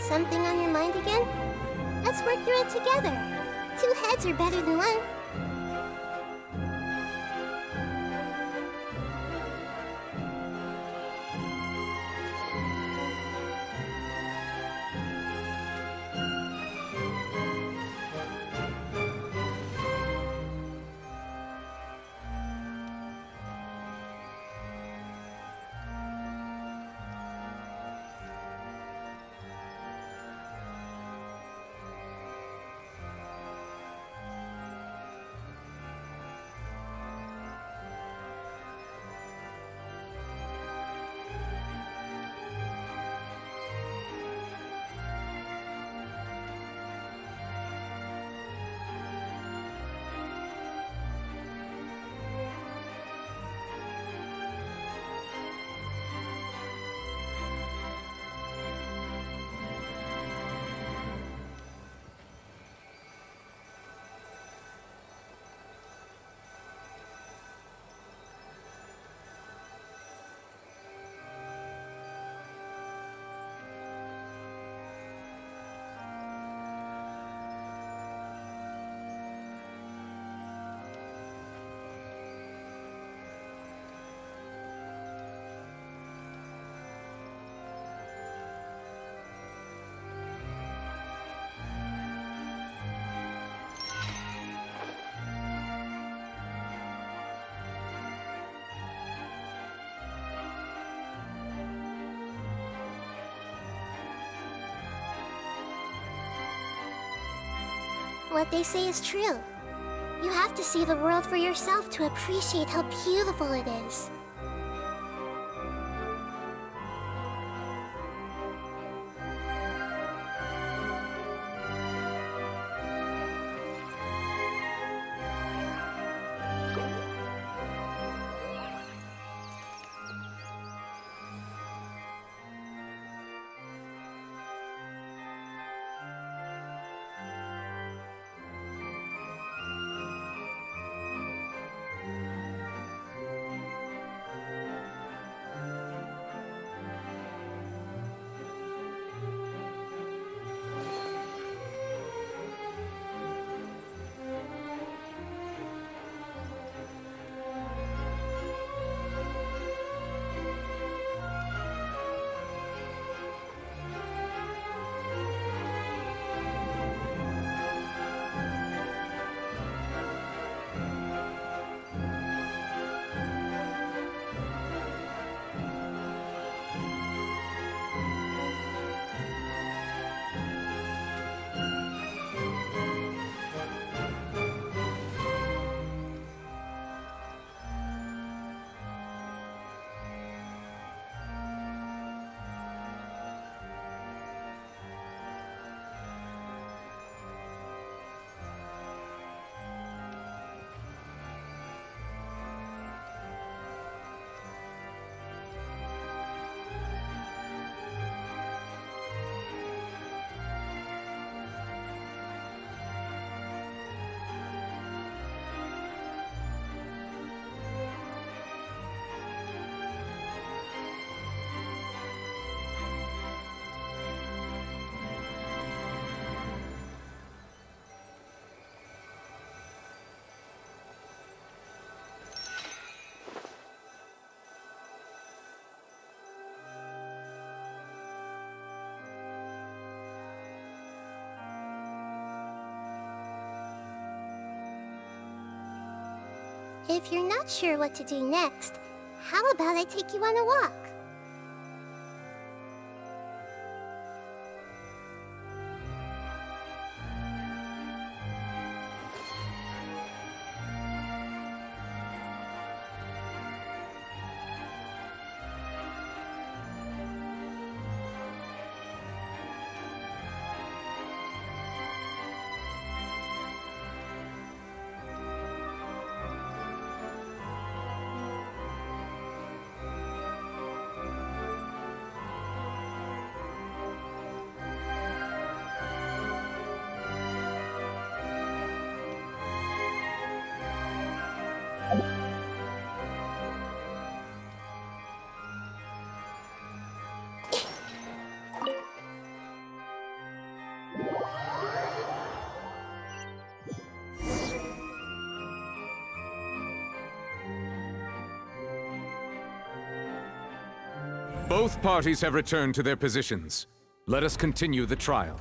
Something on your mind again? Let's work through it together. 2 heads are better than 1. What they say is true. You have to see the world for yourself to appreciate how beautiful it is. If you're not sure what to do next, how about I take you on a walk? Both parties have returned to their positions. Let us continue the trial.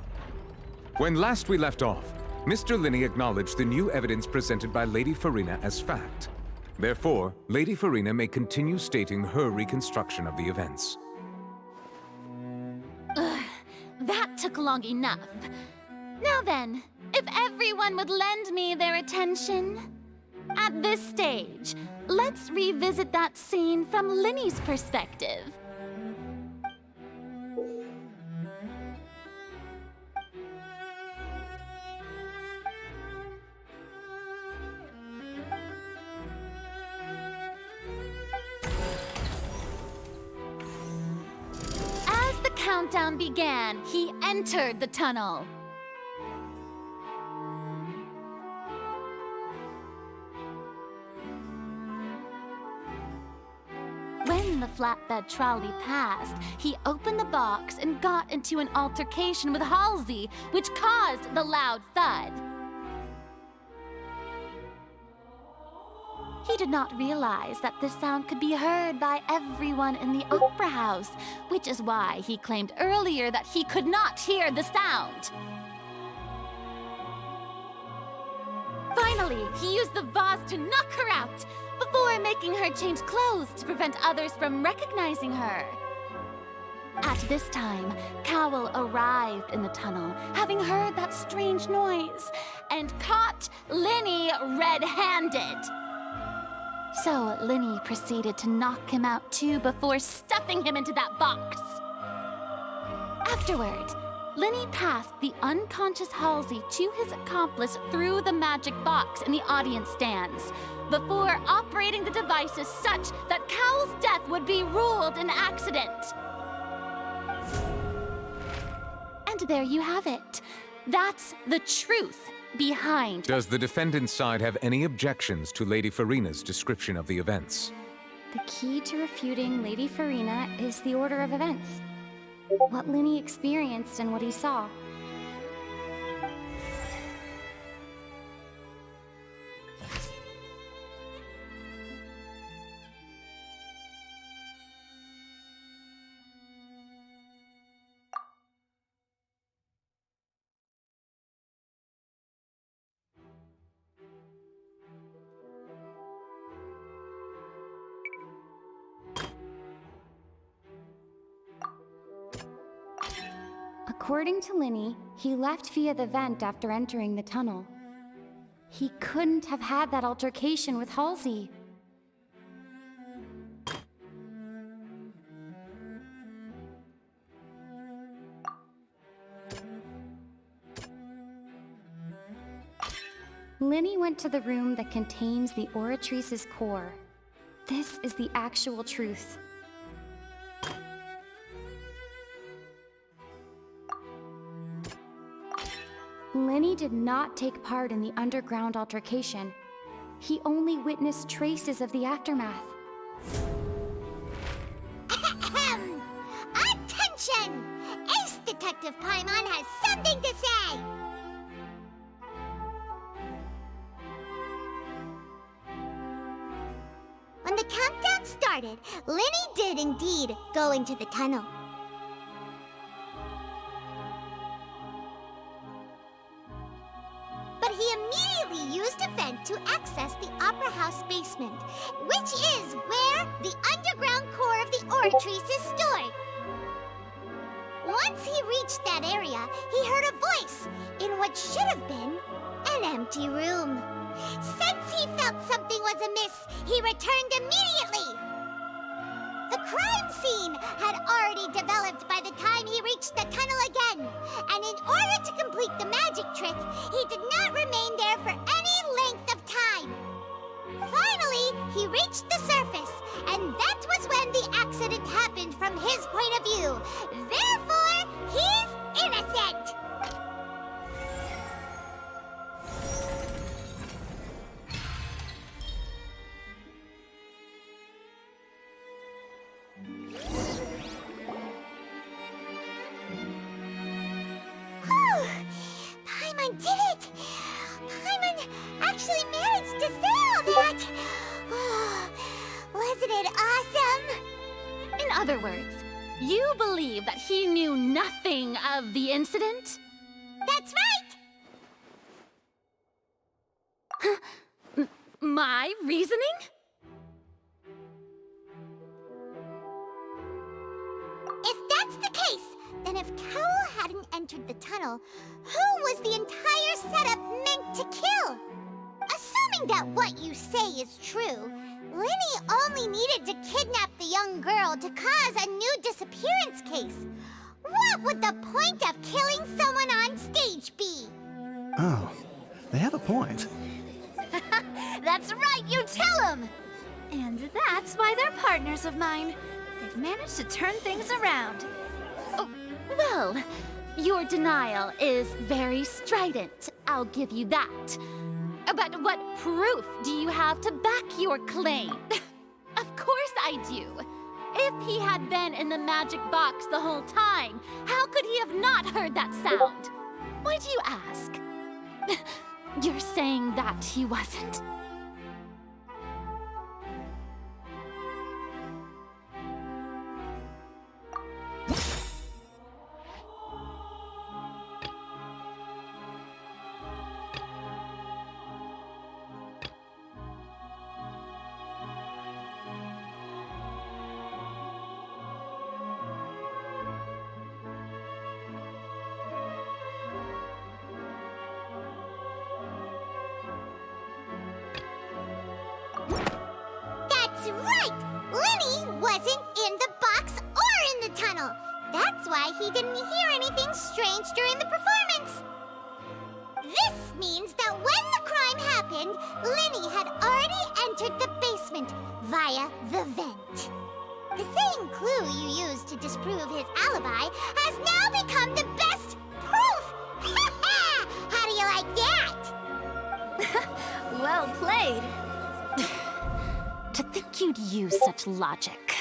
When last we left off, Mr. Linney acknowledged the new evidence presented by Lady Farina as fact. Therefore, Lady Farina may continue stating her reconstruction of the events. Ugh, that took long enough. Now then, if everyone would lend me their attention. At this stage, let's revisit that scene from Linney's perspective. As the countdown began, he entered the tunnel. When the flatbed trolley passed, he opened the box and got into an altercation with Halsey, which caused the loud thud. He did not realize that this sound could be heard by everyone in the opera house, which is why he claimed earlier that he could not hear the sound. Finally, he used the vase to knock her out, before making her change clothes to prevent others from recognizing her. At this time, Cowell arrived in the tunnel, having heard that strange noise, and caught Linney red-handed. So Linney proceeded to knock him out too before stuffing him into that box. Afterward, Linney passed the unconscious Halsey to his accomplice through the magic box in the audience stands, before operating the devices such that Cowell's death would be ruled an accident. And there you have it. That's the truth behind. Does the defendant's side have any objections to Lady Farina's description of the events? The key to refuting Lady Farina is the order of events. What Linney experienced and what he saw. According to Linney, he left via the vent after entering the tunnel. He couldn't have had that altercation with Halsey. Linney went to the room that contains the Oratrice's core. This is the actual truth. Linney did not take part in the underground altercation. He only witnessed traces of the aftermath. Attention! Ace Detective Paimon has something to say! When the countdown started, Linney did indeed go into the tunnel. But he immediately used a vent to access the Opera House basement, which is where the underground core of the Oratrice is stored. Once he reached that area, he heard a voice in what should have been an empty room. Since he felt something was amiss, he returned immediately. The crime scene had already developed by the time he reached the tunnel again, and in order to complete the magic trick, he did not remain there for any length of time. Finally, he reached the surface, and that was when the accident happened from his point of view. Therefore, he's innocent! Paimon did it! Paimon actually managed to say all that! Wasn't it awesome? In other words, You believe that he knew nothing of the incident? That's right! My reasoning? If that's the case, then if Cowell hadn't entered the tunnel, who was the entire setup meant to kill? Assuming that what you say is true, Linny only needed to kidnap the young girl to cause a new disappearance case. What would the point of killing someone on stage be? Oh, they have a point. That's right, you tell them! And that's why they're partners of mine. They've managed to turn things around. Oh, well, your denial is very strident, I'll give you that. But what proof do you have to back your claim? Of course I do. If he had been in the magic box the whole time, how could he have not heard that sound? Why do you ask? You're saying that he wasn't. That's right! Linny wasn't in the box or in the tunnel. That's why he didn't hear anything strange during the performance. This means that when the crime happened, Linny had already entered the basement via the vent. The same clue you used to disprove his alibi has now become the best proof! How do you like that? Well played. To think you'd use such logic.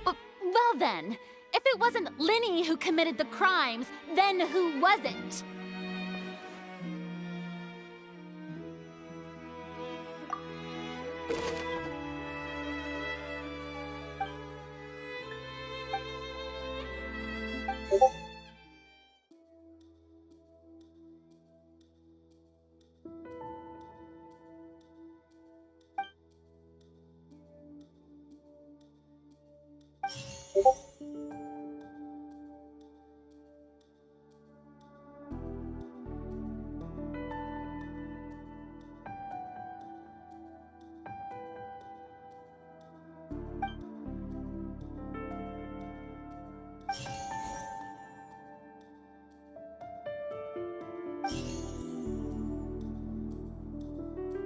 Well then, if it wasn't Linny who committed the crimes, then who was it?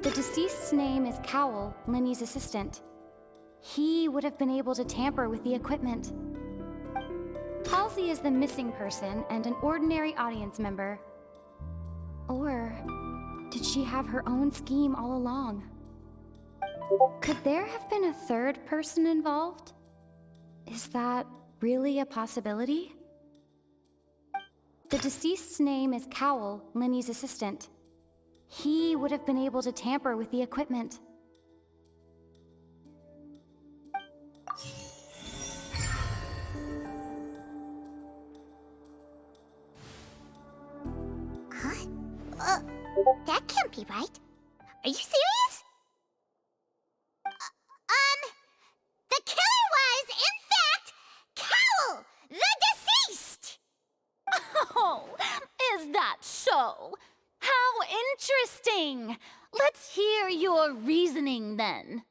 The deceased's name is Cowell, Linny's assistant. He would have been able to tamper with the equipment. Halsey is the missing person and an ordinary audience member. Or did she have her own scheme all along? Could there have been a third person involved? Is that really a possibility? The deceased's name is Cowell, Linny's assistant. He would have been able to tamper with the equipment. Huh? That can't be right. Are you serious? The killer was, in fact, Cowell, the deceased! Oh, is that so? How interesting! Let's hear your reasoning then.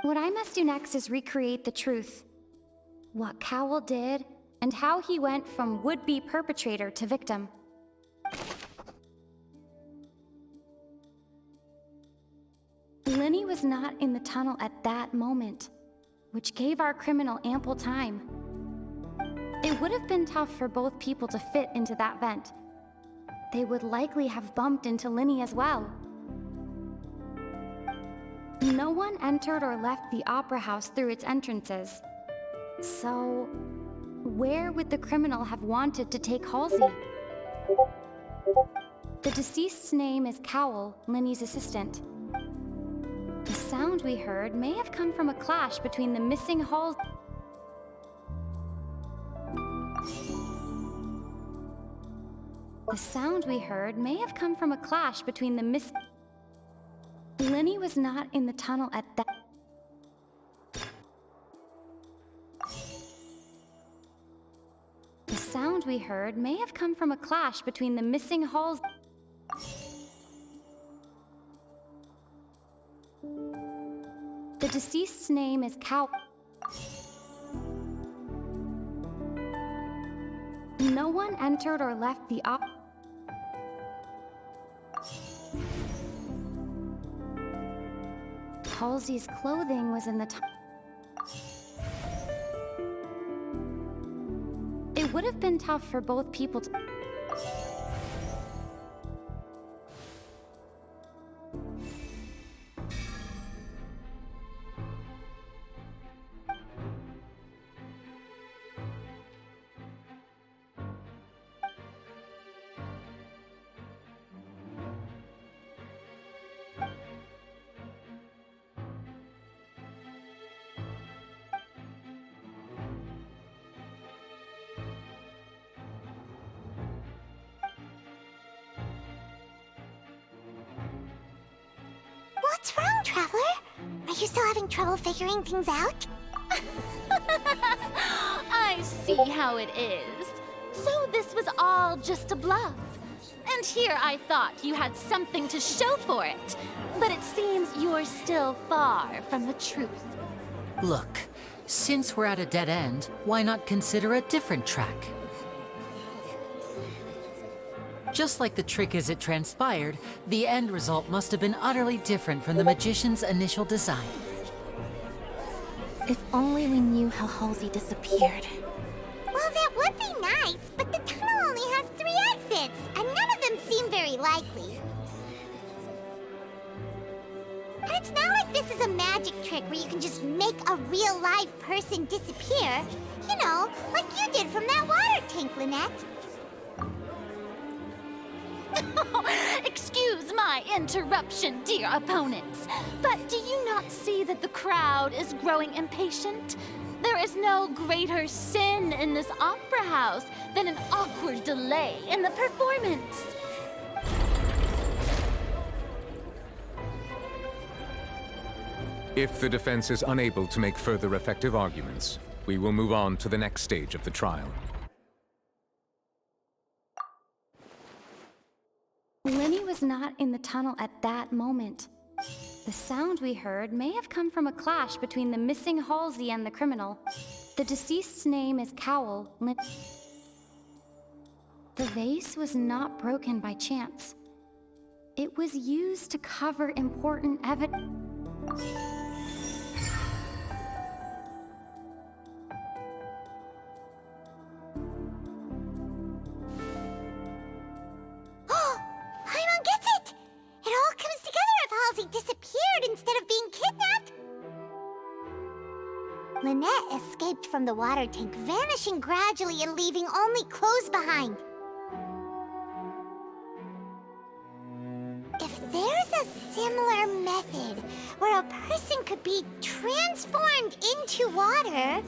What I must do next is recreate the truth. What Cowell did, and how he went from would-be perpetrator to victim. Linny was not in the tunnel at that moment, which gave our criminal ample time. It would have been tough for both people to fit into that vent. They would likely have bumped into Linny as well. No one entered or left the opera house through its entrances. So, where would the criminal have wanted to take Halsey? The deceased's name is Cowell, Linny's assistant. The sound we heard may have come from a clash between the missing halls. The sound we heard may have come from a clash between the Lenny was not in the tunnel at that. The sound we heard may have come from a clash between the missing halls. The deceased's name is Cow. No one entered or left the Halsey's clothing was in the It would have been tough for both people to... What's wrong, Traveler? Are you still having trouble figuring things out? I see how it is. So this was all just a bluff. And here I thought you had something to show for it. But it seems you're still far from the truth. Look, since we're at a dead end, why not consider a different track? Just like the trick as it transpired, the end result must have been utterly different from the magician's initial design. If only we knew how Halsey disappeared. Well, that would be nice, but the tunnel only has 3 exits, and none of them seem very likely. And it's not like this is a magic trick where you can just make a real live person disappear. You know, like you did from that water tank, Lynette. Excuse my interruption, dear opponents, but do you not see that the crowd is growing impatient? There is no greater sin in this opera house than an awkward delay in the performance. If the defense is unable to make further effective arguments, we will move on to the next stage of the trial. Lenny was not in the tunnel at that moment. The sound we heard may have come from a clash between the missing Halsey and the criminal. The deceased's name is Cowell. The vase was not broken by chance. It was used to cover important evidence. Disappeared instead of being kidnapped? Lynette escaped from the water tank, vanishing gradually and leaving only clothes behind. If there's a similar method where a person could be transformed into water...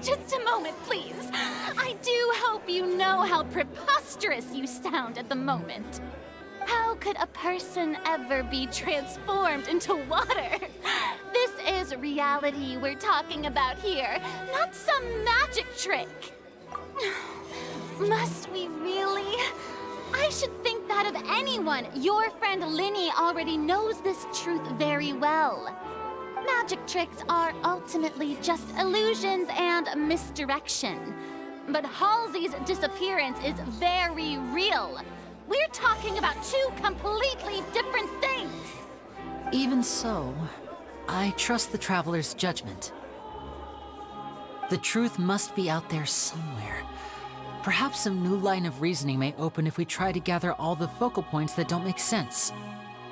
Just a moment, please. I do hope you know how preposterous you sound at the moment. How could a person ever be transformed into water? This is reality we're talking about here, not some magic trick. Must we really? I should think that of anyone. Your friend Linny already knows this truth very well. Magic tricks are ultimately just illusions and misdirection. But Halsey's disappearance is very real. We're talking about 2 completely different things. Even so, I trust the Traveler's judgment. The truth must be out there somewhere. Perhaps some new line of reasoning may open if we try to gather all the focal points that don't make sense.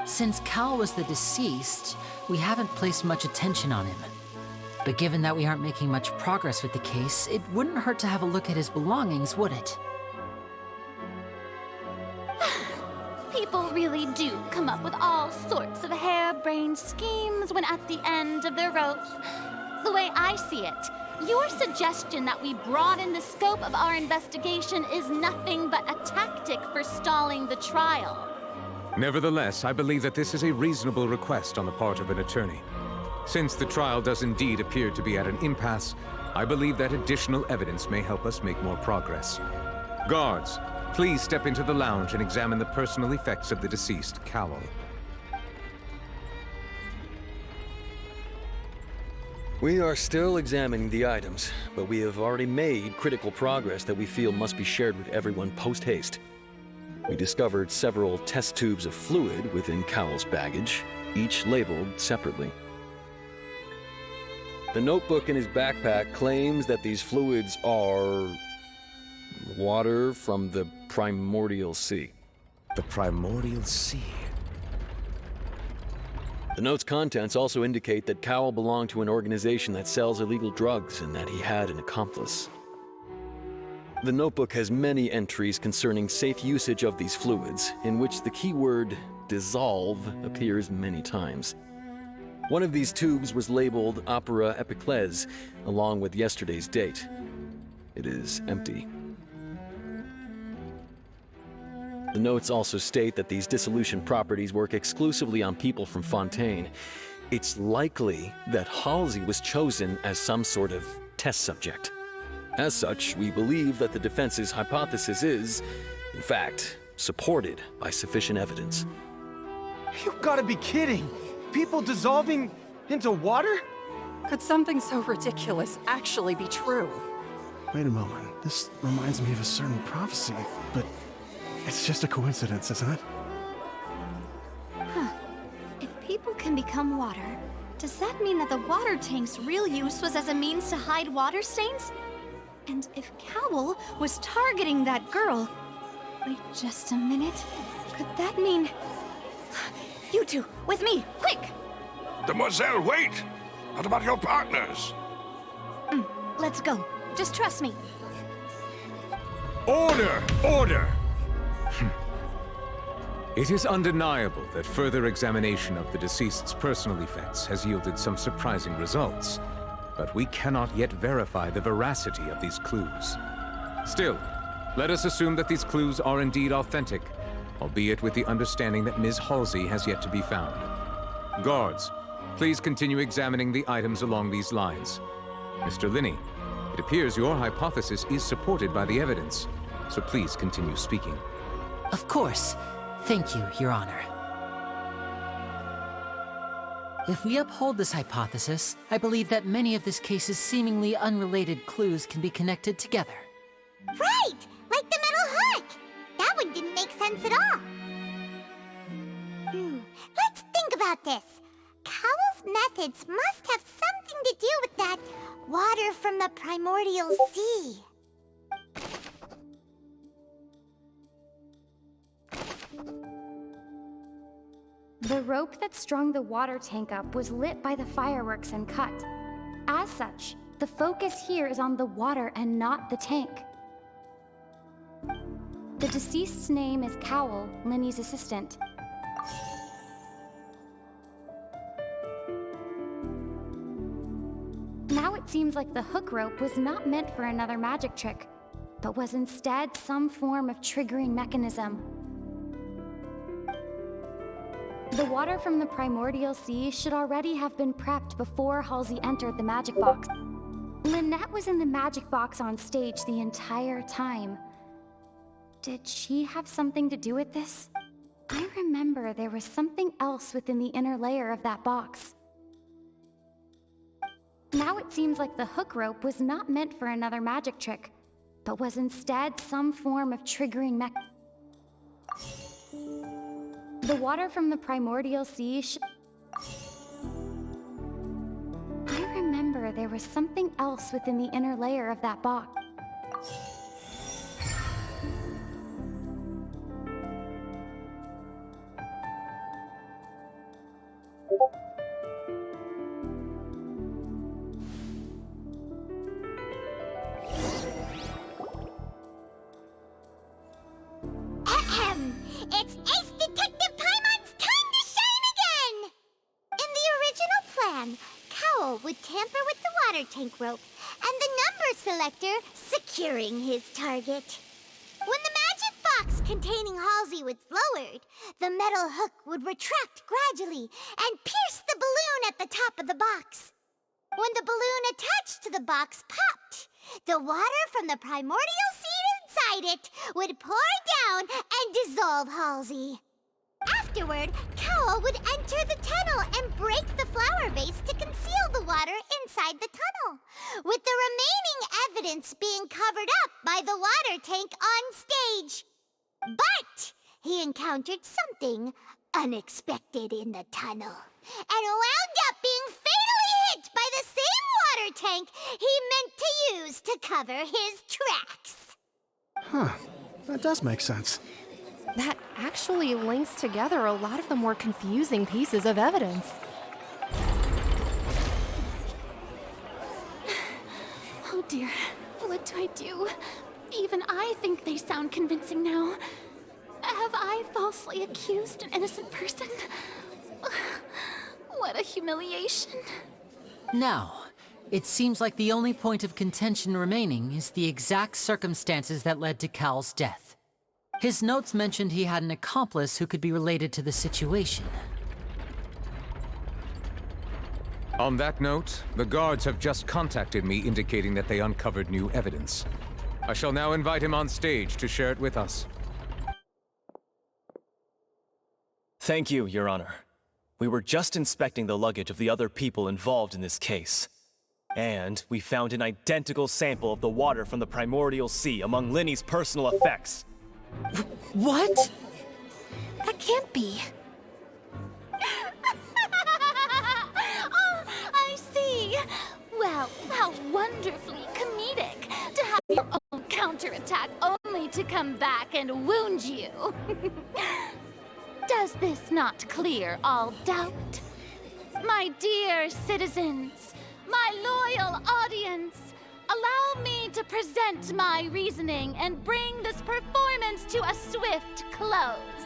Since Cal was the deceased, we haven't placed much attention on him. But given that we aren't making much progress with the case, it wouldn't hurt to have a look at his belongings, would it? people really do come up with all sorts of harebrained schemes when at the end of their rope. The way I see it, your suggestion that we broaden the scope of our investigation is nothing but a tactic for stalling the trial. Nevertheless, I believe that this is a reasonable request on the part of an attorney. Since the trial does indeed appear to be at an impasse, I believe that additional evidence may help us make more progress. Guards, please step into the lounge and examine the personal effects of the deceased, Cowell. We are still examining the items, but we have already made critical progress that we feel must be shared with everyone post-haste. We discovered several test tubes of fluid within Cowell's baggage, each labeled separately. The notebook in his backpack claims that these fluids are water from the primordial sea. The primordial sea? The note's contents also indicate that Cowell belonged to an organization that sells illegal drugs and that he had an accomplice. The notebook has many entries concerning safe usage of these fluids, in which the keyword dissolve appears many times. One of these tubes was labeled Opera Epiclese, along with yesterday's date. It is empty. The notes also state that these dissolution properties work exclusively on people from Fontaine. It's likely that Halsey was chosen as some sort of test subject. As such, we believe that the defense's hypothesis is, in fact, supported by sufficient evidence. You've got to be kidding! People dissolving into water? Could something so ridiculous actually be true? Wait a moment. This reminds me of a certain prophecy, but it's just a coincidence, isn't it? Huh. If people can become water, does that mean that the water tank's real use was as a means to hide water stains? And if Cowell was targeting that girl... Wait just a minute. Could that mean... You two, with me, quick! Demoiselle, wait! What about your partners? Let's go. Just trust me. Order! Order! It is undeniable that further examination of the deceased's personal effects has yielded some surprising results, but we cannot yet verify the veracity of these clues. Still, let us assume that these clues are indeed authentic, albeit with the understanding that Ms. Halsey has yet to be found. Guards, please continue examining the items along these lines. Mr. Linney, it appears your hypothesis is supported by the evidence, so please continue speaking. Of course. Thank you, Your Honor. If we uphold this hypothesis, I believe that many of this case's seemingly unrelated clues can be connected together. Right! Like the metal hook! That one didn't make sense at all. Let's think about this. Cowell's methods must have something to do with that water from the primordial sea. The rope that strung the water tank up was lit by the fireworks and cut. As such, the focus here is on the water and not the tank. The deceased's name is Cowell, Linny's assistant. Now it seems like the hook rope was not meant for another magic trick, but was instead some form of triggering mechanism. The water from the primordial sea should already have been prepped before Halsey entered the magic box. Lynette was in the magic box on stage the entire time. Did she have something to do with this? I remember there was something else within the inner layer of that box. Now it seems like the hook rope was not meant for another magic trick, but was instead some form of triggering mechanism. The water from the primordial sea I remember there was something else within the inner layer of that box. It's Ace water tank rope, and the number selector securing his target. When the magic box containing Halsey was lowered, the metal hook would retract gradually and pierce the balloon at the top of the box. When the balloon attached to the box popped, the water from the primordial seed inside it would pour down and dissolve Halsey. Afterward, Cowell would enter the tunnel and break the flower vase to conceal the water inside the tunnel, with the remaining evidence being covered up by the water tank on stage. But he encountered something unexpected in the tunnel, and wound up being fatally hit by the same water tank he meant to use to cover his tracks. Huh. That does make sense. That actually links together a lot of the more confusing pieces of evidence. Oh dear, what do I do? Even I think they sound convincing now. Have I falsely accused an innocent person? What a humiliation. Now, it seems like the only point of contention remaining is the exact circumstances that led to Cal's death. His notes mentioned he had an accomplice who could be related to the situation. On that note, the guards have just contacted me indicating that they uncovered new evidence. I shall now invite him on stage to share it with us. Thank you, Your Honor. We were just inspecting the luggage of the other people involved in this case. And we found an identical sample of the water from the primordial sea among Linny's personal effects. What? That can't be. Oh, I see. Well, how wonderfully comedic to have your own counterattack only to come back and wound you. Does this not clear all doubt? My dear citizens, my loyal audience, allow me to present my reasoning and bring this performance to a swift close.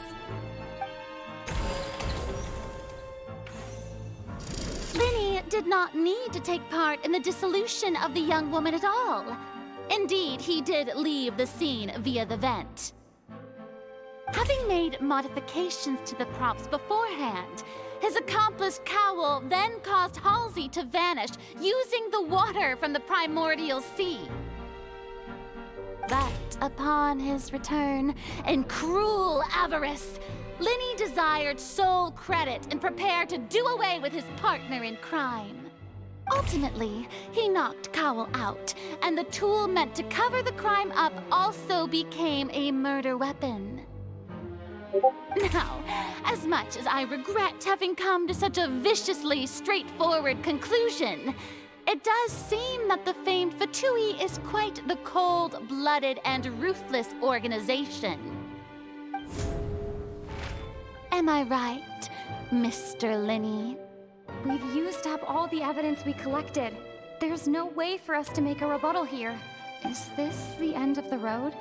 Linny did not need to take part in the dissolution of the young woman at all. Indeed, he did leave the scene via the vent. Having made modifications to the props beforehand, his accomplice Cowell then caused Halsey to vanish using the water from the primordial sea. But upon his return, in cruel avarice, Linny desired sole credit and prepared to do away with his partner in crime. Ultimately, he knocked Cowell out, and the tool meant to cover the crime up also became a murder weapon. Now, as much as I regret having come to such a viciously straightforward conclusion, it does seem that the famed Fatui is quite the cold-blooded and ruthless organization. Am I right, Mr. Linny? We've used up all the evidence we collected. There's no way for us to make a rebuttal here. Is this the end of the road?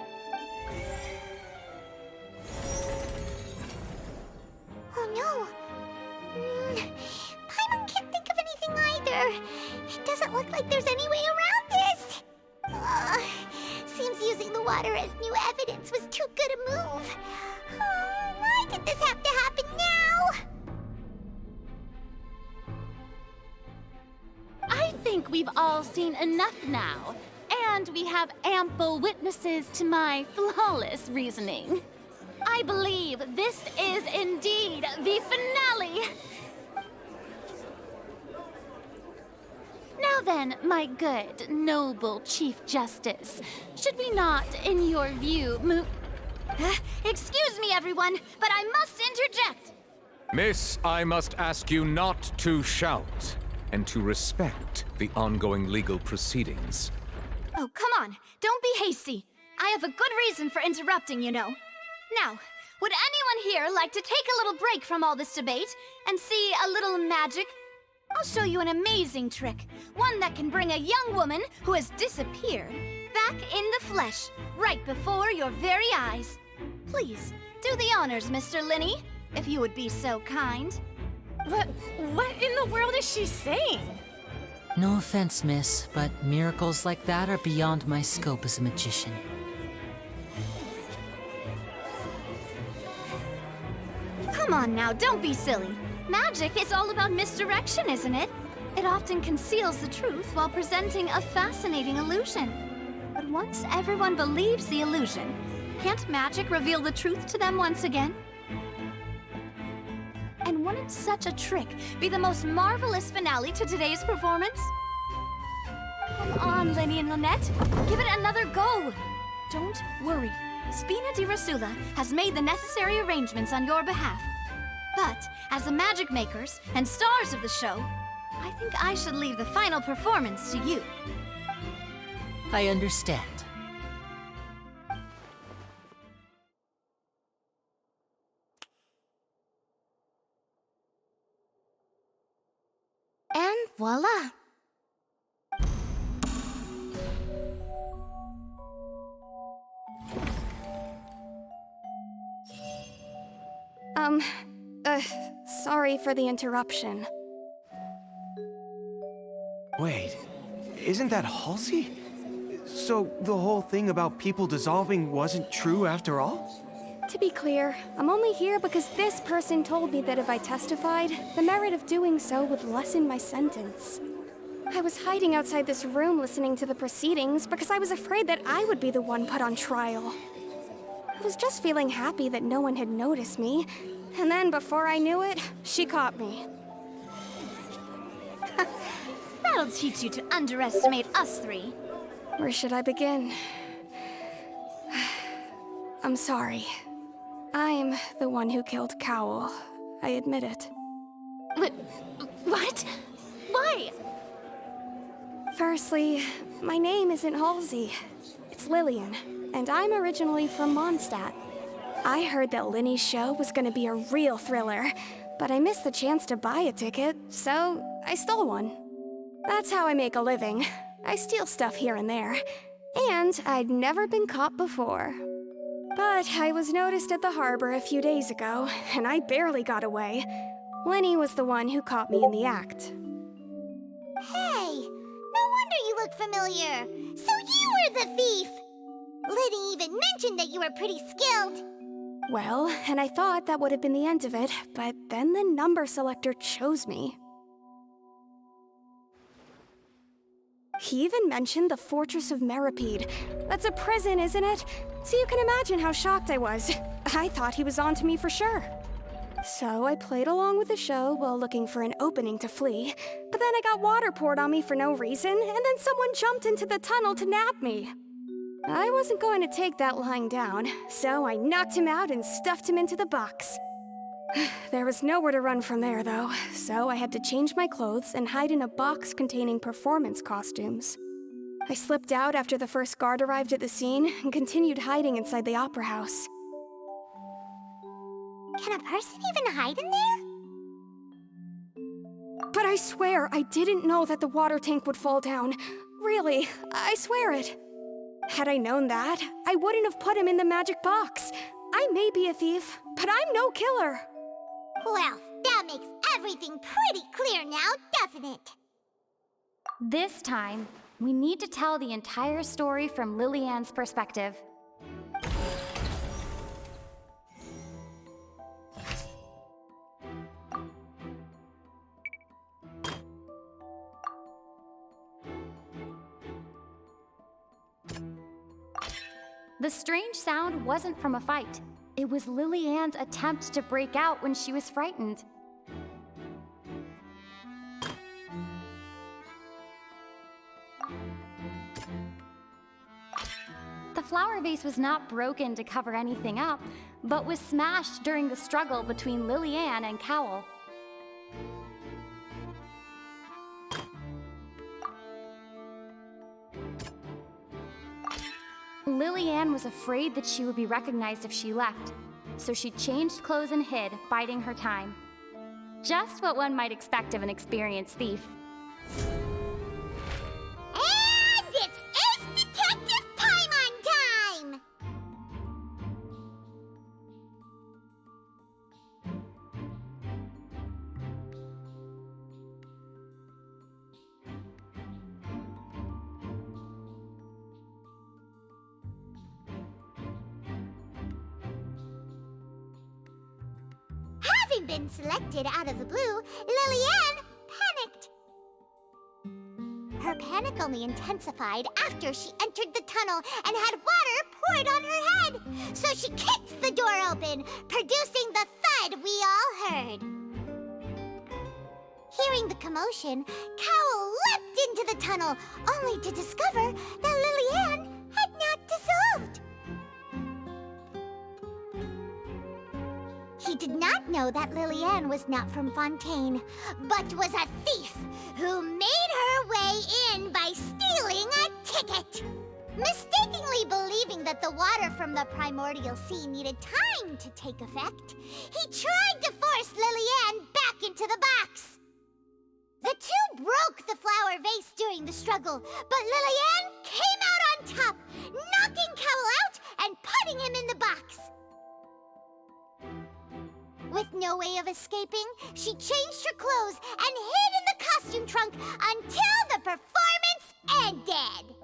Oh no! Paimon can't think of anything either. It doesn't look like there's any way around this. Seems using the water as new evidence was too good a move. Why did this have to happen now? I think we've all seen enough now, and we have ample witnesses to my flawless reasoning. I believe this is indeed the finale. Now then, my good, noble Chief Justice, should we not, in your view, move... Excuse me, everyone, but I must interject. Miss, I must ask you not to shout, and to respect the ongoing legal proceedings. Oh, come on. Don't be hasty. I have a good reason for interrupting, you know. Now, would anyone here like to take a little break from all this debate and see a little magic? I'll show you an amazing trick. One that can bring a young woman who has disappeared back in the flesh, right before your very eyes. Please, do the honors, Mr. Linny, if you would be so kind. What in the world is she saying? No offense, miss, but miracles like that are beyond my scope as a magician. Come on now, don't be silly. Magic is all about misdirection, isn't it? It often conceals the truth while presenting a fascinating illusion. But once everyone believes the illusion, can't magic reveal the truth to them once again? And wouldn't such a trick be the most marvelous finale to today's performance? Come on, Lenny and Lynette. Give it another go. Don't worry. Spina di Rosula has made the necessary arrangements on your behalf. But as the magic makers and stars of the show, I think I should leave the final performance to you. I understand. And voila! Sorry for the interruption. Wait, isn't that Halsey? So the whole thing about people dissolving wasn't true after all? To be clear, I'm only here because this person told me that if I testified, the merit of doing so would lessen my sentence. I was hiding outside this room listening to the proceedings because I was afraid that I would be the one put on trial. I was just feeling happy that no one had noticed me, and then before I knew it, she caught me. That'll teach you to underestimate us three. Where should I begin? I'm sorry. I'm the one who killed Cowell. I admit it. What? Why? Firstly, my name isn't Halsey. It's Lillian, and I'm originally from Mondstadt. I heard that Linny's show was gonna be a real thriller, but I missed the chance to buy a ticket, so I stole one. That's how I make a living. I steal stuff here and there, and I'd never been caught before. But I was noticed at the harbor a few days ago, and I barely got away. Linny was the one who caught me in the act. Hey, no wonder you look familiar. So you were the thief! Liddy even mentioned that you were pretty skilled. Well, and I thought that would have been the end of it, but then the number selector chose me. He even mentioned the Fortress of Meripede. That's a prison, isn't it? So you can imagine how shocked I was. I thought he was onto me for sure. So I played along with the show while looking for an opening to flee, but then I got water poured on me for no reason, and then someone jumped into the tunnel to nab me. I wasn't going to take that lying down, so I knocked him out and stuffed him into the box. There was nowhere to run from there, though, so I had to change my clothes and hide in a box containing performance costumes. I slipped out after the first guard arrived at the scene and continued hiding inside the opera house. Can a person even hide in there? But I swear I didn't know that the water tank would fall down. Really, I swear it. Had I known that, I wouldn't have put him in the magic box. I may be a thief, but I'm no killer. Well, that makes everything pretty clear now, doesn't it? This time, we need to tell the entire story from Lillian's perspective. The strange sound wasn't from a fight. It was Lillian's attempt to break out when she was frightened. The flower vase was not broken to cover anything up, but was smashed during the struggle between Lillian and Cowell. Lillian was afraid that she would be recognized if she left, so she changed clothes and hid, biding her time. Just what one might expect of an experienced thief. And it's Ace Detective Paimon time! Having been selected out of the blue, Lillian panicked. Her panic only intensified after she entered the tunnel and had water poured on her head. So she kicked the door open, producing the thud we all heard. Hearing the commotion, Cowell leapt into the tunnel, only to discover that Lillian had not dissolved. He did not know that Lillian was not from Fontaine, but was a thief who made her way in by stealing a ticket. Mistakenly believing that the water from the primordial sea needed time to take effect, he tried to force Lillian back into the box. The two broke the flower vase during the struggle, but Lillian came out on top, knocking Cowell out and putting him in the box. With no way of escaping, she changed her clothes and hid in the costume trunk until the performance ended.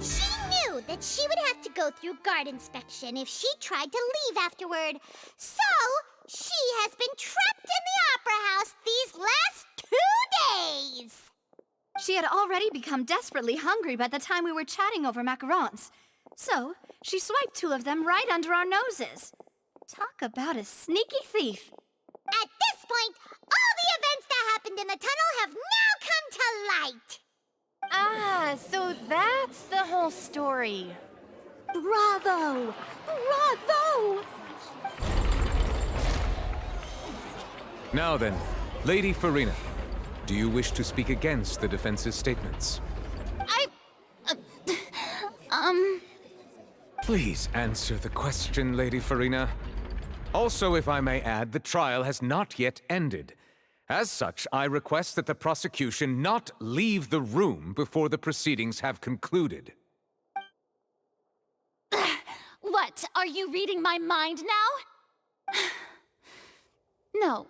She knew that she would have to go through guard inspection if she tried to leave afterward. So, she has been trapped in the Opera House these last 2 days. She had already become desperately hungry by the time we were chatting over macarons. So, she swiped 2 of them right under our noses. Talk about a sneaky thief. At this point, all the events that happened in the tunnel have now come to light. Ah, so that's the whole story. Bravo! Bravo! Now then, Lady Farina, do you wish to speak against the defense's statements? Please answer the question, Lady Farina. Also, if I may add, the trial has not yet ended. As such, I request that the prosecution not leave the room before the proceedings have concluded. What, are you reading my mind now? No,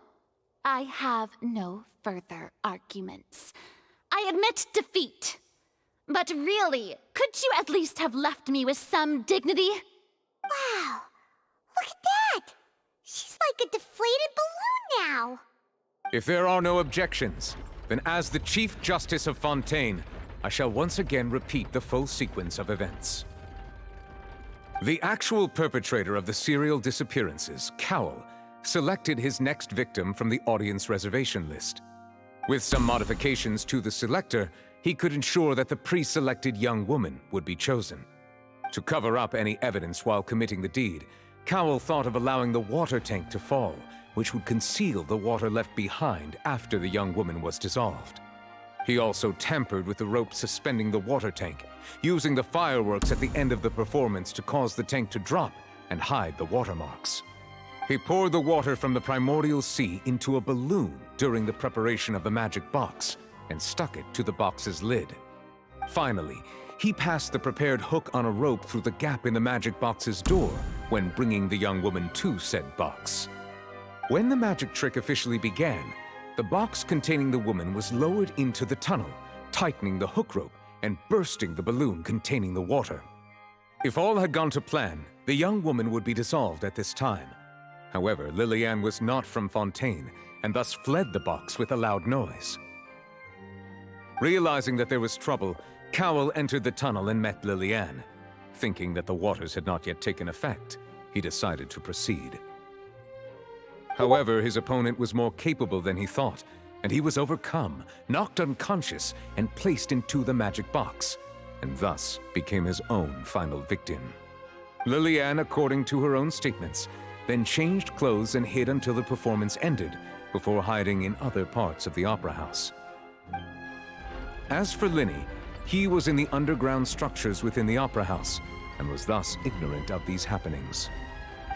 I have no further arguments. I admit defeat. But really, could you at least have left me with some dignity? Wow, look at that! She's like a deflated balloon now. If there are no objections, then as the Chief Justice of Fontaine, I shall once again repeat the full sequence of events. The actual perpetrator of the serial disappearances, Cowell, selected his next victim from the audience reservation list. With some modifications to the selector, he could ensure that the pre-selected young woman would be chosen. To cover up any evidence while committing the deed, Cowell thought of allowing the water tank to fall, which would conceal the water left behind after the young woman was dissolved. He also tampered with the rope suspending the water tank, using the fireworks at the end of the performance to cause the tank to drop and hide the watermarks. He poured the water from the primordial sea into a balloon during the preparation of the magic box and stuck it to the box's lid. Finally, he passed the prepared hook on a rope through the gap in the magic box's door when bringing the young woman to said box. When the magic trick officially began, the box containing the woman was lowered into the tunnel, tightening the hook rope and bursting the balloon containing the water. If all had gone to plan, the young woman would be dissolved at this time. However, Lillian was not from Fontaine and thus fled the box with a loud noise. Realizing that there was trouble, Cowell entered the tunnel and met Lillian. Thinking that the waters had not yet taken effect, he decided to proceed. However, his opponent was more capable than he thought, and he was overcome, knocked unconscious, and placed into the magic box, and thus became his own final victim. Lillian, according to her own statements, then changed clothes and hid until the performance ended, before hiding in other parts of the opera house. As for Linny, he was in the underground structures within the opera house, and was thus ignorant of these happenings.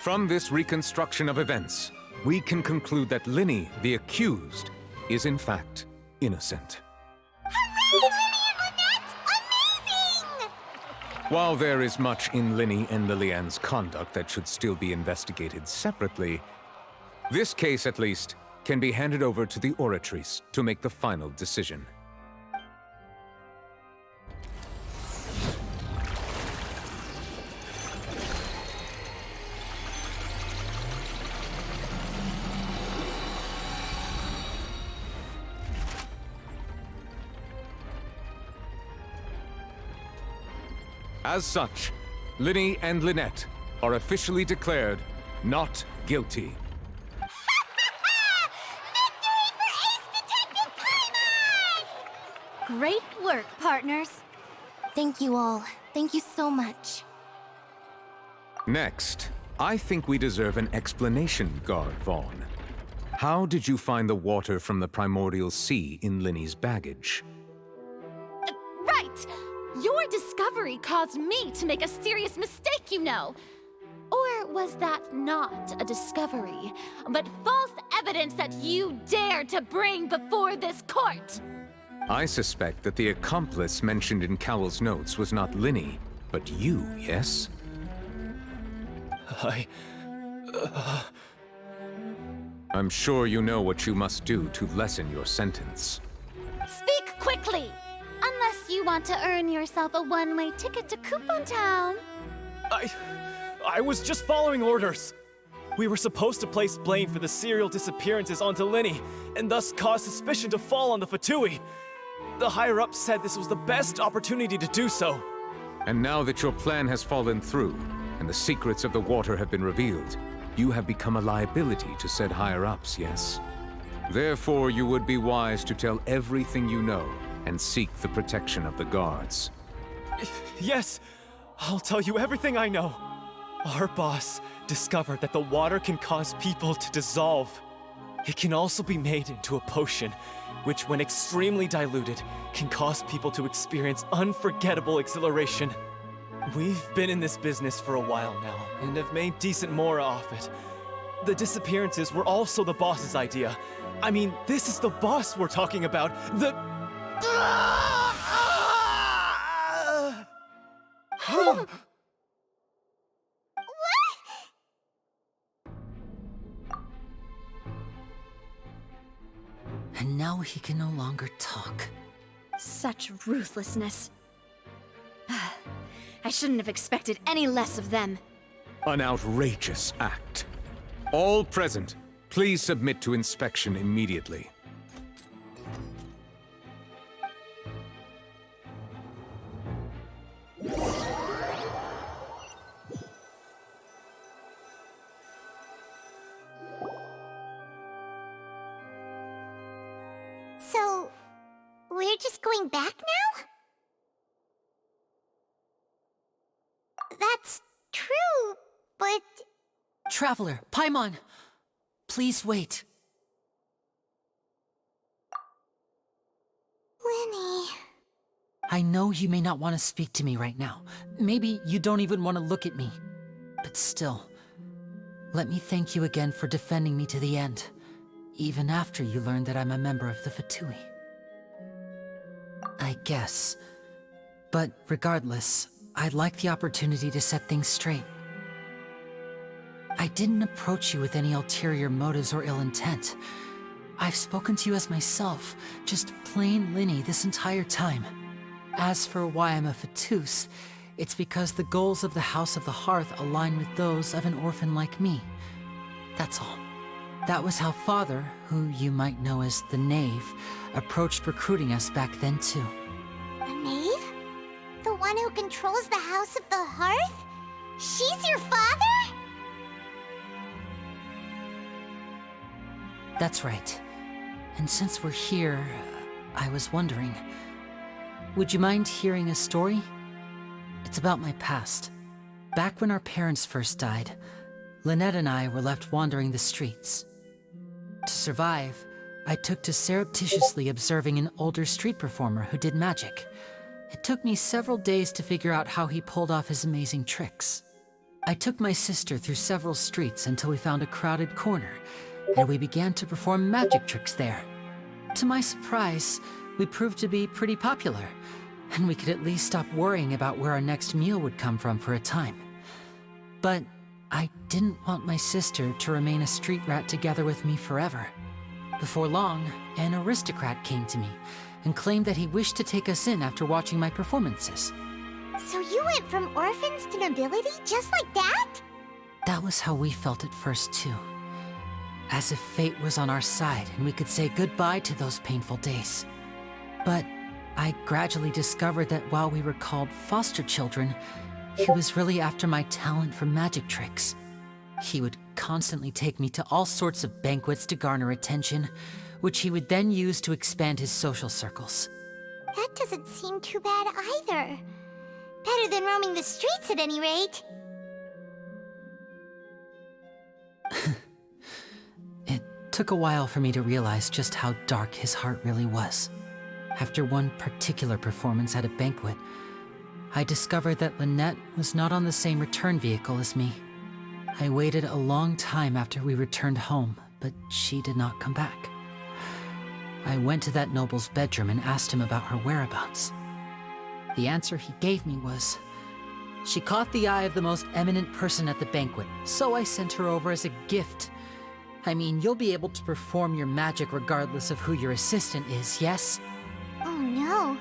From this reconstruction of events, we can conclude that Linny, the accused, is in fact innocent. Hooray, Lily and Lynette! Amazing! While there is much in Linny and Lillian's conduct that should still be investigated separately, this case, at least, can be handed over to the Oratories to make the final decision. As such, Linny and Lynette are officially declared not guilty. Great work, partners. Thank you all. Thank you so much. Next, I think we deserve an explanation, Guard Vaughn. How did you find the water from the primordial sea in Linny's baggage? Right! Your discovery caused me to make a serious mistake, you know. Or was that not a discovery, but false evidence that you dared to bring before this court? I suspect that the accomplice mentioned in Cowell's notes was not Linny, but you, yes? I'm sure you know what you must do to lessen your sentence. Speak quickly! Unless you want to earn yourself a one-way ticket to Coupon Town. I was just following orders. We were supposed to place blame for the serial disappearances onto Linny, and thus cause suspicion to fall on the Fatui. The higher-ups said this was the best opportunity to do so. And now that your plan has fallen through, and the secrets of the water have been revealed, you have become a liability to said higher-ups, yes? Therefore, you would be wise to tell everything you know, and seek the protection of the guards. Yes, I'll tell you everything I know. Our boss discovered that the water can cause people to dissolve. It can also be made into a potion, which when extremely diluted, can cause people to experience unforgettable exhilaration. We've been in this business for a while now, and have made decent more off it. The disappearances were also the boss's idea. I mean, this is the boss we're talking about. And now he can no longer talk. Such ruthlessness. I shouldn't have expected any less of them. An outrageous act. All present, please submit to inspection immediately. So, we're just going back now? That's true, but... Traveler, Paimon! Please wait. Linny... I know you may not want to speak to me right now. Maybe you don't even want to look at me. But still, let me thank you again for defending me to the end, even after you learned that I'm a member of the Fatui. I guess. But regardless, I'd like the opportunity to set things straight. I didn't approach you with any ulterior motives or ill intent. I've spoken to you as myself, just plain Linny this entire time. As for why I'm a Fatus, it's because the goals of the House of the Hearth align with those of an orphan like me. That's all. That was how Father, who you might know as the Knave, approached recruiting us back then too. The Knave? The one who controls the House of the Hearth? She's your father? That's right. And since we're here, I was wondering, would you mind hearing a story? It's about my past. Back when our parents first died, Lynette and I were left wandering the streets. To survive, I took to surreptitiously observing an older street performer who did magic. It took me several days to figure out how he pulled off his amazing tricks. I took my sister through several streets until we found a crowded corner, and we began to perform magic tricks there. To my surprise, we proved to be pretty popular, and we could at least stop worrying about where our next meal would come from for a time. But I didn't want my sister to remain a street rat together with me forever. Before long, an aristocrat came to me and claimed that he wished to take us in after watching my performances. So you went from orphans to nobility just like that? That was how we felt at first, too. As if fate was on our side and we could say goodbye to those painful days. But I gradually discovered that while we were called foster children, he was really after my talent for magic tricks. He would constantly take me to all sorts of banquets to garner attention, which he would then use to expand his social circles. That doesn't seem too bad either. Better than roaming the streets at any rate. It took a while for me to realize just how dark his heart really was. After one particular performance at a banquet, I discovered that Lynette was not on the same return vehicle as me. I waited a long time after we returned home, but she did not come back. I went to that noble's bedroom and asked him about her whereabouts. The answer he gave me was, she caught the eye of the most eminent person at the banquet, so I sent her over as a gift. I mean, you'll be able to perform your magic regardless of who your assistant is, yes? Oh no.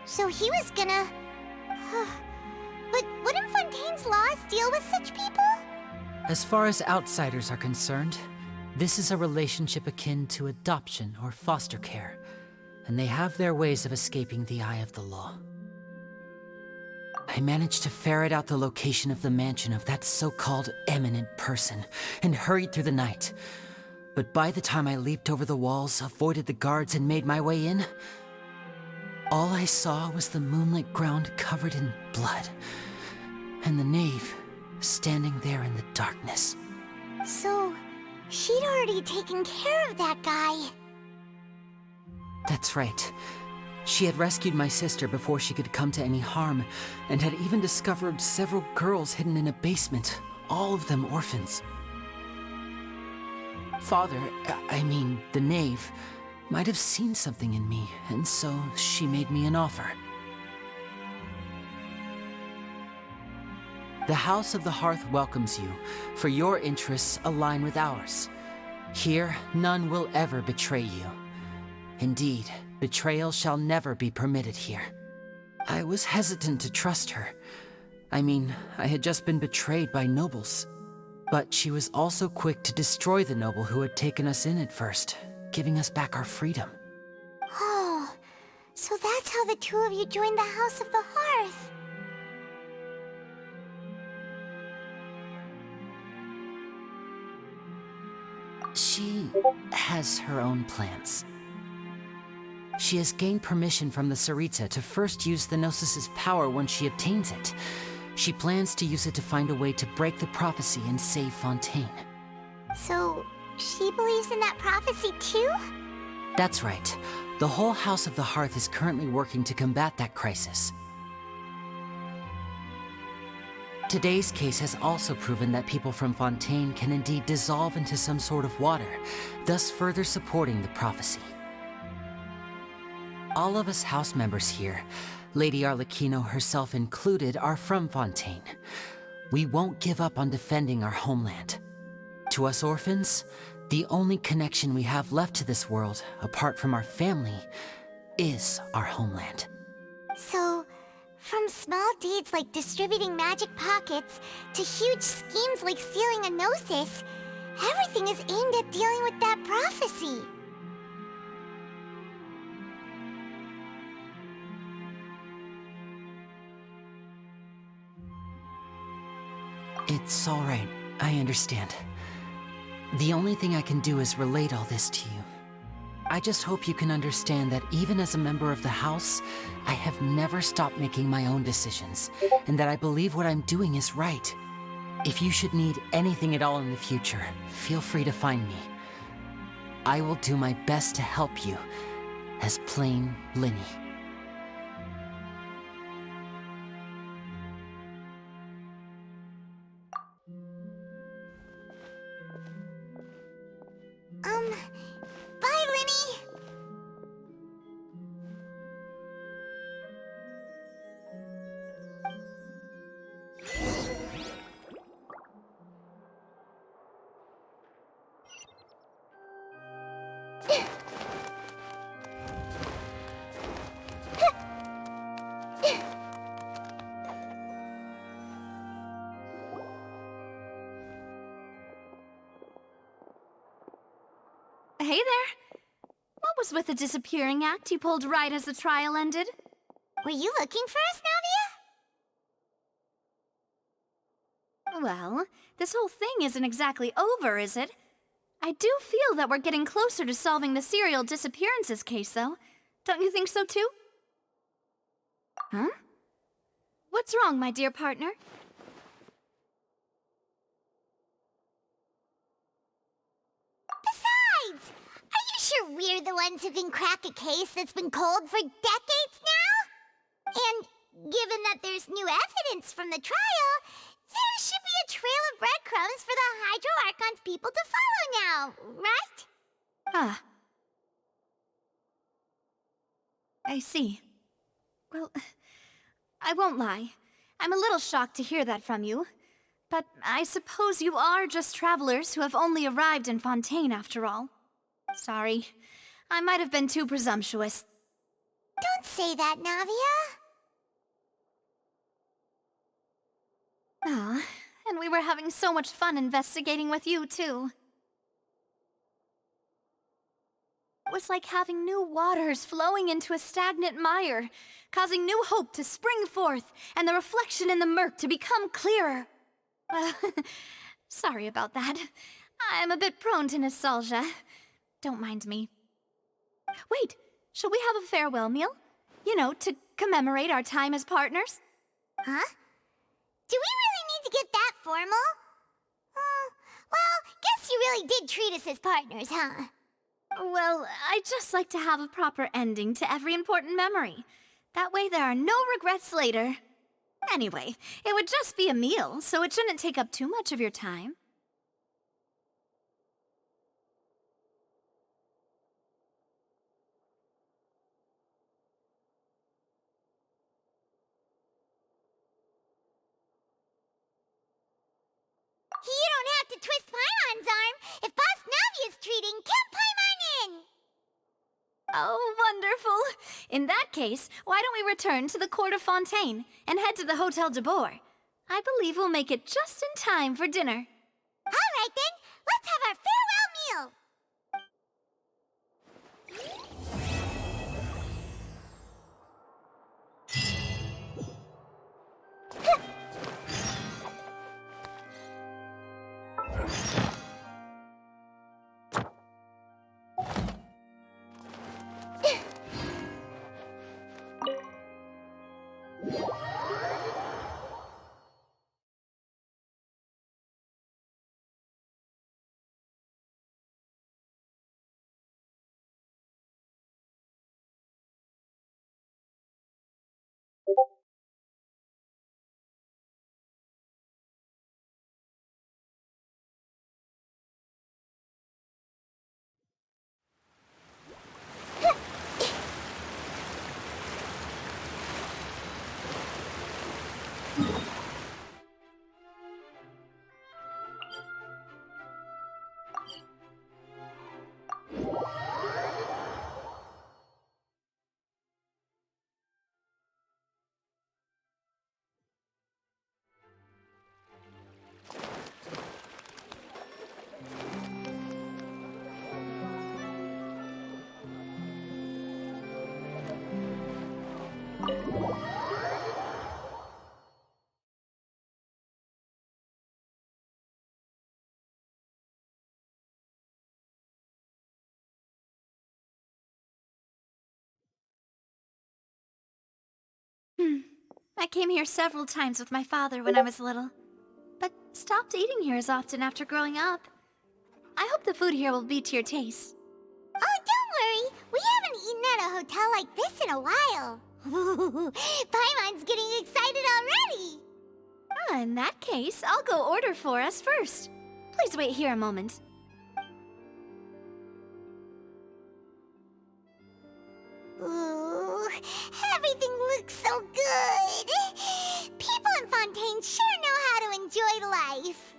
So he was gonna... But wouldn't Fontaine's laws deal with such people? As far as outsiders are concerned, this is a relationship akin to adoption or foster care, and they have their ways of escaping the eye of the law. I managed to ferret out the location of the mansion of that so-called eminent person and hurried through the night. But by the time I leaped over the walls, avoided the guards, and made my way in, all I saw was the moonlit ground covered in blood, and the knave standing there in the darkness. So, she'd already taken care of that guy. That's right. She had rescued my sister before she could come to any harm, and had even discovered several girls hidden in a basement, all of them orphans. Father, I mean, the knave, might have seen something in me, and so she made me an offer. The House of the Hearth welcomes you, for your interests align with ours. Here, none will ever betray you. Indeed, betrayal shall never be permitted here. I was hesitant to trust her. I mean, I had just been betrayed by nobles. But she was also quick to destroy the noble who had taken us in at first, giving us back our freedom. Oh, so that's how the two of you joined the House of the Hearth. She has her own plans. She has gained permission from the Tsaritsa to first use the Gnosis' power when she obtains it. She plans to use it to find a way to break the prophecy and save Fontaine. So, she believes in that prophecy too? That's right. The whole House of the Hearth is currently working to combat that crisis. Today's case has also proven that people from Fontaine can indeed dissolve into some sort of water, thus further supporting the prophecy. All of us house members here, Lady Arlecchino herself included, are from Fontaine. We won't give up on defending our homeland. To us orphans, the only connection we have left to this world, apart from our family, is our homeland. So, from small deeds like distributing magic pockets to huge schemes like stealing a Gnosis, everything is aimed at dealing with that prophecy. It's all right. I understand. The only thing I can do is relate all this to you. I just hope you can understand that even as a member of the House, I have never stopped making my own decisions, and that I believe what I'm doing is right. If you should need anything at all in the future, feel free to find me. I will do my best to help you, as plain Linny. Bye, Linny! Hey there. What was with the disappearing act you pulled right as the trial ended? Were you looking for us, Navia? Well, this whole thing isn't exactly over, is it? I do feel that we're getting closer to solving the serial disappearances case, though. Don't you think so, too? Huh? What's wrong, my dear partner? Besides, are you sure we're the ones who can crack a case that's been cold for decades now? And given that there's new evidence from the trial, there should be a trail of breadcrumbs for the Hydro Archon's people to follow now, right? Ah. I see. Well, I won't lie. I'm a little shocked to hear that from you. But I suppose you are just travelers who have only arrived in Fontaine after all. Sorry. I might have been too presumptuous. Don't say that, Navia. Ah, and we were having so much fun investigating with you, too. It was like having new waters flowing into a stagnant mire, causing new hope to spring forth, and the reflection in the murk to become clearer. Sorry about that. I'm a bit prone to nostalgia. Don't mind me. Wait, shall we have a farewell meal? You know, to commemorate our time as partners? Huh? Do we really need to get that formal? Well, guess you really did treat us as partners, huh? Well, I'd just like to have a proper ending to every important memory. That way there are no regrets later. Anyway, it would just be a meal, so it shouldn't take up too much of your time. You don't have to twist Paimon's arm. If Boss Navia's treating, count Paimon in! Oh, wonderful! In that case, why don't we return to the court of Fontaine and head to the Hotel de Boer? I believe we'll make it just in time for dinner. All right then, let's have our farewell meal! I came here several times with my father when I was little, but stopped eating here as often after growing up. I hope the food here will be to your taste. Oh, don't worry. We haven't eaten at a hotel like this in a while. Paimon's getting excited already. In that case, I'll go order for us first. Please wait here a moment. Ooh, everything looks so good. People in Fontaine sure know how to enjoy life.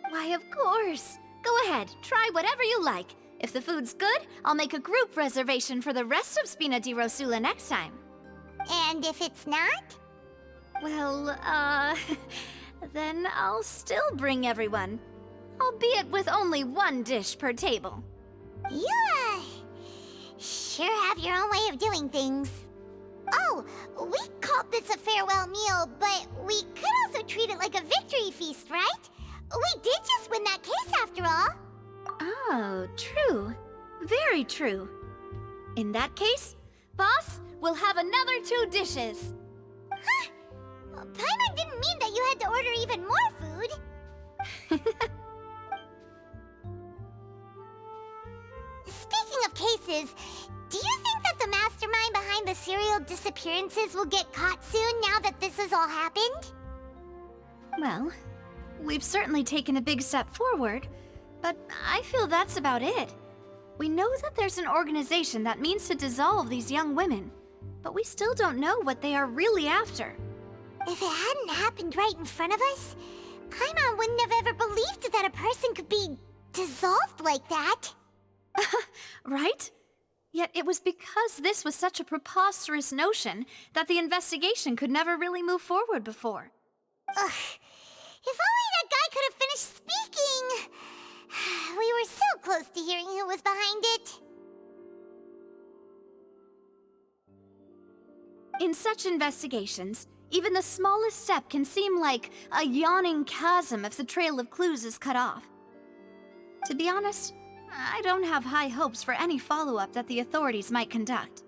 Why, of course. Go ahead, try whatever you like. If the food's good, I'll make a group reservation for the rest of Spina di Rosula next time. And if it's not? Well, then I'll still bring everyone. Albeit with only one dish per table. You, sure have your own way of doing things. Oh, we called this a farewell meal, but we could also treat it like a victory feast, right? We did just win that case after all. Oh, true. Very true. In that case, boss, we'll have another 2 dishes. Huh? Paimon didn't mean that you had to order even more food. Speaking of cases, do you think that the mastermind behind the serial disappearances will get caught soon now that this has all happened? Well, we've certainly taken a big step forward, but I feel that's about it. We know that there's an organization that means to dissolve these young women, but we still don't know what they are really after. If it hadn't happened right in front of us, Paimon wouldn't have ever believed that a person could be dissolved like that. Right? Yet it was because this was such a preposterous notion that the investigation could never really move forward before. Ugh. If only that guy could have finished speaking! We were so close to hearing who was behind it. In such investigations, even the smallest step can seem like a yawning chasm if the trail of clues is cut off. To be honest, I don't have high hopes for any follow-up that the authorities might conduct.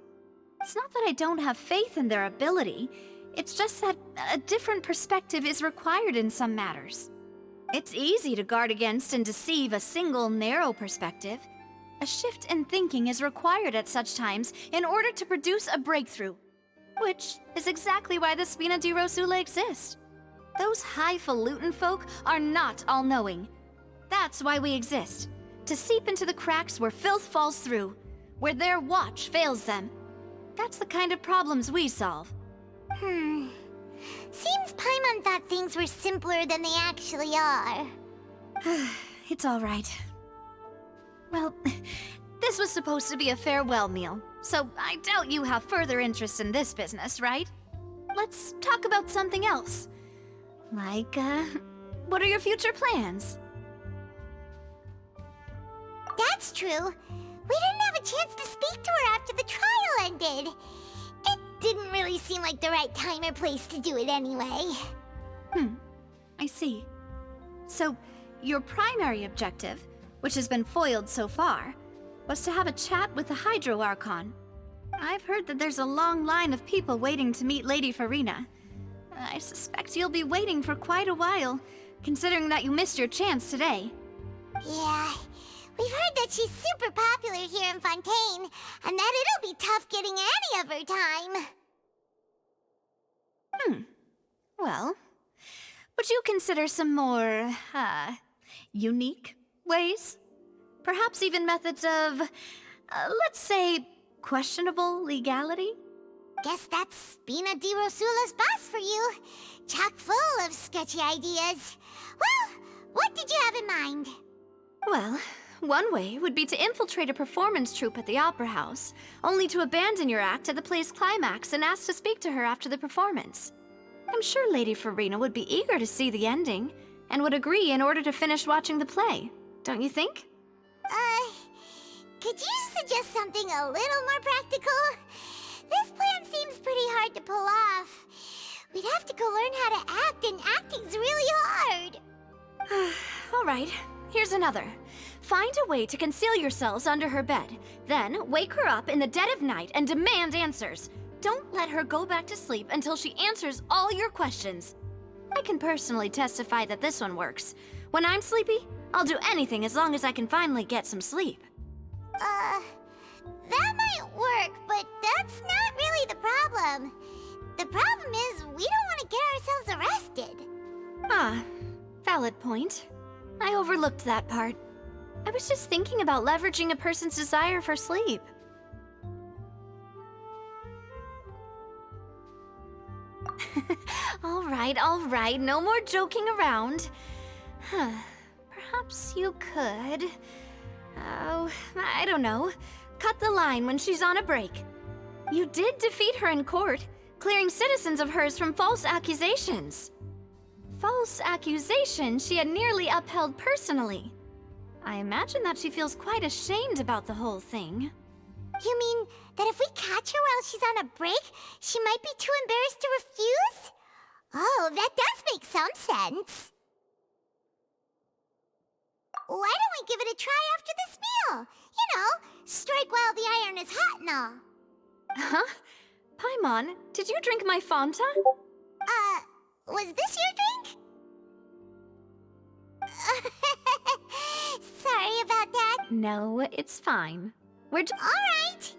It's not that I don't have faith in their ability, it's just that a different perspective is required in some matters. It's easy to guard against and deceive a single narrow perspective. A shift in thinking is required at such times in order to produce a breakthrough, which is exactly why the Spina di Rosula exist. Those highfalutin folk are not all-knowing. That's why we exist. To seep into the cracks where filth falls through, where their watch fails them. That's the kind of problems we solve. Seems Paimon thought things were simpler than they actually are. It's all right. Well, this was supposed to be a farewell meal, so I doubt you have further interest in this business, right? Let's talk about something else. Like, what are your future plans? That's true. We didn't have a chance to speak to her after the trial ended. It didn't really seem like the right time or place to do it anyway. I see. So, your primary objective, which has been foiled so far, was to have a chat with the Hydro Archon. I've heard that there's a long line of people waiting to meet Lady Farina. I suspect you'll be waiting for quite a while, considering that you missed your chance today. Yeah, we've heard that she's super popular here in Fontaine, and that it'll be tough getting any of her time. Well, would you consider some more, unique ways? Perhaps even methods of, let's say, questionable legality? Guess that's Spina di Rosula's boss for you. Chock full of sketchy ideas. Well, what did you have in mind? Well, one way would be to infiltrate a performance troupe at the Opera House, only to abandon your act at the play's climax and ask to speak to her after the performance. I'm sure Lady Farina would be eager to see the ending, and would agree in order to finish watching the play, don't you think? Could you suggest something a little more practical? This plan seems pretty hard to pull off. We'd have to go learn how to act, and acting's really hard. All right, here's another. Find a way to conceal yourselves under her bed. Then wake her up in the dead of night and demand answers. Don't let her go back to sleep until she answers all your questions. I can personally testify that this one works. When I'm sleepy, I'll do anything as long as I can finally get some sleep. That might work, but that's not really the problem. The problem is we don't want to get ourselves arrested. Valid point. I overlooked that part. I was just thinking about leveraging a person's desire for sleep. All right, no more joking around. Perhaps you could... Oh, I don't know. Cut the line when she's on a break. You did defeat her in court, clearing citizens of hers from false accusations. False accusations she had nearly upheld personally. I imagine that she feels quite ashamed about the whole thing. You mean that if we catch her while she's on a break, she might be too embarrassed to refuse? Oh, that does make some sense. Why don't we give it a try after this meal? You know, strike while the iron is hot and all. Huh? Paimon, did you drink my Fanta? Was this your drink? Sorry about that. No, it's fine. Alright.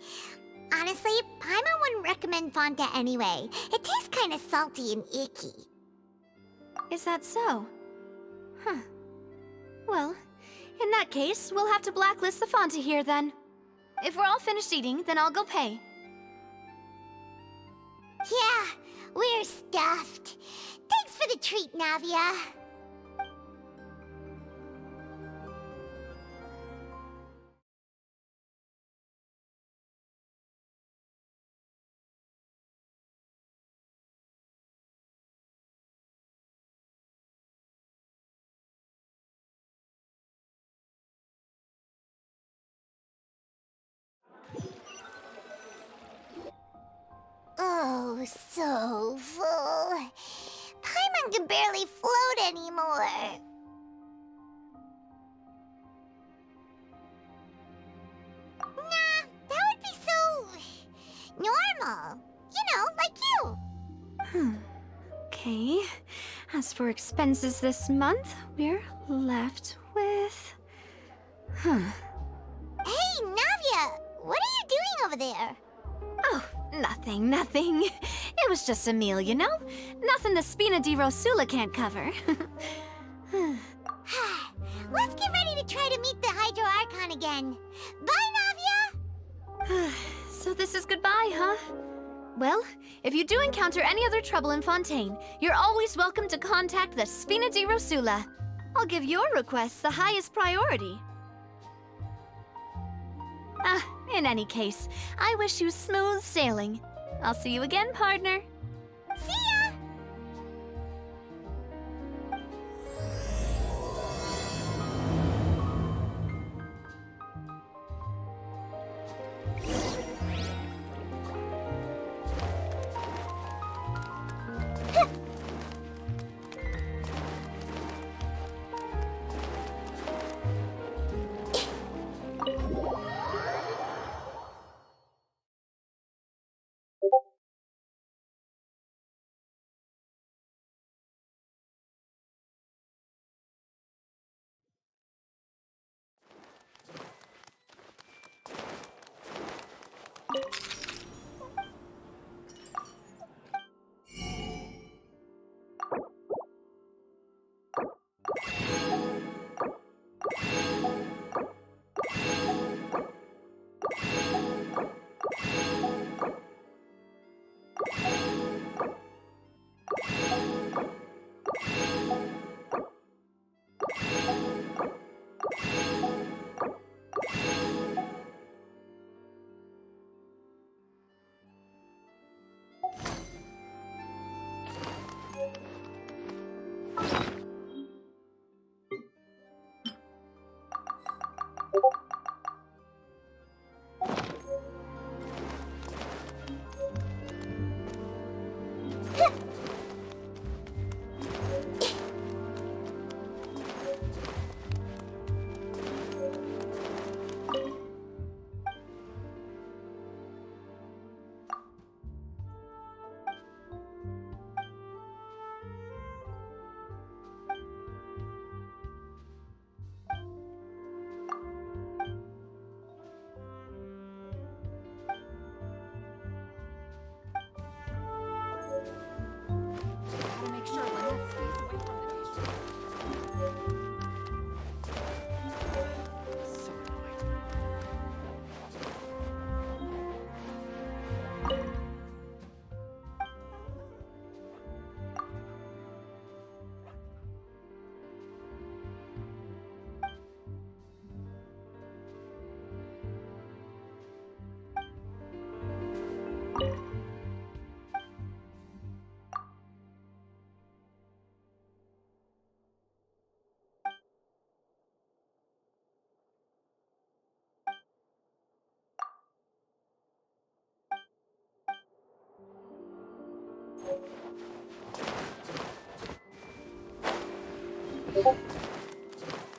Honestly, Paimon wouldn't recommend Fonta anyway. It tastes kind of salty and icky. Is that so? Huh. Well, in that case, we'll have to blacklist the Fonta here then. If we're all finished eating, then I'll go pay. Yeah, we're stuffed. Thanks for the treat, Navia. Oh, so full. Paimon can barely float anymore. Nah, that would be so normal. You know, like you. Okay. As for expenses this month, we're left with... Hey, Navia, what are you doing over there? Oh, nothing. It was just a meal, you know? Nothing the Spina di Rosula can't cover. Let's get ready to try to meet the Hydro Archon again. Bye, Navia! So this is goodbye, huh? Well, if you do encounter any other trouble in Fontaine, you're always welcome to contact the Spina di Rosula. I'll give your requests the highest priority. In any case, I wish you smooth sailing. I'll see you again, partner. See ya!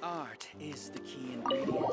Art is the key ingredient.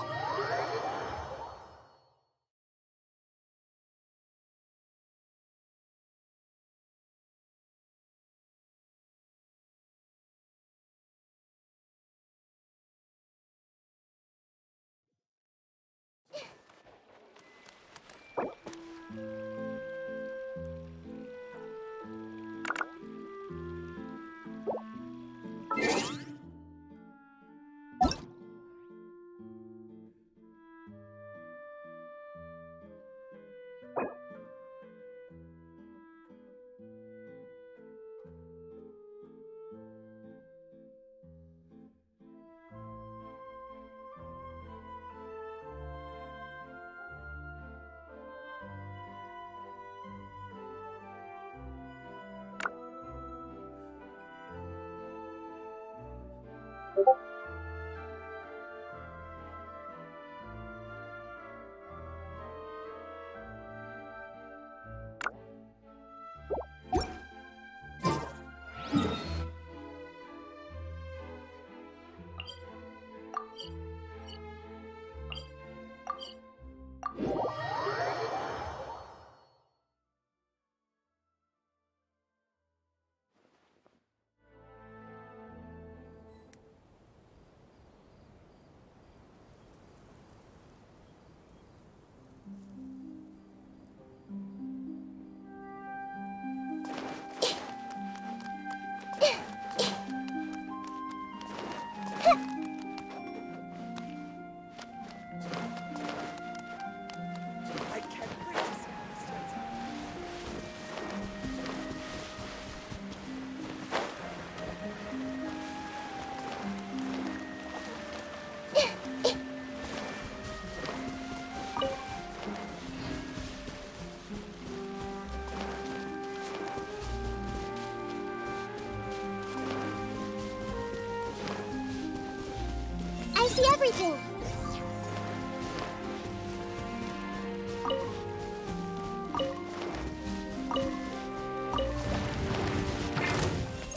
I see everything.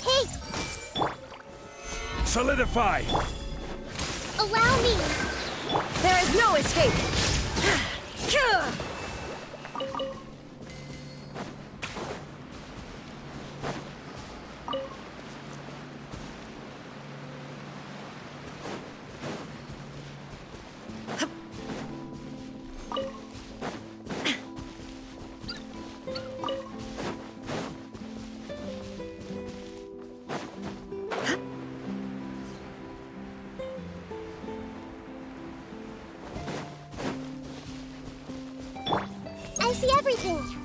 Hey, Solidify! allow me. There is no escape. I see everything.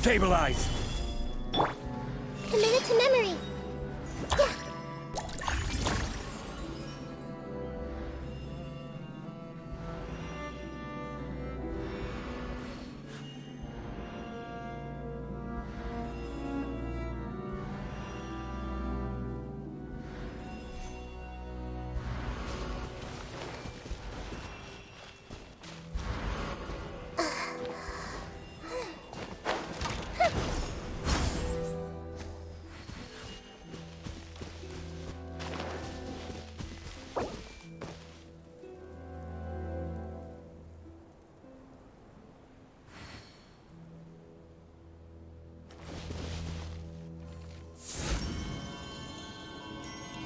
Stabilize! Commit it to memory.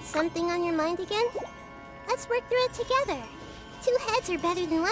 Something on your mind again? Let's work through it together. 2 heads are better than 1.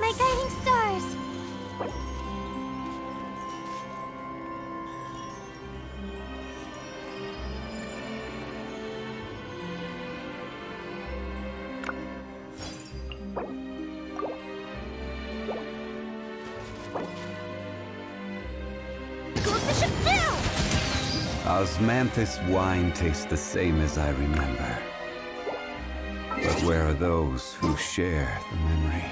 My guiding stars! Osmanthus wine tastes the same as I remember. But where are those who share the memory?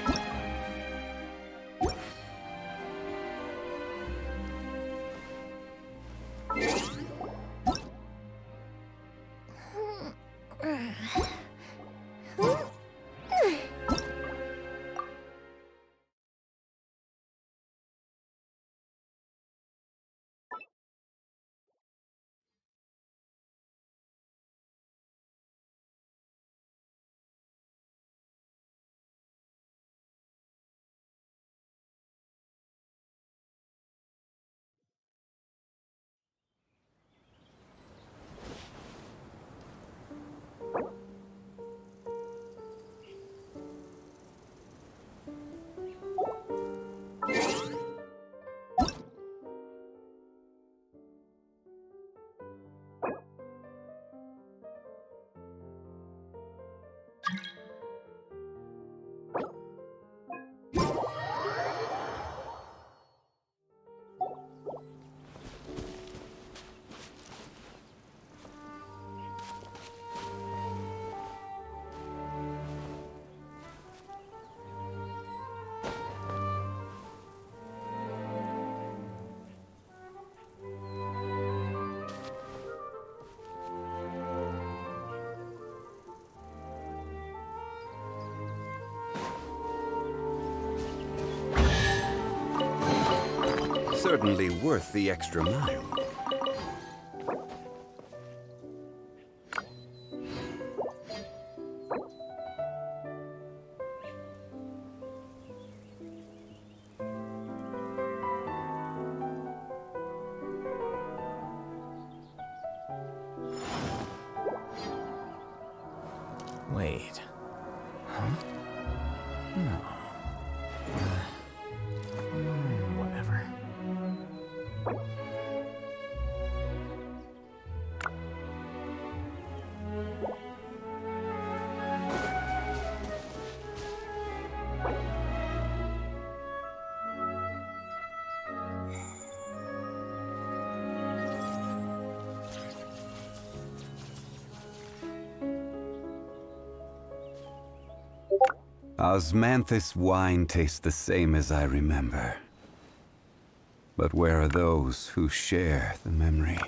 Certainly worth the extra mile. Wait. Huh? No. Whatever. Osmanthus wine tastes the same as I remember. But where are those who share the memory?